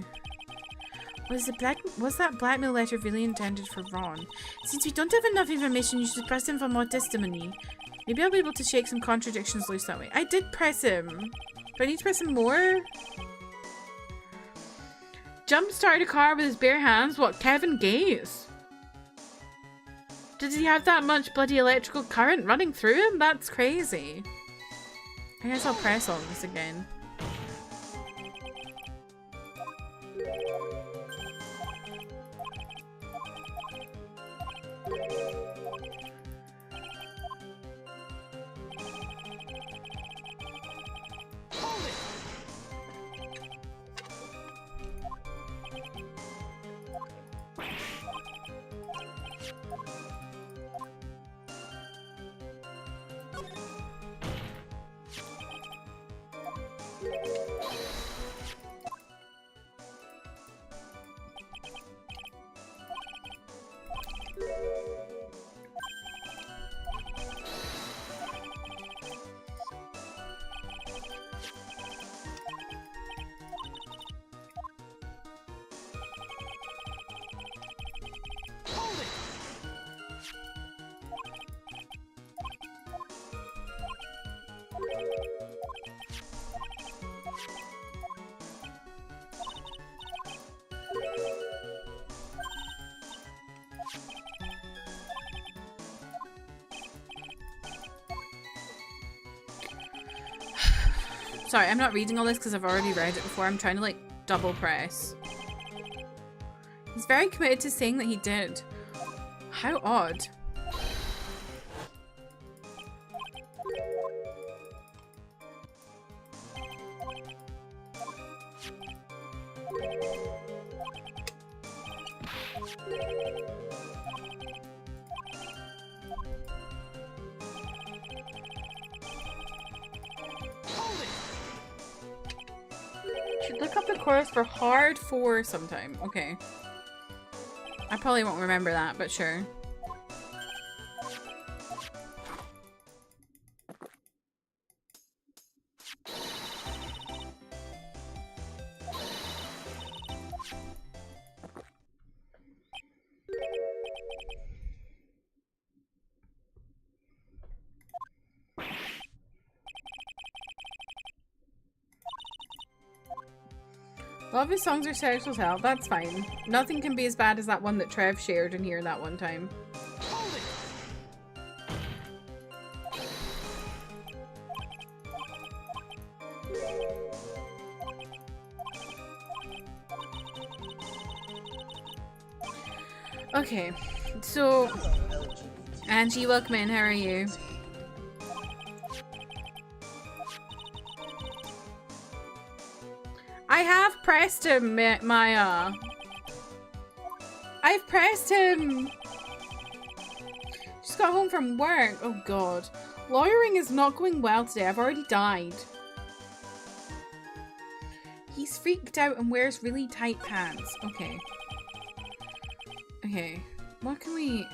A: Was that blackmail letter really intended for Ron? Since we don't have enough information, you should press him for more testimony. Maybe I'll be able to shake some contradictions loose that way. I did press him. Do I need to press him more? Jump-start a car with his bare hands? What, Kevin Gates? Did he have that much bloody electrical current running through him? That's crazy. I guess I'll press on this again. Sorry, I'm not reading all this because I've already read it before. I'm trying to like double press. He's very committed to saying that he did. How odd. Should look up the chorus for hard 4 sometime. Okay. I probably won't remember that, but sure. A lot of his songs are sexual as hell. That's fine. Nothing can be as bad as that one that Trev shared in here that one time. Okay, so Angie, welcome in. How are you? I have pressed him, Maya. I've pressed him. Just got home from work. Oh god. Lawyering is not going well today. I've already died. He's freaked out and wears really tight pants. Okay. Okay. What can we...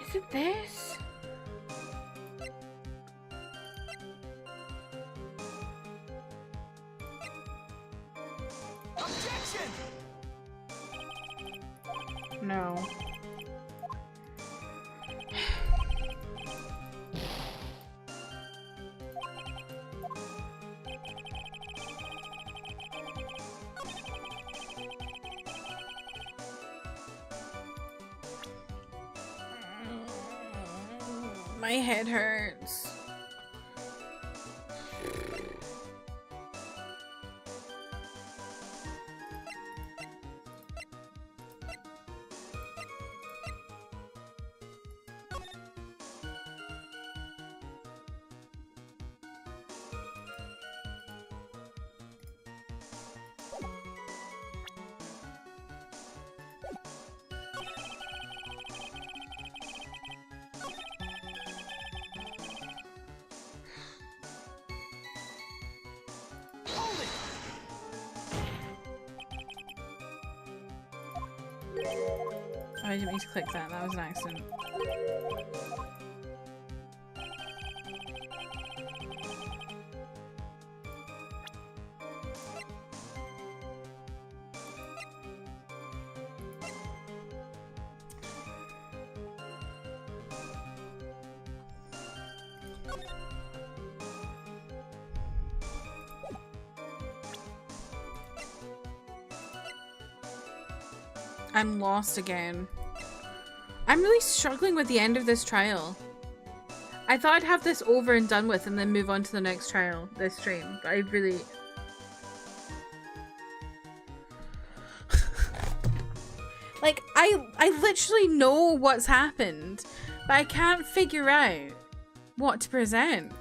A: Is it this?
B: Objection!
A: No. My head hurts. I didn't mean to click that. That was an accident. I'm lost again. I'm really struggling with the end of this trial. I thought I'd have this over and done with and then move on to the next trial, this stream, but I really... Like, I literally know what's happened, but I can't figure out what to present.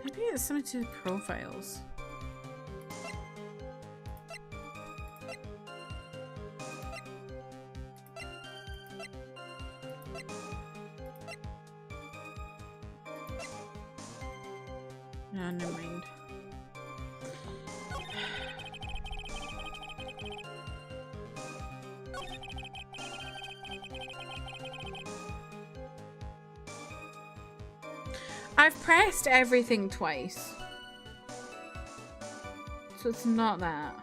A: Maybe it's something to do with profiles. No, never mind. I've pressed everything twice. So it's not that.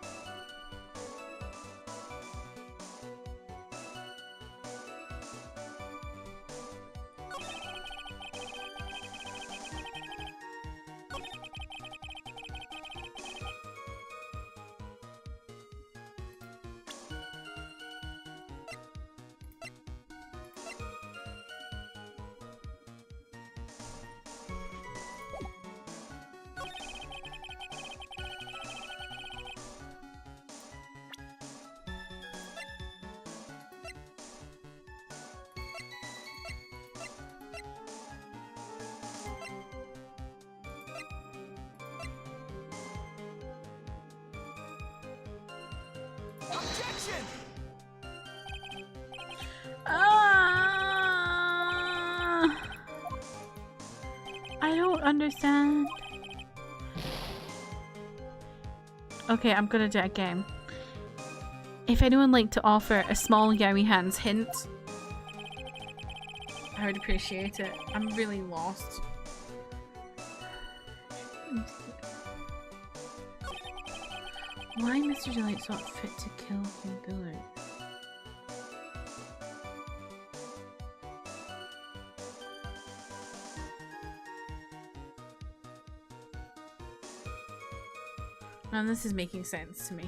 B: Objection!
A: I don't understand. Okay, I'm gonna do it again. If anyone like to offer a small Yowie Hands hint, I would appreciate it. I'm really lost. Why Mr. Delight's not fit to kill King Bullard? None of this is making sense to me.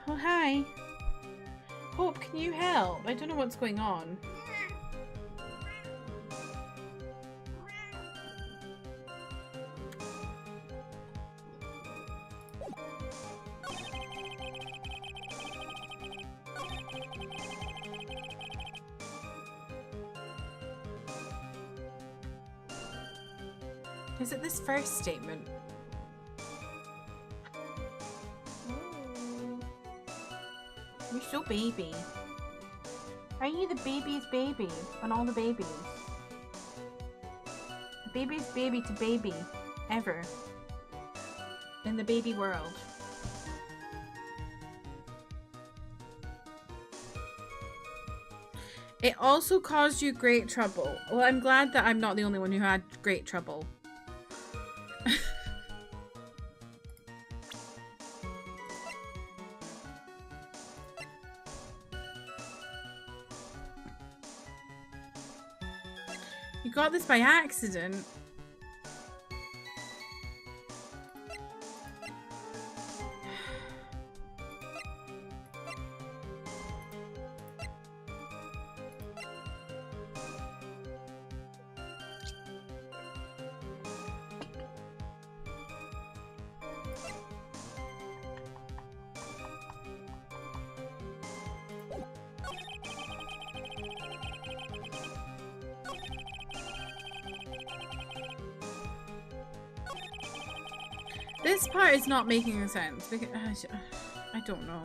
A: Oh, hi. Hope, can you help? I don't know what's going on. Is it this first statement? You're so baby. Are you the baby's baby on all the babies? The baby's baby to baby ever in the baby world. It also caused you great trouble. Well, I'm glad that I'm not the only one who had great trouble. You got this by accident. This part is not making sense because I don't know.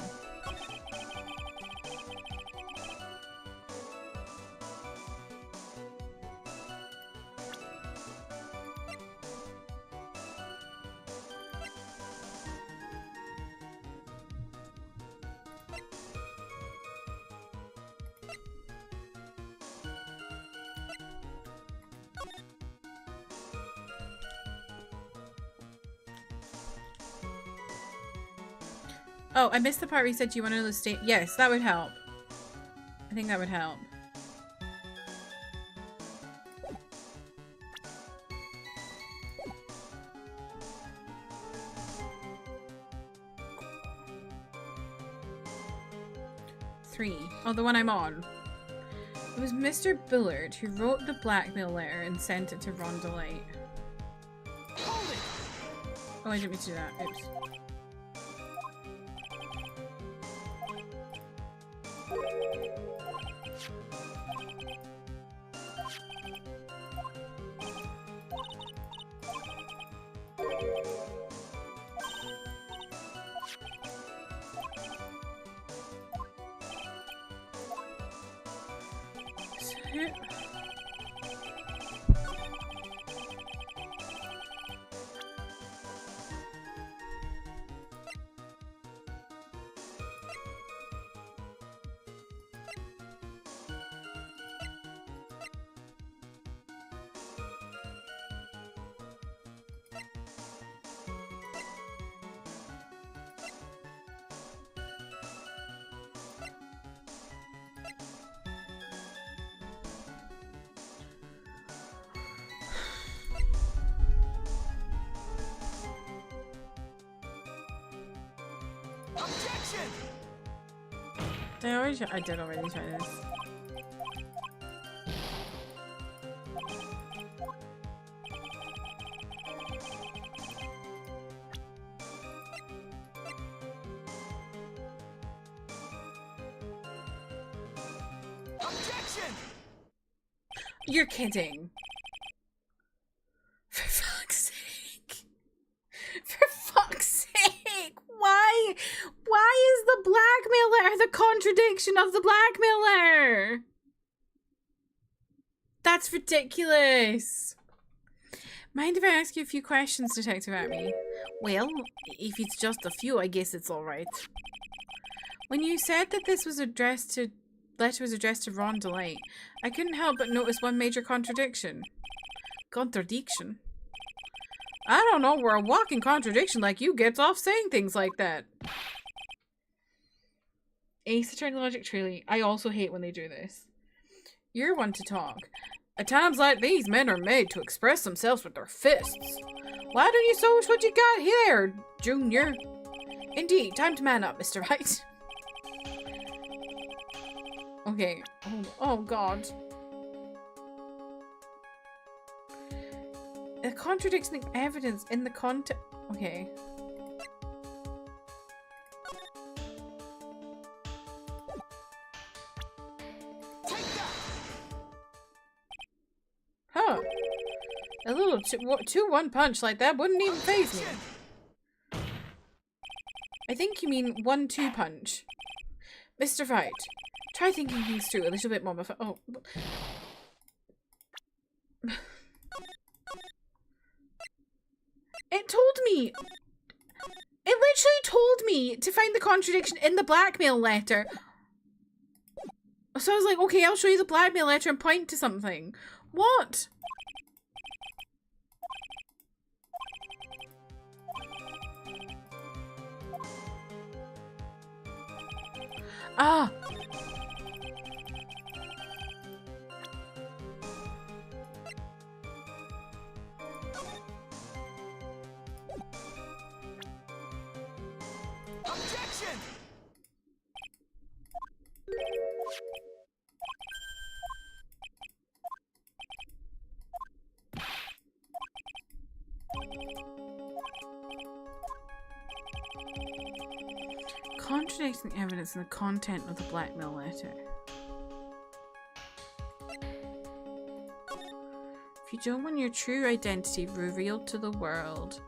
A: Oh, I missed the part where you said you want to know the state. Yes, that would help. I think that would help. Three. Oh, the one I'm on. It was Mr. Bullard who wrote the blackmail letter and sent it to Rhonda Light. Oh, I didn't mean to do that. Oops.
B: Objection!
A: I did already try this.
B: Objection!
A: You're kidding. For fuck's sake. For fuck's sake. Why? Why is the blackmail letter the contradiction of the blackmail letter? That's ridiculous. Mind if I ask you a few questions, Detective Amy? Well, if it's just a few, I guess it's alright. When you said that this was addressed to letter was addressed to Rhonda Light, I couldn't help but notice one major contradiction. Contradiction? I don't know where a walking contradiction like you gets off saying things like that. Ace Attorney Logic truly. I also hate when they do this. You're one to talk. At times like these, men are made to express themselves with their fists. Why don't you show us what you got here, Junior? Indeed, time to man up, Mr. Wright. Okay. Oh God. The contradicting evidence in the context. Okay. Huh. A little 2-1 punch like that wouldn't even faze me. I think you mean 1-2 punch. Mr. Wright, try thinking things through a little bit more before. Oh. It told me. It literally told me to find the contradiction in the blackmail letter. So I was like, okay, I'll show you the blackmail letter and point to something. What? Ah.
B: Objection!
A: Contradicting evidence in the content of the blackmail letter. If you don't want your true identity revealed to the world,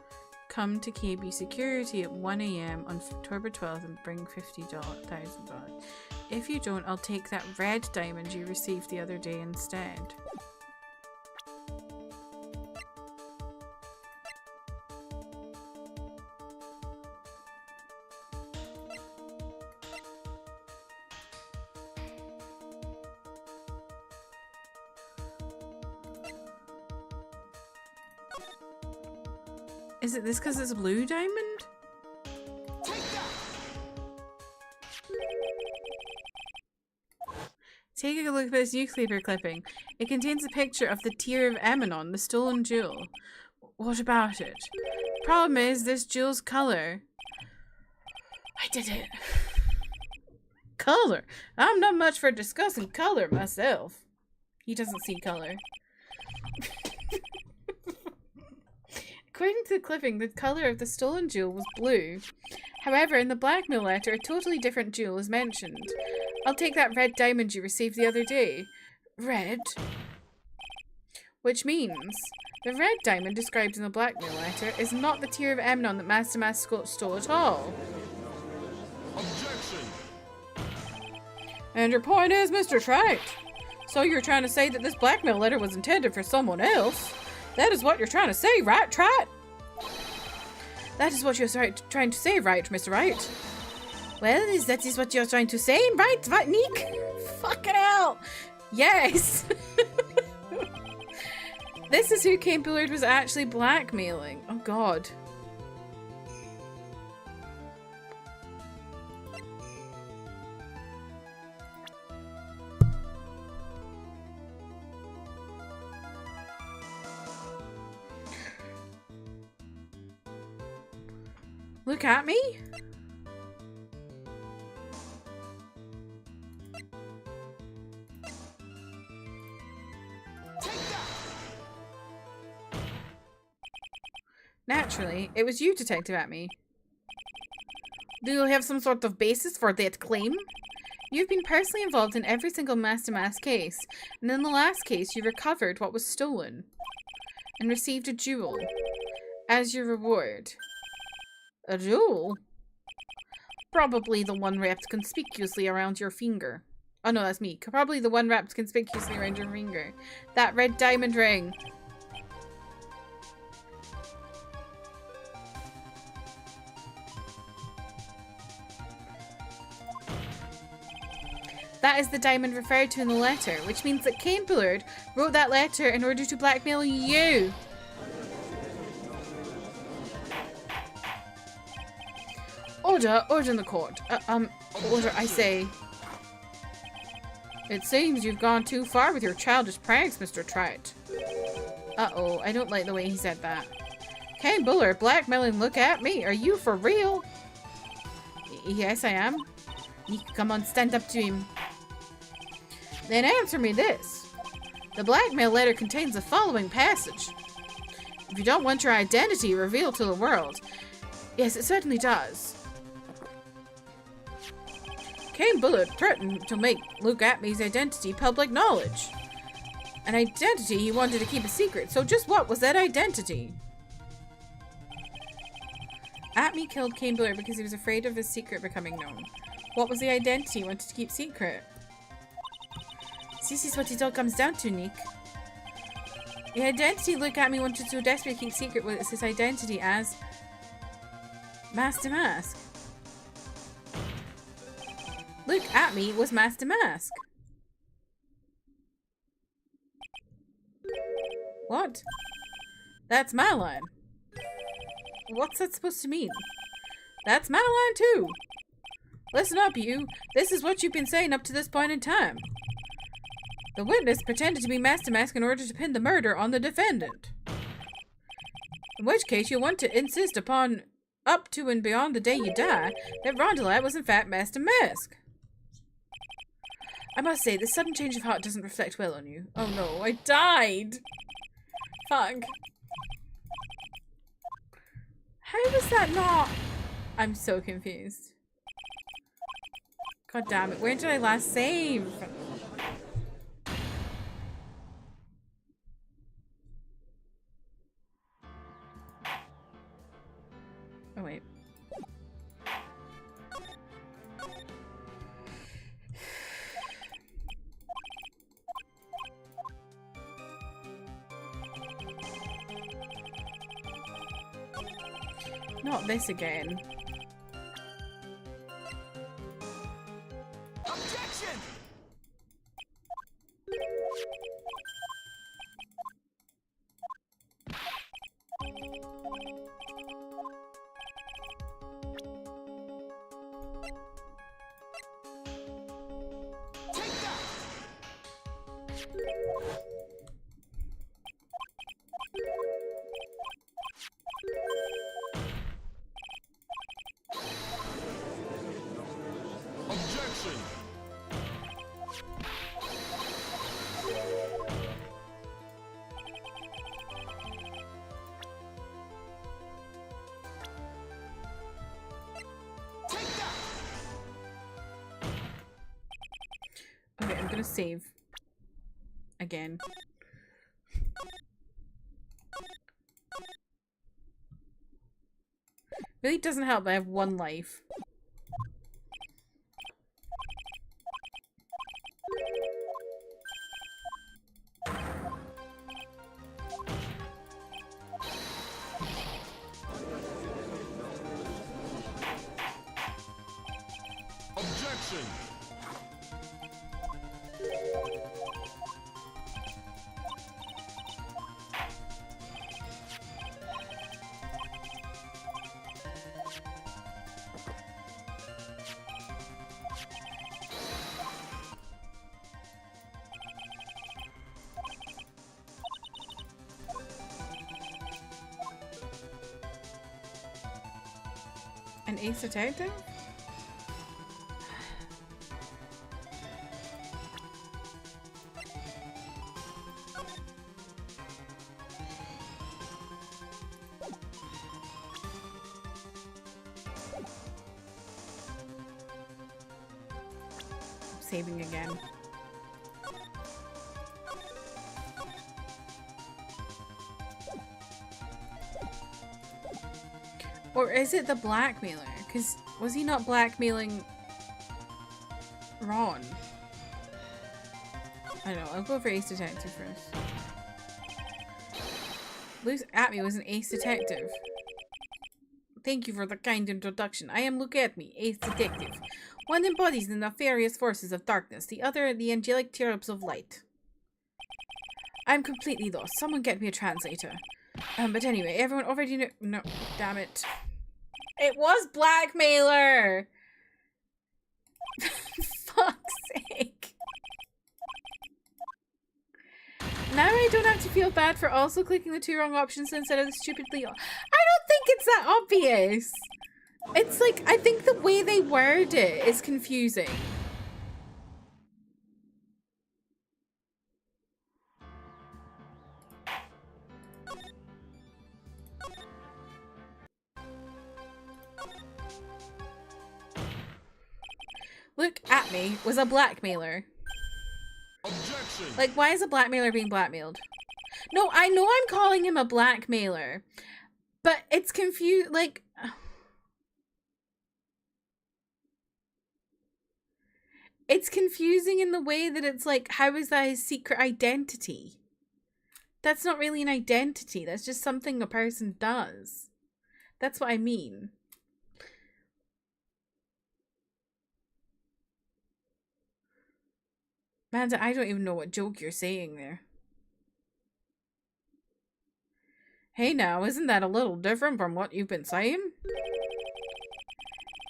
A: come to KB security at 1 a.m. on October 12th and bring $50,000. If you don't, I'll take that red diamond you received the other day instead. Is it this because it's a blue diamond? Take a look at this newspaper clipping. It contains a picture of the Tear of Emanon, the stolen jewel. What about it? Problem is, this jewel's color. I did it. Color? I'm not much for discussing color myself. He doesn't see color. According to the clipping, the color of the stolen jewel was blue. However, in the blackmail letter, a totally different jewel is mentioned. I'll take that red diamond you received the other day. Red? Which means, the red diamond described in the blackmail letter is not the Tear of Emanon that Master Mask stole at all.
B: Objection!
A: And your point is, Mr. Wright? So you're trying to say that this blackmail letter was intended for someone else? That is what you're trying to say, right, Wright? That is what you're trying to say, right, Mr. Wright? Well, that is what you're trying to say, right, Nick? Fucking hell! Yes! This is who Kane Bullard was actually blackmailing. Oh, God. Look at me? Naturally, it was you, Detective Atme. Do you have some sort of basis for that claim? You've been personally involved in every single Master Mask case, and in the last case you recovered what was stolen and received a jewel as your reward. A jewel? Probably the one wrapped conspicuously around your finger. Oh no, that's me. Probably the one wrapped conspicuously around your finger. That red diamond ring. That is the diamond referred to in the letter, which means that Kane Bullard wrote that letter in order to blackmail you. Order in the court. Order, I say. It seems you've gone too far with your childish pranks, Mr. Wright. Uh-oh, I don't like the way he said that. Kane Bullard blackmailing, look at me. Are you for real? Yes, I am. Come on, stand up to him. Then answer me this. The blackmail letter contains the following passage. If you don't want your identity revealed to the world. Yes, it certainly does. Kane Bullard threatened to make Luke Atme's identity public knowledge. An identity he wanted to keep a secret, so just what was that identity? Atme killed Kane Bullard because he was afraid of his secret becoming known. What was the identity he wanted to keep secret? This is what it all comes down to, Nick. The identity Luke Atme wanted to desperately keep secret was his identity as Master Mask. Luke Atme was Master Mask. What? That's my line. What's that supposed to mean? That's my line too. Listen up, you. This is what you've been saying up to this point in time. The witness pretended to be Master Mask in order to pin the murder on the defendant. In which case, you'll want to insist upon, up to and beyond the day you die, that Rondelite was in fact Master Mask. I must say, this sudden change of heart doesn't reflect well on you. Oh no, I died! Fuck. How was that not? I'm so confused. God damn it, where did I last save? Oh, wait. Not this again.
B: Objection! Take that! Objection! Take that!
A: Okay, I'm gonna save. Again. Really doesn't help that I have 1 life.
B: Objection!
A: An ace detective? Saving again. Or is it the blackmailer? Because was he not blackmailing Ron? I don't know. I'll go for Ace Detective first. Luke Atme was an Ace Detective. Thank you for the kind introduction. I am Luke Atme, Ace Detective. One embodies the nefarious forces of darkness, the other the angelic cherubs of light. I'm completely lost. Someone get me a translator. But anyway, everyone already knew- No, damn it. It was blackmailer! Fuck's sake. Now I don't have to feel bad for also clicking the 2 wrong options instead of the stupidly- I don't think it's that obvious! It's like, I think the way they word it is confusing. Look at me was a blackmailer.
B: Objection!
A: Like, why is a blackmailer being blackmailed? No, I know I'm calling him a blackmailer, but it's confused. Like, it's confusing in the way that it's like, how is that his secret identity? That's not really an identity. That's just something a person does. That's what I mean. Amanda, I don't even know what joke you're saying there. Hey now, isn't that a little different from what you've been saying?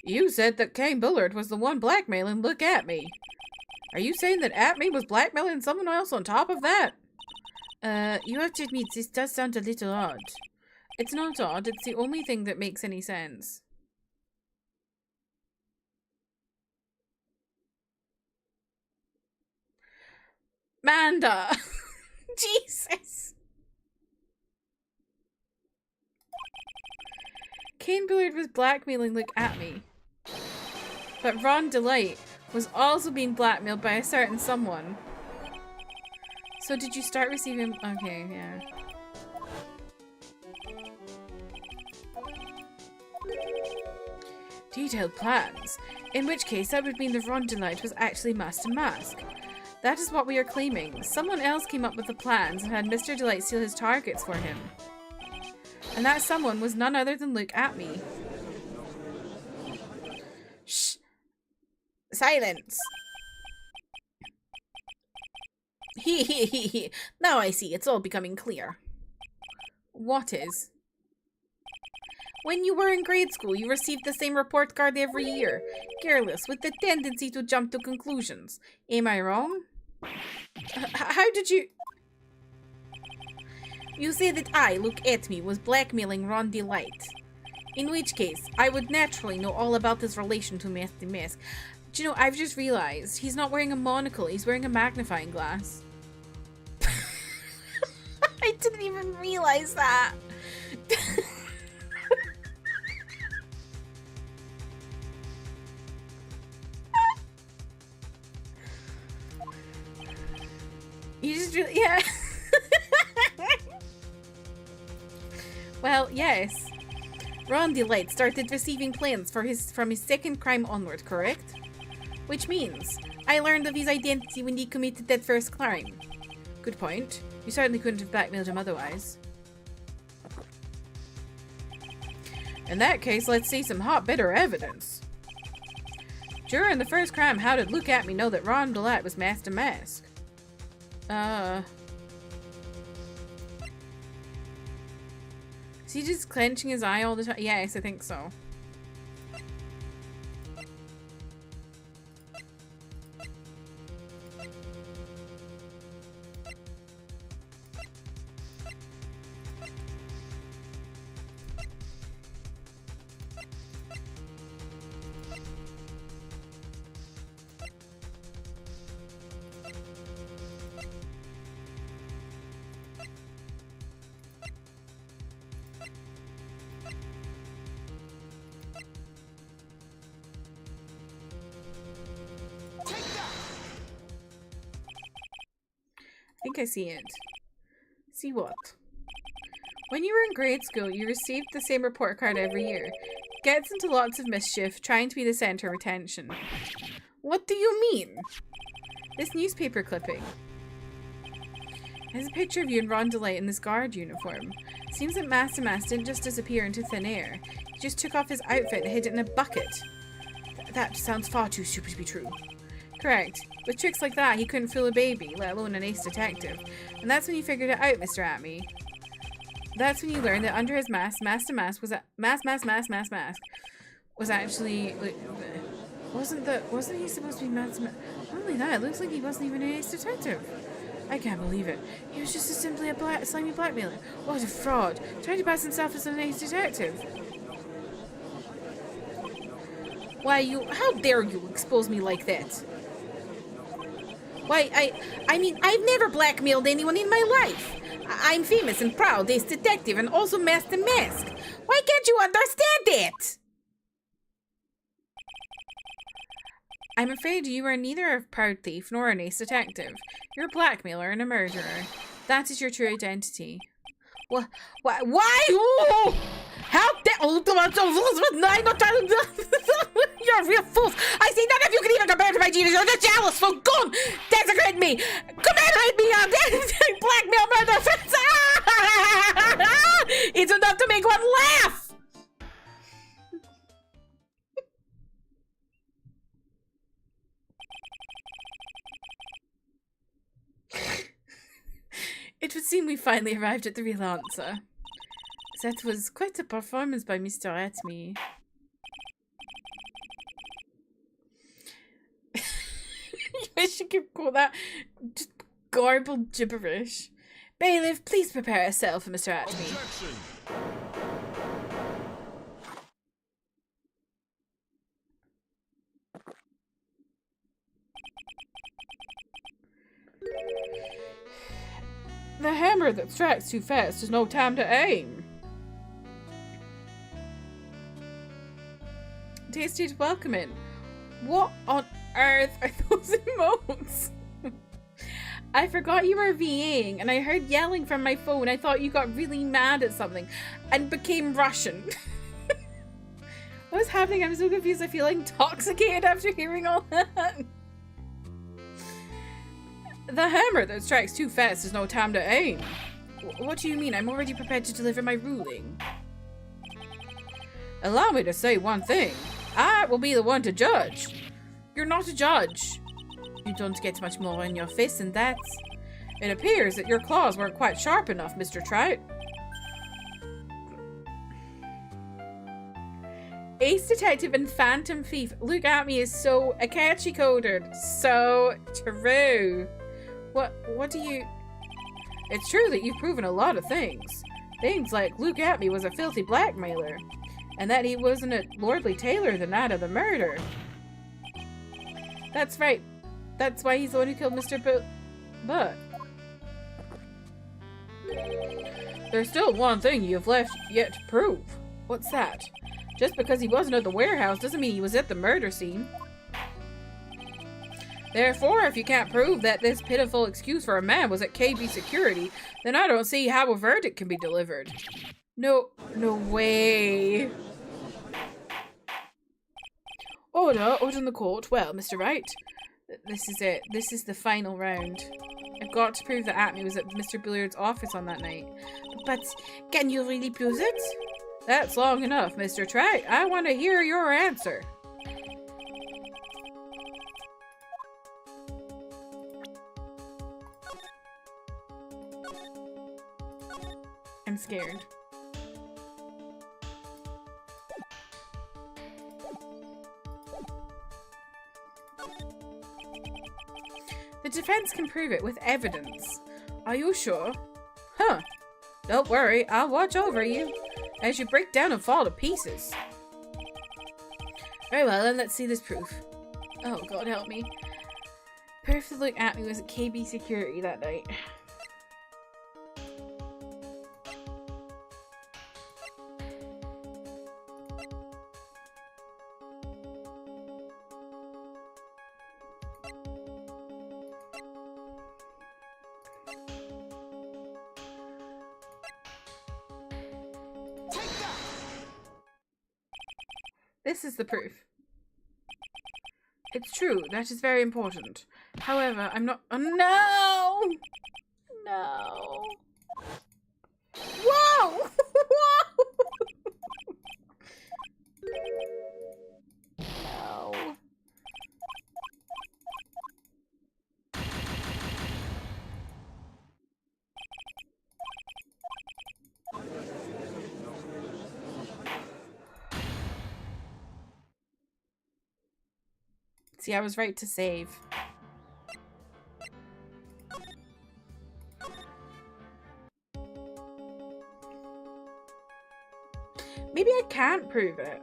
A: You said that Kane Bullard was the one blackmailing Look At Me. Are you saying that At Me was blackmailing someone else on top of that? You have to admit this does sound a little odd. It's not odd, it's the only thing that makes any sense. Manda! Jesus! Kane Bullard was blackmailing Look At Me. But Ron Delight was also being blackmailed by a certain someone. So did you start receiving... Okay, yeah. Detailed plans? In which case, that would mean the Rondellite was actually Master Mask. That is what we are claiming. Someone else came up with the plans and had Mr. Delight steal his targets for him. And that someone was none other than Look At Me. Shh. Silence. He. Now I see. It's all becoming clear. What is? When you were in grade school, you received the same report card every year. Careless, with the tendency to jump to conclusions. Am I wrong? How did you... You say that I, Look At Me, was blackmailing Ron Delight. In which case, I would naturally know all about his relation to Master Mask. Do you know, I've just realized he's not wearing a monocle, he's wearing a magnifying glass. I didn't even realize that. You just really, yeah. Well, yes. Ron Delight started receiving plans for from his second crime onward, correct? Which means, I learned of his identity when he committed that first crime. Good point. You certainly couldn't have blackmailed him otherwise. In that case, let's see some hot, bitter evidence. During the first crime, how did Look At Me know that Ron Delight was Master Mask? Is he just clenching his eye all the time? Yes, I think so. I think I see it. See what? When you were in grade school, you received the same report card every year. Gets into lots of mischief, trying to be the center of attention. What do you mean? This newspaper clipping. There's a picture of you and Ron Delight in this guard uniform. Seems that Master Mask didn't just disappear into thin air. He just took off his outfit and hid it in a bucket. That sounds far too stupid to be true. Correct. With tricks like that, he couldn't fool a baby, let alone an ace detective. And that's when you figured it out, Mr. At Me. That's when you learned that under his mask, Master Mask was mask was actually like, wasn't he supposed to be Master Mask? Not only that, it looks like he wasn't even an ace detective. I can't believe it. He was just simply a slimy blackmailer. What a fraud! Trying to pass himself as an ace detective. Why, how dare you expose me like that? Why, I mean, I've never blackmailed anyone in my life. I'm famous and proud ace detective and also Master Mask. Why can't you understand it? I'm afraid you are neither a proud thief nor an ace detective. You're a blackmailer and a murderer. That is your true identity. What? Why? Oh! How dare you're real fools! I see none of you can even compare to my genius. You're just jealous, so go desecrate me! Commemorate me on blackmail murder! It's enough to make one laugh! It would seem we finally arrived at the real answer. That was quite a performance by Mr. At Me. You wish you could call that just garbled gibberish. Bailiff, please prepare a cell for Mr. At Me.
B: Objection.
A: The hammer that strikes too fast has no time to aim. Tasty to welcome in. What on earth are those emotes? I forgot you were VAing and I heard yelling from my phone. I thought you got really mad at something and became Russian. What was is happening? I'm so confused. I feel intoxicated after hearing all that. The hammer that strikes too fast is no time to aim. What do you mean? I'm already prepared to deliver my ruling. Allow me to say one thing. I will be the one to judge. You're not a judge. You don't get much more in your face than that. It appears that your claws weren't quite sharp enough, Mr. Trout. Ace Detective and Phantom Thief. Look at me is so Akachi coded. So true. What do you... It's true that you've proven a lot of things. Things like Luke at me was a filthy blackmailer. And that he wasn't a lordly tailor the night of the murder. That's right. That's why he's the one who killed Mr. But... There's still one thing you've left yet to prove. What's that? Just because he wasn't at the warehouse doesn't mean he was at the murder scene. Therefore, if you can't prove that this pitiful excuse for a man was at KB security, then I don't see how a verdict can be delivered. No way. Order in the court. Well, Mr. Wright, this is it. This is the final round. I've got to prove that Atme was at Mr. Billiard's office on that night. But can you really prove it? That's long enough, Mr. Trout. I want to hear your answer. I'm scared. The defense can prove it with evidence. Are you sure? Huh. Don't worry, I'll watch over you as you break down and fall to pieces. Very well, then let's see this proof. Oh, God help me. Proof that Look at me was at KB security that night. This is the proof. It's true, that is very important. However, I'm not- Oh, no! No. Whoa! Whoa! No. See, I was right to save. Maybe I can't prove it.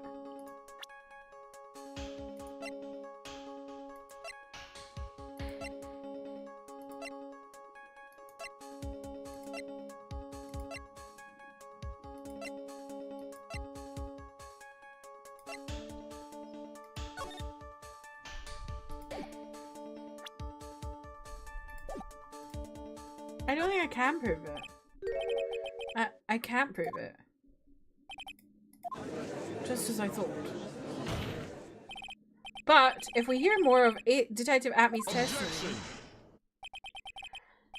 A: I don't think I can prove it. I can't prove it. Just as I thought. But if we hear more of Detective Atme's testimony...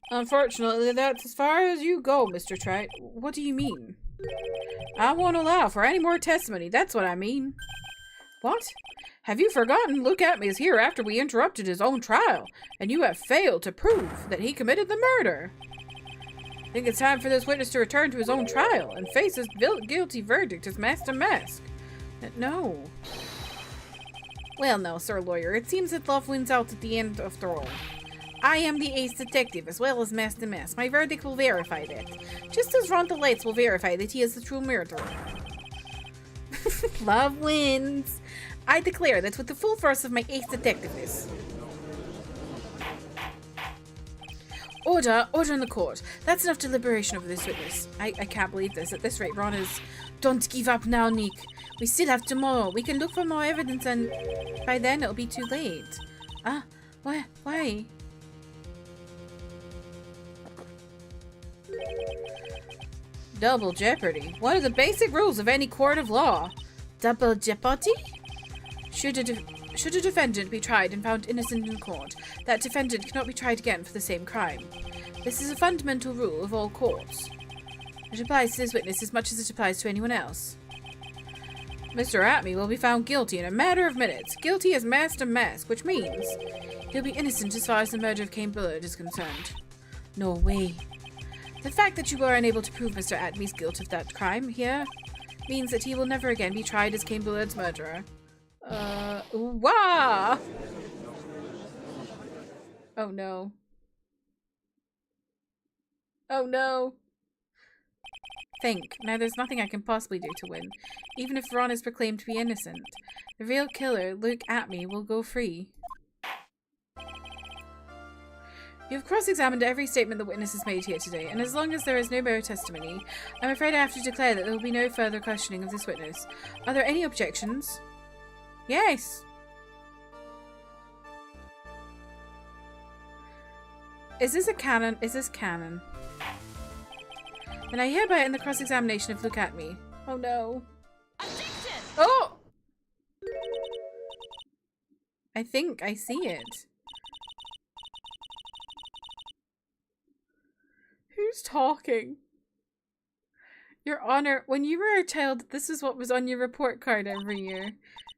A: Unfortunately, that's as far as you go, Mr. Trout. What do you mean? I won't allow for any more testimony, that's what I mean. What? Have you forgotten? Look at me is here after we interrupted his own trial, and you have failed to prove that he committed the murder. I think it's time for this witness to return to his own trial and face his guilty verdict as Master Mask. No. Well, no, Sir Lawyer. It seems that love wins out at the end after all. I am the ace detective as well as Master Mask. My verdict will verify that. Just as Ronda Lights will verify that he is the true murderer. Love wins. I declare that with the full force of my ace detectiveness. Order in the court. That's enough deliberation over this witness. I can't believe this. At this rate, Ron is... Don't give up now, Nick. We still have tomorrow. We can look for more evidence and by then it'll be too late. Ah, why? Double jeopardy. One of the basic rules of any court of law. Double jeopardy? Should a defendant be tried and found innocent in court, that defendant cannot be tried again for the same crime. This is a fundamental rule of all courts. It applies to this witness as much as it applies to anyone else. Mr. Atme will be found guilty in a matter of minutes. Guilty as masked and mask, which means he'll be innocent as far as the murder of Kane Bullard is concerned. No way. The fact that you were unable to prove Mr. Atme's guilt of that crime here means that he will never again be tried as Kane Bullard's murderer. Wah! Oh no. Oh no. Think. Now there's nothing I can possibly do to win. Even if Ron is proclaimed to be innocent, the real killer, Luke Atme, will go free. You have cross-examined every statement the witness has made here today, and as long as there is no more testimony, I'm afraid I have to declare that there will be no further questioning of this witness. Are there any objections? Yes! Is this a canon? Is this canon? Then I hereby end the cross-examination of Luke Atme. Oh no. Objection! Oh! I think I see it. Who's talking? Your Honor, when you were a child, this is what was on your report card every year.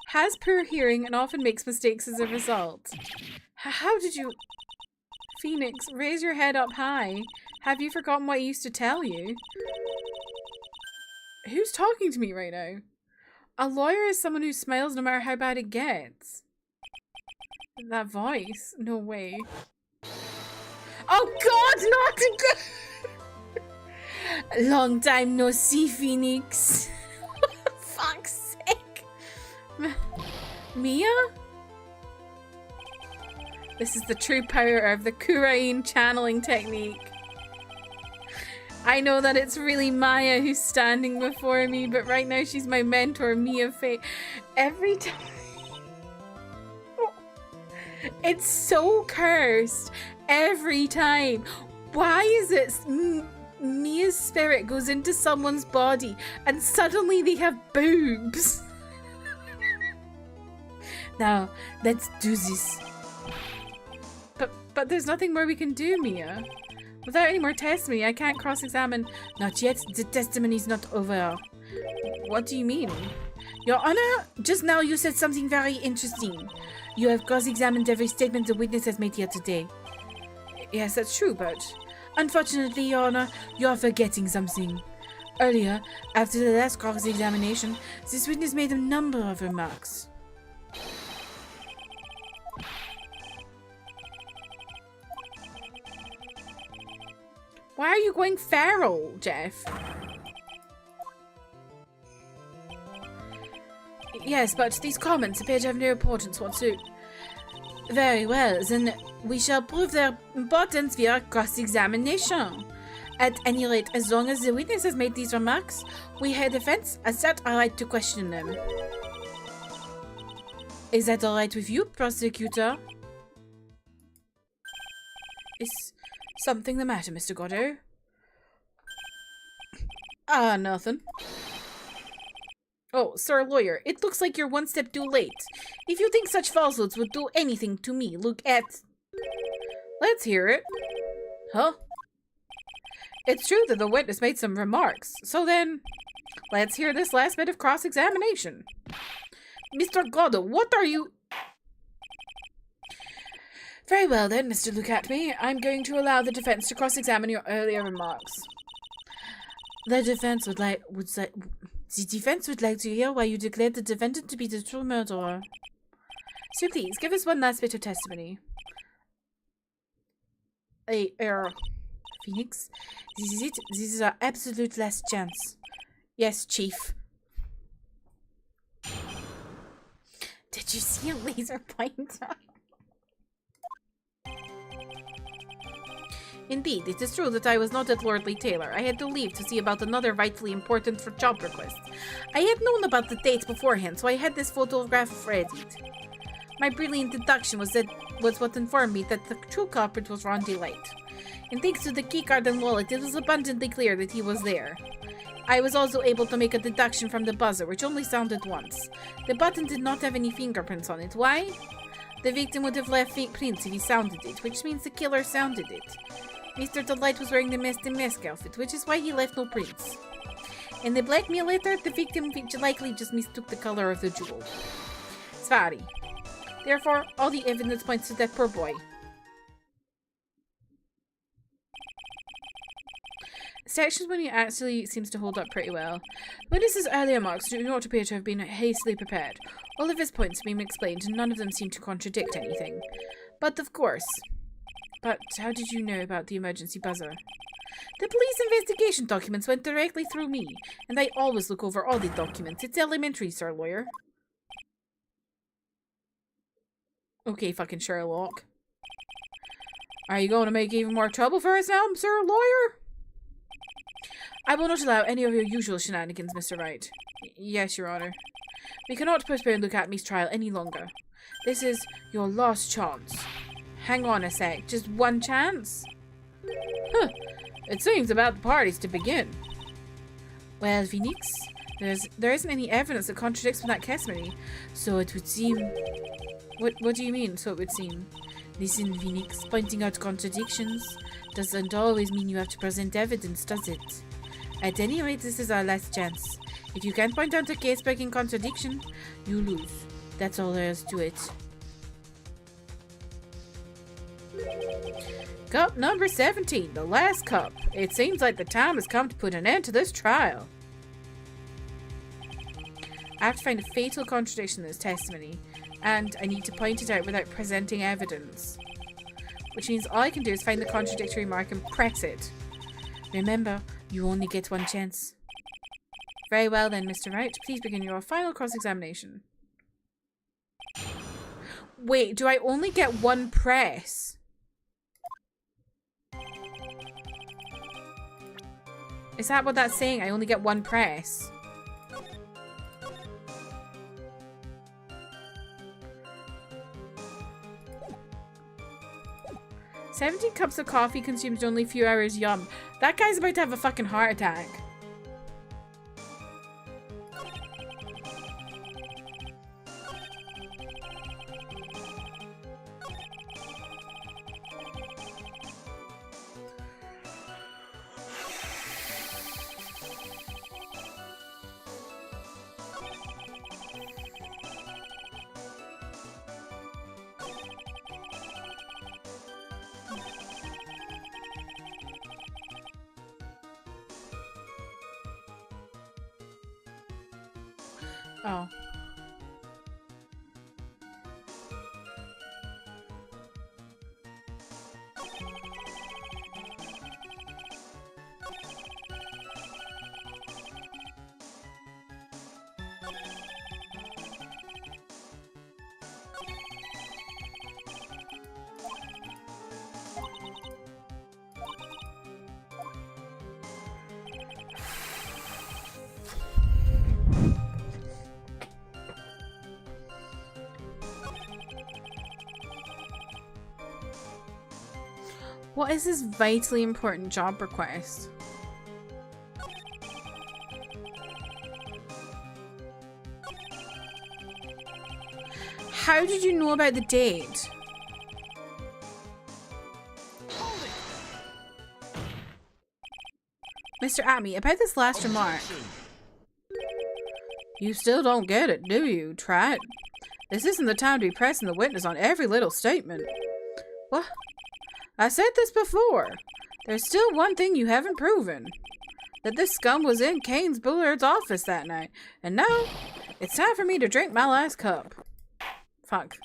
A: Has poor hearing and often makes mistakes as a result. How did you... Phoenix, raise your head up high. Have you forgotten what I used to tell you? Who's talking to me right now? A lawyer is someone who smiles no matter how bad it gets. That voice? No way. Oh God, not again! Long time no see, Phoenix. Fuck's sake. Mia? This is the true power of the Kurain channeling technique. I know that it's really Maya who's standing before me, but right now she's my mentor, Mia Faye. Every time... It's so cursed. Every time. Why is it Mia's spirit goes into someone's body and suddenly they have boobs? Now, let's do this. But there's nothing more we can do, Mia. Without any more testimony, I can't cross-examine. Not yet. The testimony's not over. What do you mean? Your Honor, just now you said something very interesting. You have cross-examined every statement the witness has made here today. Yes, that's true, but unfortunately, Your Honor, you are forgetting something. Earlier, after the last cross-examination, this witness made a number of remarks. Why are you going feral, Jeff? Yes, but these comments appear to have no importance whatsoever. Very well, then we shall prove their importance via cross-examination. At any rate, as long as the witness has made these remarks, we, her defense, assert our right to question them. Is that all right with you, prosecutor? Is something the matter, Mr. Goddo? Ah, nothing. Oh, sir lawyer, it looks like you're one step too late. If you think such falsehoods would do anything to me, look at... Let's hear it. Huh? It's true that the witness made some remarks. So then, let's hear this last bit of cross-examination. Mr. Goddo, what are you... Very well then, Mr. Luke Atme. I'm going to allow the defense to cross-examine your earlier remarks. The defense would like to hear why you declared the defendant to be the true murderer. So please, give us one last bit of testimony. Phoenix, this is it. This is our absolute last chance. Yes, Chief. Did you see a laser pointer? Indeed, it is true that I was not at Lordly Taylor. I had to leave to see about another rightfully important for job request. I had known about the date beforehand, so I had this photograph readied. My brilliant deduction was what informed me that the true culprit was Ron Delight. And thanks to the keycard and wallet, it was abundantly clear that he was there. I was also able to make a deduction from the buzzer, which only sounded once. The button did not have any fingerprints on it. Why? The victim would have left prints if he sounded it, which means the killer sounded it. Mr. Delight was wearing the mask outfit, which is why he left no prints. In the blackmail letter, the victim likely just mistook the color of the jewel. Sorry. Therefore, all the evidence points to that poor boy. Section 20 actually seems to hold up pretty well. Witnesses' earlier marks do not appear to have been hastily prepared. All of his points have been explained, and none of them seem to contradict anything. But of course. But how did you know about the emergency buzzer? The police investigation documents went directly through me, and I always look over all the documents. It's elementary, sir lawyer. Okay, fucking Sherlock. Are you going to make even more trouble for us now, sir lawyer? I will not allow any of your usual shenanigans, Mr. Wright. Yes, Your Honor. We cannot postpone Luke Atmey's trial any longer. This is your last chance. Hang on a sec. Just one chance? Huh. It seems about the parties to begin. Well, Phoenix, there isn't any evidence that contradicts from that testimony, so it would seem... What do you mean, so it would seem? Listen, Phoenix, pointing out contradictions doesn't always mean you have to present evidence, does it? At any rate, this is our last chance. If you can't point out a case-breaking contradiction, you lose. That's all there is to it. Cup number 17, the last cup. It seems like the time has come to put an end to this trial. I have to find a fatal contradiction in this testimony, and I need to point it out without presenting evidence. Which means all I can do is find the contradictory mark and press it. Remember, you only get one chance. Very well then, Mr. Wright. Please begin your final cross-examination. Wait, do I only get one press? Is that what that's saying? I only get one press? "17 cups of coffee consumed only a few hours. Yum." That guy's about to have a fucking heart attack. Oh. What is this vitally important job request? How did you know about the date? Mr. Atmey, about this last remark. You still don't get it, do you? Try it. This isn't the time to be pressing the witness on every little statement. What? I said this before. There's still one thing you haven't proven. That this scum was in Kane's Bullard's office that night. And now, it's time for me to drink my last cup. Fuck.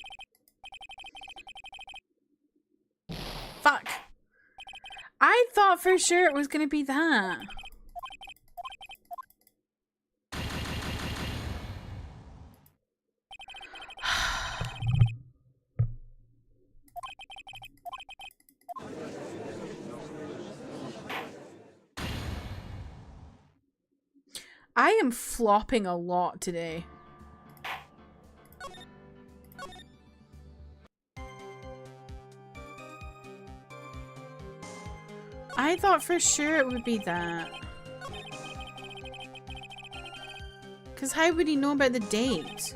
A: Fuck. I thought for sure it was gonna be that. I am flopping a lot today. I thought for sure it would be that. Because how would he know about the date?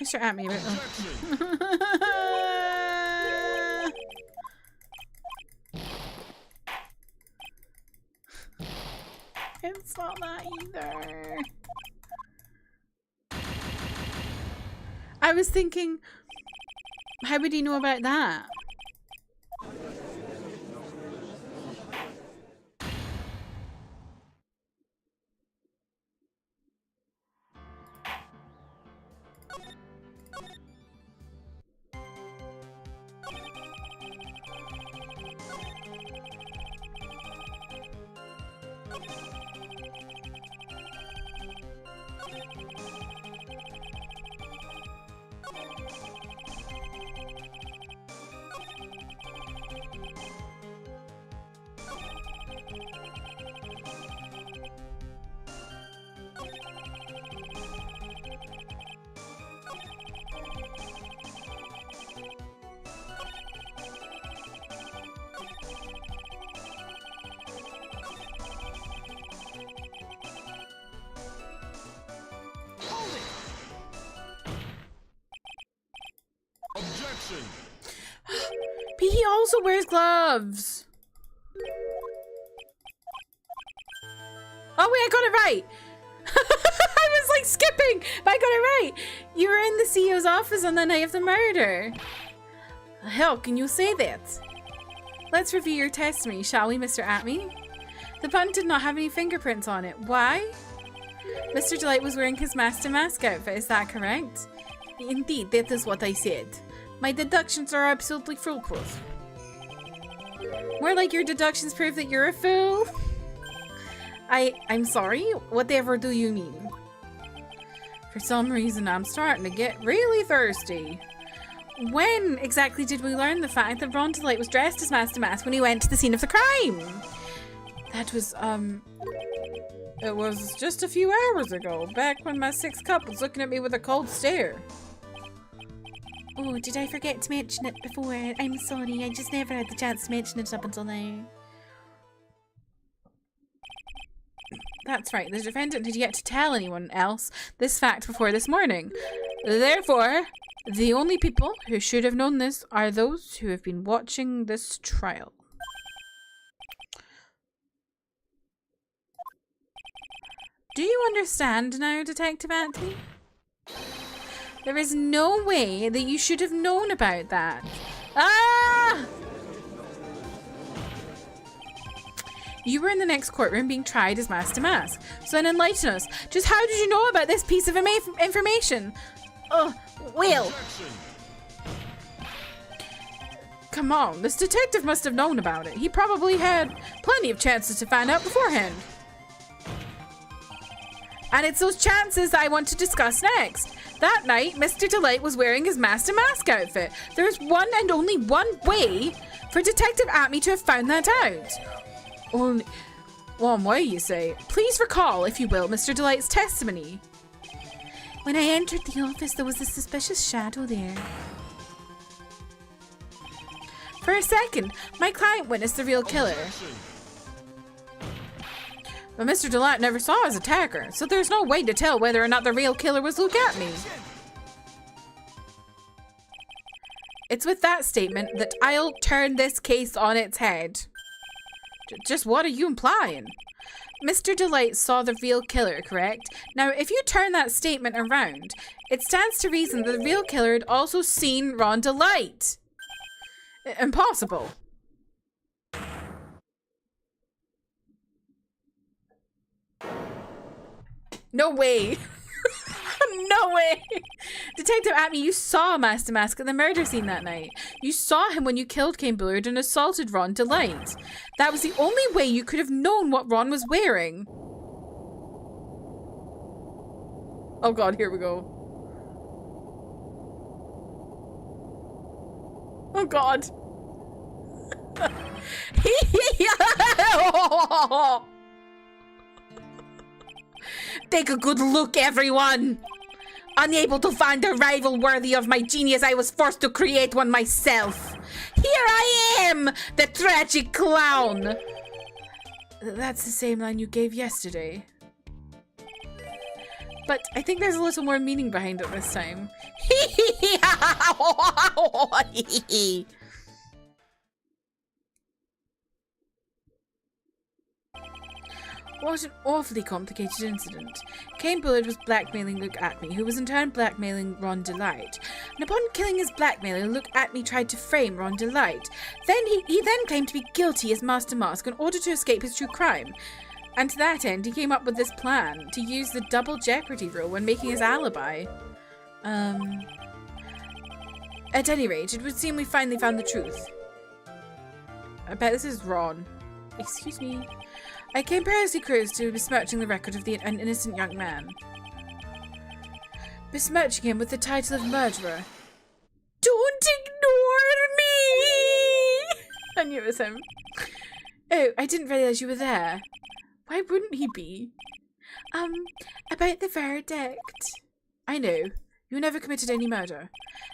A: Mr. At me, but it's not that either. I was thinking, how would he know about that?
B: Objection.
A: But he also wears gloves. Oh wait, I got it right. I was like skipping, but I got it right. You were in the CEO's office on the night of the murder. How can you say that? Let's review your testimony, shall we, Mr. Atme? The button did not have any fingerprints on it. Why? Mr. Delight was wearing his master mask outfit, is that correct? Indeed, that is what I said. My deductions are absolutely foolproof. More like your deductions prove that you're a fool. I'm sorry, whatever do you mean? For some reason, I'm starting to get really thirsty. When exactly did we learn the fact that Ron Delight was dressed as Master Mask when he went to the scene of the crime? That was, it was just a few hours ago, back when my sixth cup was looking at me with a cold stare. Oh, did I forget to mention it before? I'm sorry, I just never had the chance to mention it up until now. That's right, the defendant had yet to tell anyone else this fact before this morning. Therefore, the only people who should have known this are those who have been watching this trial. Do you understand now, Detective Atme? There is no way that you should have known about that. Ah! You were in the next courtroom being tried as Master Mask. So then enlighten us. Just how did you know about this piece of information? Oh, well. Come on, this detective must have known about it. He probably had plenty of chances to find out beforehand. And it's those chances I want to discuss next. That night, Mr. Delight was wearing his Master Mask outfit. There's one and only one way for Detective Atme to have found that out. Only one way, you say? Please recall, if you will, Mr. Delight's testimony. When I entered the office, there was a suspicious shadow there. For a second, my client witnessed the real killer. But Mr. Delight never saw his attacker, so there's no way to tell whether or not the real killer was Luke Atme. It's with that statement that I'll turn this case on its head. Just what are you implying? Mr. Delight saw the real killer, correct? Now, if you turn that statement around, it stands to reason that the real killer had also seen Ron Delight. Impossible. No way. No way. Detective Atme, you saw Master Mask at the murder scene that night. You saw him when you killed Kane Bullard and assaulted Ron Delight. That was the only way you could have known what Ron was wearing. Oh god, here we go. Oh god. Take a good look, everyone. Unable to find a rival worthy of my genius, I was forced to create one myself. Here I am, the tragic clown. That's the same line you gave yesterday. But I think there's a little more meaning behind it this time. What an awfully complicated incident. Kane Bullard was blackmailing Luke Atme, who was in turn blackmailing Ron Delight. And upon killing his blackmailer, Luke Atme tried to frame Ron Delight. Then he then claimed to be guilty as Master Mask in order to escape his true crime. And to that end, he came up with this plan to use the double jeopardy rule when making his alibi. At any rate, it would seem we finally found the truth. I bet this is Ron. Excuse me. I came perilously close to besmirching the record of an innocent young man. Besmirching him with the title of murderer. Don't ignore me! I knew it was him. Oh, I didn't realize you were there. Why wouldn't he be? About the verdict. I know. You never committed any murder.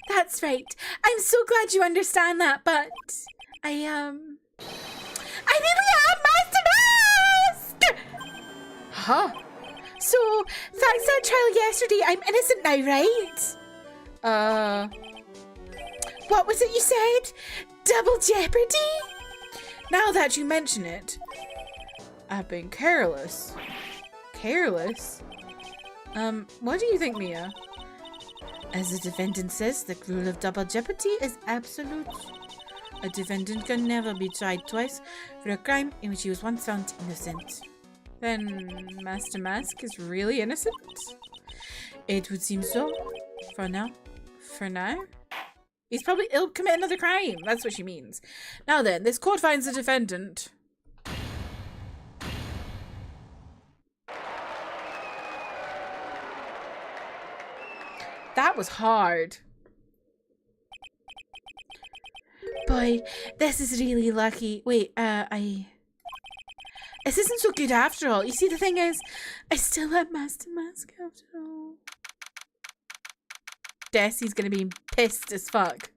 A: That's right. I'm so glad you understand that, but I really am Master Mask! Huh? So, thanks to that trial yesterday, I'm innocent now, right? What was it you said? Double jeopardy? Now that you mention it, I've been careless. Careless? What do you think, Mia? As the defendant says, the rule of double jeopardy is absolute. A defendant can never be tried twice for a crime in which he was once found innocent. Then Master Mask is really innocent? It would seem so. For now. For now? He'll commit another crime. That's what she means. Now then, this court finds the defendant. That was hard. Boy, this is really lucky. Wait, this isn't so good after all. You see, the thing is, I still have Master Mask after all. Desi's gonna be pissed as fuck.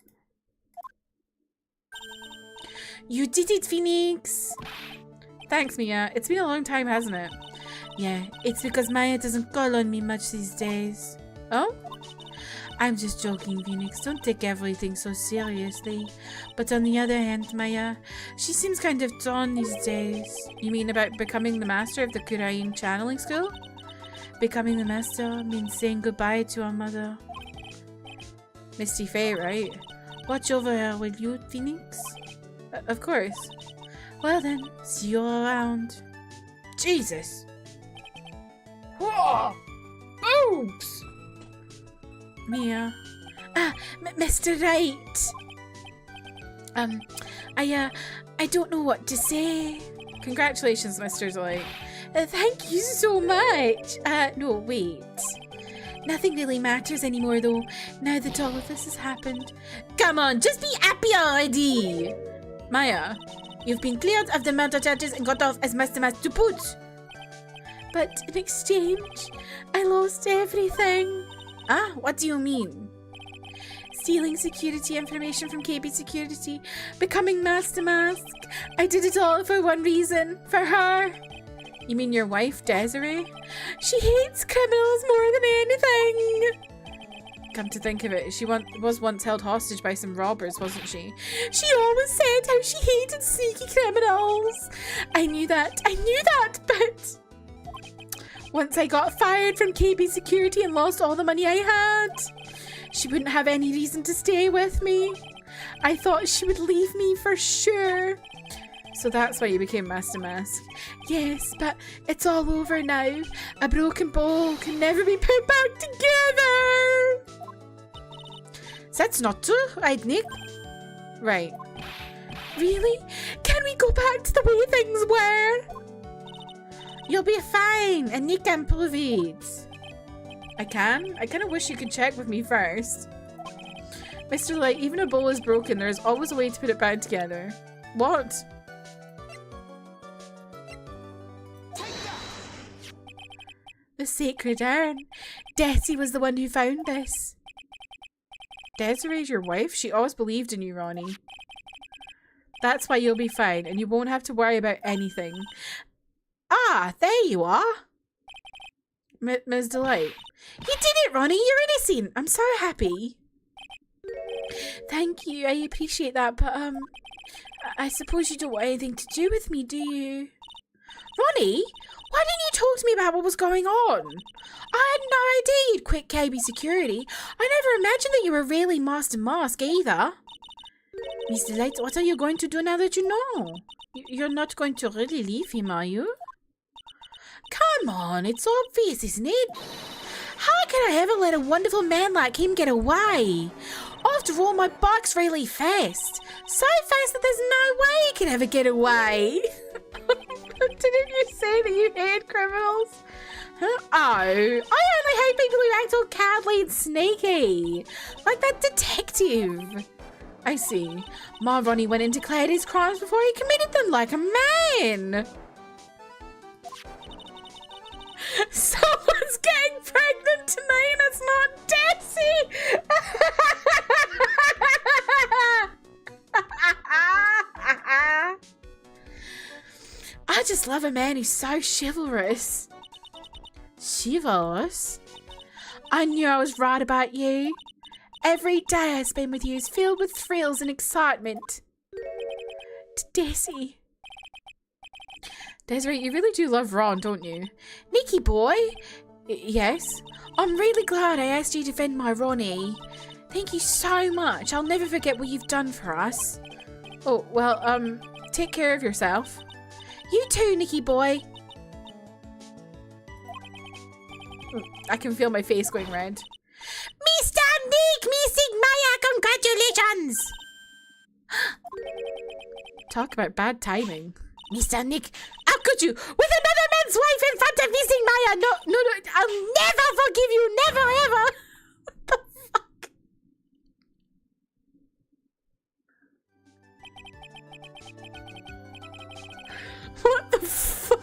A: You did it, Phoenix! Thanks, Mia. It's been a long time, hasn't it? Yeah, it's because Maya doesn't call on me much these days. Oh? I'm just joking, Phoenix. Don't take everything so seriously. But on the other hand, Maya, she seems kind of drawn these days. You mean about becoming the master of the Kurain channeling school? Becoming the master means saying goodbye to our mother. Misty Faye, right? Watch over her, will you, Phoenix? Of course. Well then, see you around. Jesus! Whoa! Boobs! Mia. Mr. Wright. I don't know what to say. Congratulations, Mr. Delight. Thank you so much. No, wait. Nothing really matters anymore, though, now that all of this has happened. Come on, just be happy already. Maya, you've been cleared of the murder charges and got off as Master Mask to put. But in exchange, I lost everything. Ah, what do you mean? Stealing security information from KB Security, becoming Master Mask. I did it all for one reason, for her. You mean your wife, Desiree? She hates criminals more than anything. Come to think of it, she was once held hostage by some robbers, wasn't she? She always said how she hated sneaky criminals. I knew that, but once I got fired from KB Security and lost all the money I had, she wouldn't have any reason to stay with me. I thought she would leave me for sure. So that's why you became Master Mask. Yes, but it's all over now. A broken bowl can never be put back together. That's not true, right, Nick? Right. Really? Can we go back to the way things were? You'll be fine, and Nick can prove it. I can? I kind of wish you could check with me first. Mr. Light, even a bowl is broken, there's always a way to put it back together. What? The sacred urn. Desi was the one who found this. Desiree's your wife? She always believed in you, Ronnie. That's why you'll be fine, and you won't have to worry about anything. Ah, there you are. Ms. Delight. You did it, Ronnie. You're innocent. I'm so happy. Thank you. I appreciate that, but, I suppose you don't want anything to do with me, do you? Ronnie, why didn't you talk to me about what was going on? I had no idea you'd quit KB Security. I never imagined that you were really Master Mask either. Miss Delight, what are you going to do now that you know? You're not going to really leave him, are you? Come on, it's obvious, isn't it? How can I ever let a wonderful man like him get away? After all, my bike's really fast. So fast that there's no way he can ever get away. Didn't you say that you hate criminals? Huh? Oh, I only hate people who act all cowardly and sneaky. Like that detective. I see. Ma Ronnie went and declared his crimes before he committed them like a man. Someone's getting pregnant tonight and it's not Desi! I just love a man who's so chivalrous. Chivalrous? I knew I was right about you. Every day I spend with you is filled with thrills and excitement. Desi. Desiree, you really do love Ron, don't you? Nicky boy? Yes. I'm really glad I asked you to defend my Ronnie. Thank you so much. I'll never forget what you've done for us. Oh, well, take care of yourself. You too, Nicky boy. I can feel my face going red. Mr. Nick, Missing Maya, congratulations! Talk about bad timing. Mr. Nick, how could you? With another man's wife in front of Missing Maya! No, I'll never forgive you! Never, ever! What the fuck? What the fuck?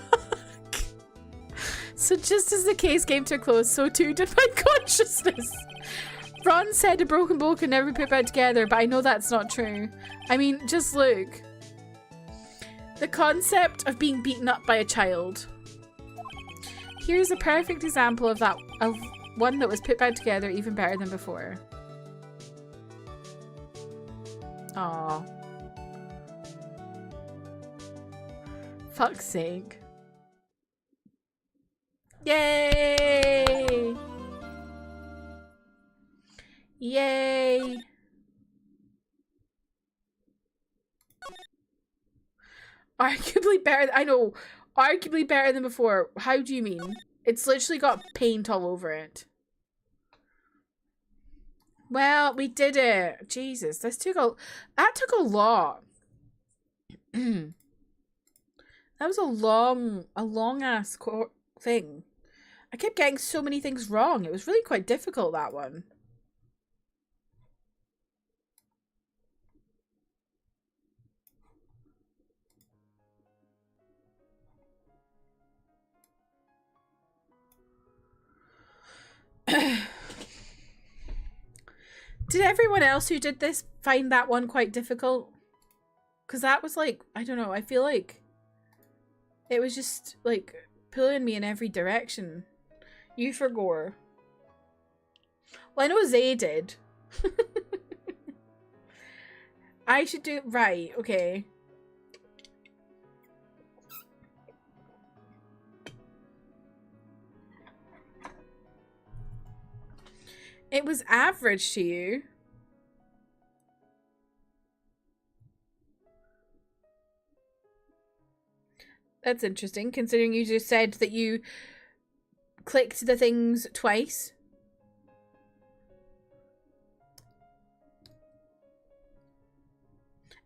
A: So just as the case came to a close, so too did my consciousness. Ron said a broken bowl can never be put back together, but I know that's not true. I mean, just look. The concept of being beaten up by a child. Here's a perfect example of that, of one that was put back together even better than before. Aww. Fuck's sake. Yay! Yay! Arguably better. I know. Arguably better than before. How do you mean? It's literally got paint all over it. Well, we did it. Jesus, that took a lot. That was a long ass thing. I kept getting so many things wrong. It was really quite difficult, that one. Did everyone else who did this find that one quite difficult? Because that was like, I don't know, I feel like it was just like pulling me in every direction. You for gore. Well, I know Zay did. I should do, right, okay. It was average to you. That's interesting, considering you just said that you clicked the things twice.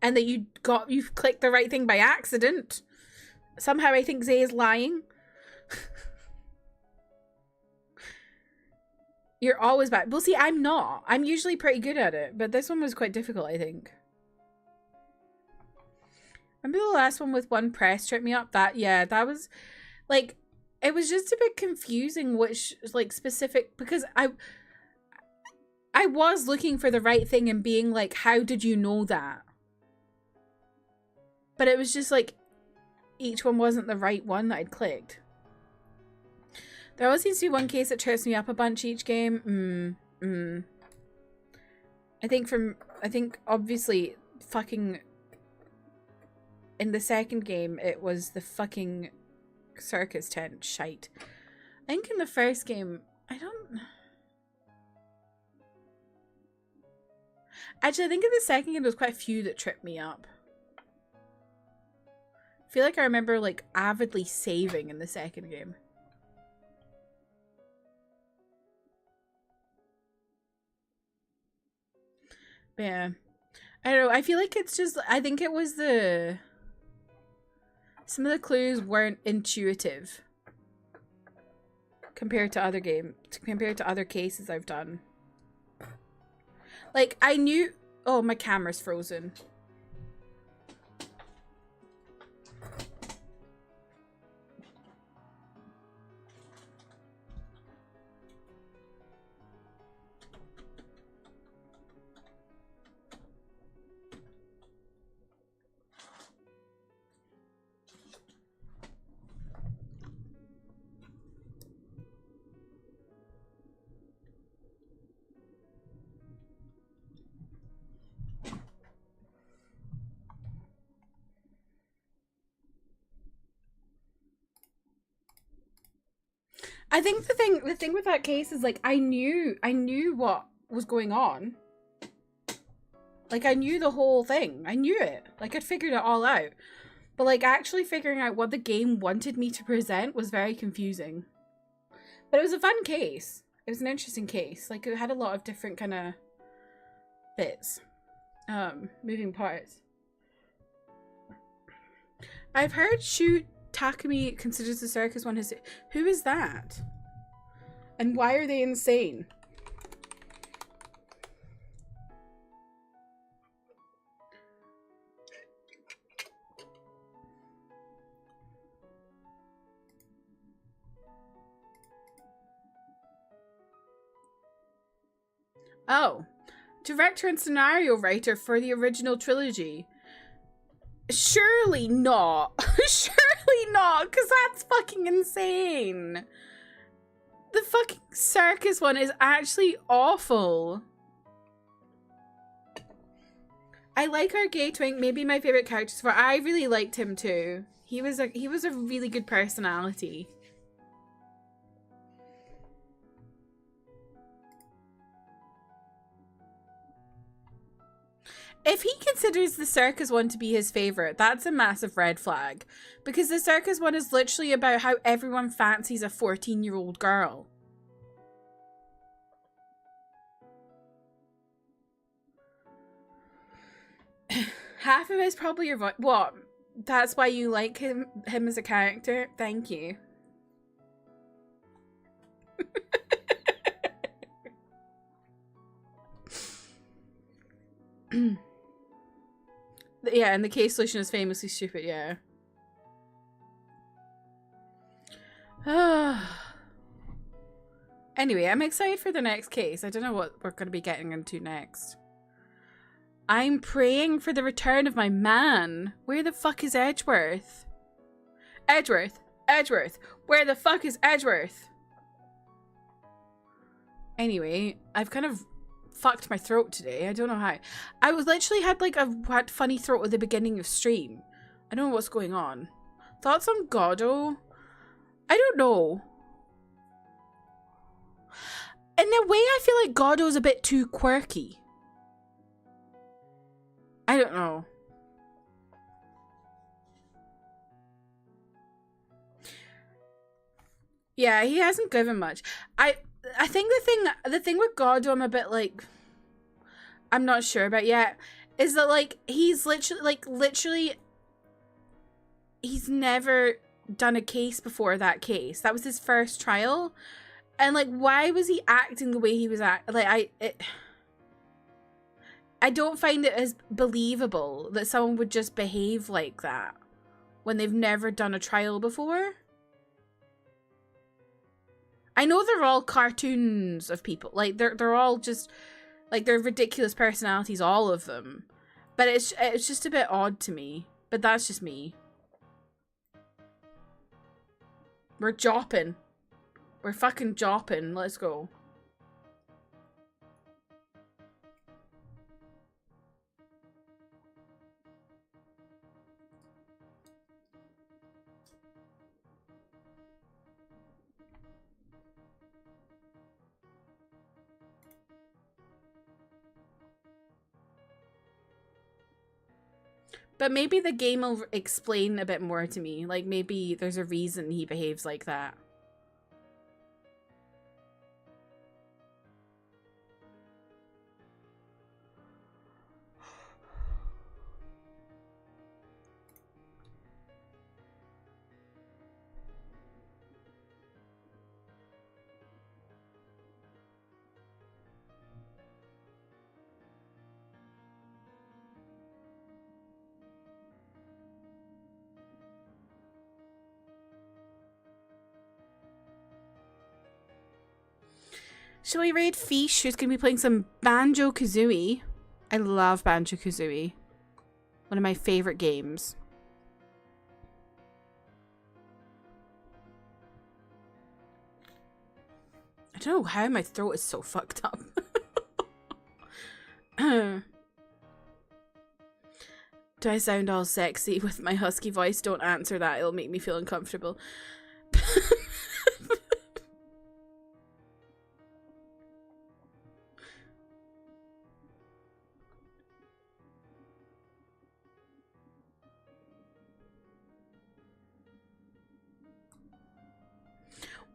A: And that you've clicked the right thing by accident. Somehow I think Zay is lying. You're always bad. Well, see, I'm not. I'm usually pretty good at it, but this one was quite difficult, I think. Remember the last one with one press tripped me up? That was, like, it was just a bit confusing which, like, specific, because I was looking for the right thing and being like, how did you know that? But it was just like, each one wasn't the right one that I'd clicked. There always seems to be one case that trips me up a bunch each game. I think obviously fucking in the second game it was the fucking circus tent shite. I think in the first game, Actually, I think in the second game there was quite a few that tripped me up. I feel like I remember like avidly saving in the second game. But yeah. I don't know, I feel like it's just, I think it was some of the clues weren't intuitive compared to other cases I've done. Like, I knew... Oh, my camera's frozen. I think the thing with that case is, like, I knew what was going on. Like, I knew the whole thing. I knew it. Like, I'd figured it all out. But, like, actually figuring out what the game wanted me to present was very confusing. But it was a fun case. It was an interesting case. Like, it had a lot of different kind of bits. Moving parts. I've heard Shoot Takumi considers the circus one his... Who is that? And why are they insane? Oh. Director and scenario writer for the original trilogy. Surely not. Surely not, because that's fucking insane. The fucking circus one is actually awful. I like our gay twink, maybe my favorite characters for. I really liked him too. He was a really good personality. If he considers the circus one to be his favorite, that's a massive red flag. Because the circus one is literally about how everyone fancies a 14-year-old girl. Half of it is probably your voice. What? That's why you like him as a character? Thank you. Yeah, and the case solution is famously stupid, yeah. Anyway, I'm excited for the next case. I don't know what we're going to be getting into next. I'm praying for the return of my man. Where the fuck is Edgeworth? Edgeworth! Edgeworth! Where the fuck is Edgeworth? Anyway, I've kind of fucked my throat today. I don't know how. I was literally had like a funny throat at the beginning of stream. I don't know what's going on. Thoughts on Goddo? I don't know. In a way, I feel like Goddo's a bit too quirky. I don't know. Yeah, he hasn't given much. I think the thing with Goddo I'm a bit like, I'm not sure about yet, is that like he's literally he's never done a case before that case. That was his first trial. And like, why was he acting the way he was like I don't find it as believable that someone would just behave like that when they've never done a trial before. I know they're all cartoons of people. Like they're all just like they're ridiculous personalities, all of them. But it's just a bit odd to me. But that's just me. We're jopping. We're fucking jopping. Let's go. But maybe the game will explain a bit more to me. Like, maybe there's a reason he behaves like that. Shall we raid Fish, who's going to be playing some Banjo-Kazooie? I love Banjo-Kazooie. One of my favorite games. I don't know how my throat is so fucked up. Do I sound all sexy with my husky voice? Don't answer that. It'll make me feel uncomfortable.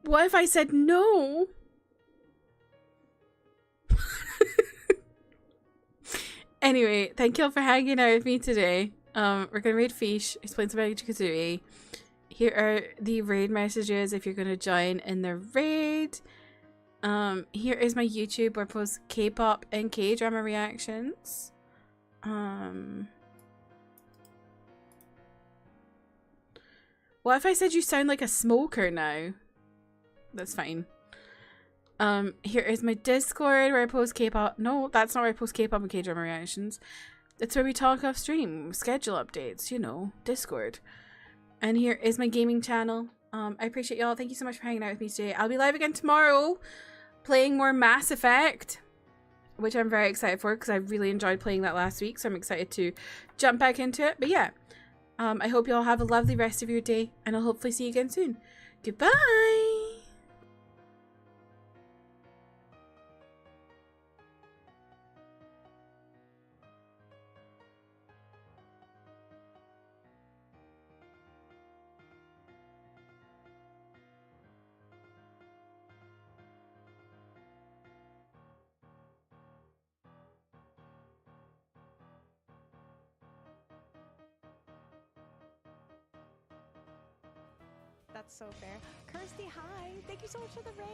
A: What if I said no? Anyway, thank you all for hanging out with me today. We're gonna raid Fish. He's playing some Banjo-Kazooie. Here are the raid messages if you're gonna join in the raid. Here is my YouTube where I post K-pop and K-drama reactions. What if I said you sound like a smoker now? That's fine. Here is my Discord where I post K-pop. No, that's not where I post K-pop and K-drama reactions. It's where we talk off stream, schedule updates, you know, Discord. And here is my gaming channel. I appreciate y'all. Thank you so much for hanging out with me today. I'll be live again tomorrow playing more Mass Effect, which I'm very excited for because I really enjoyed playing that last week. So I'm excited to jump back into it. But yeah, I hope y'all have a lovely rest of your day and I'll hopefully see you again soon. Goodbye.
C: That's so fair. Kirsty, hi. Thank you so much for the raid.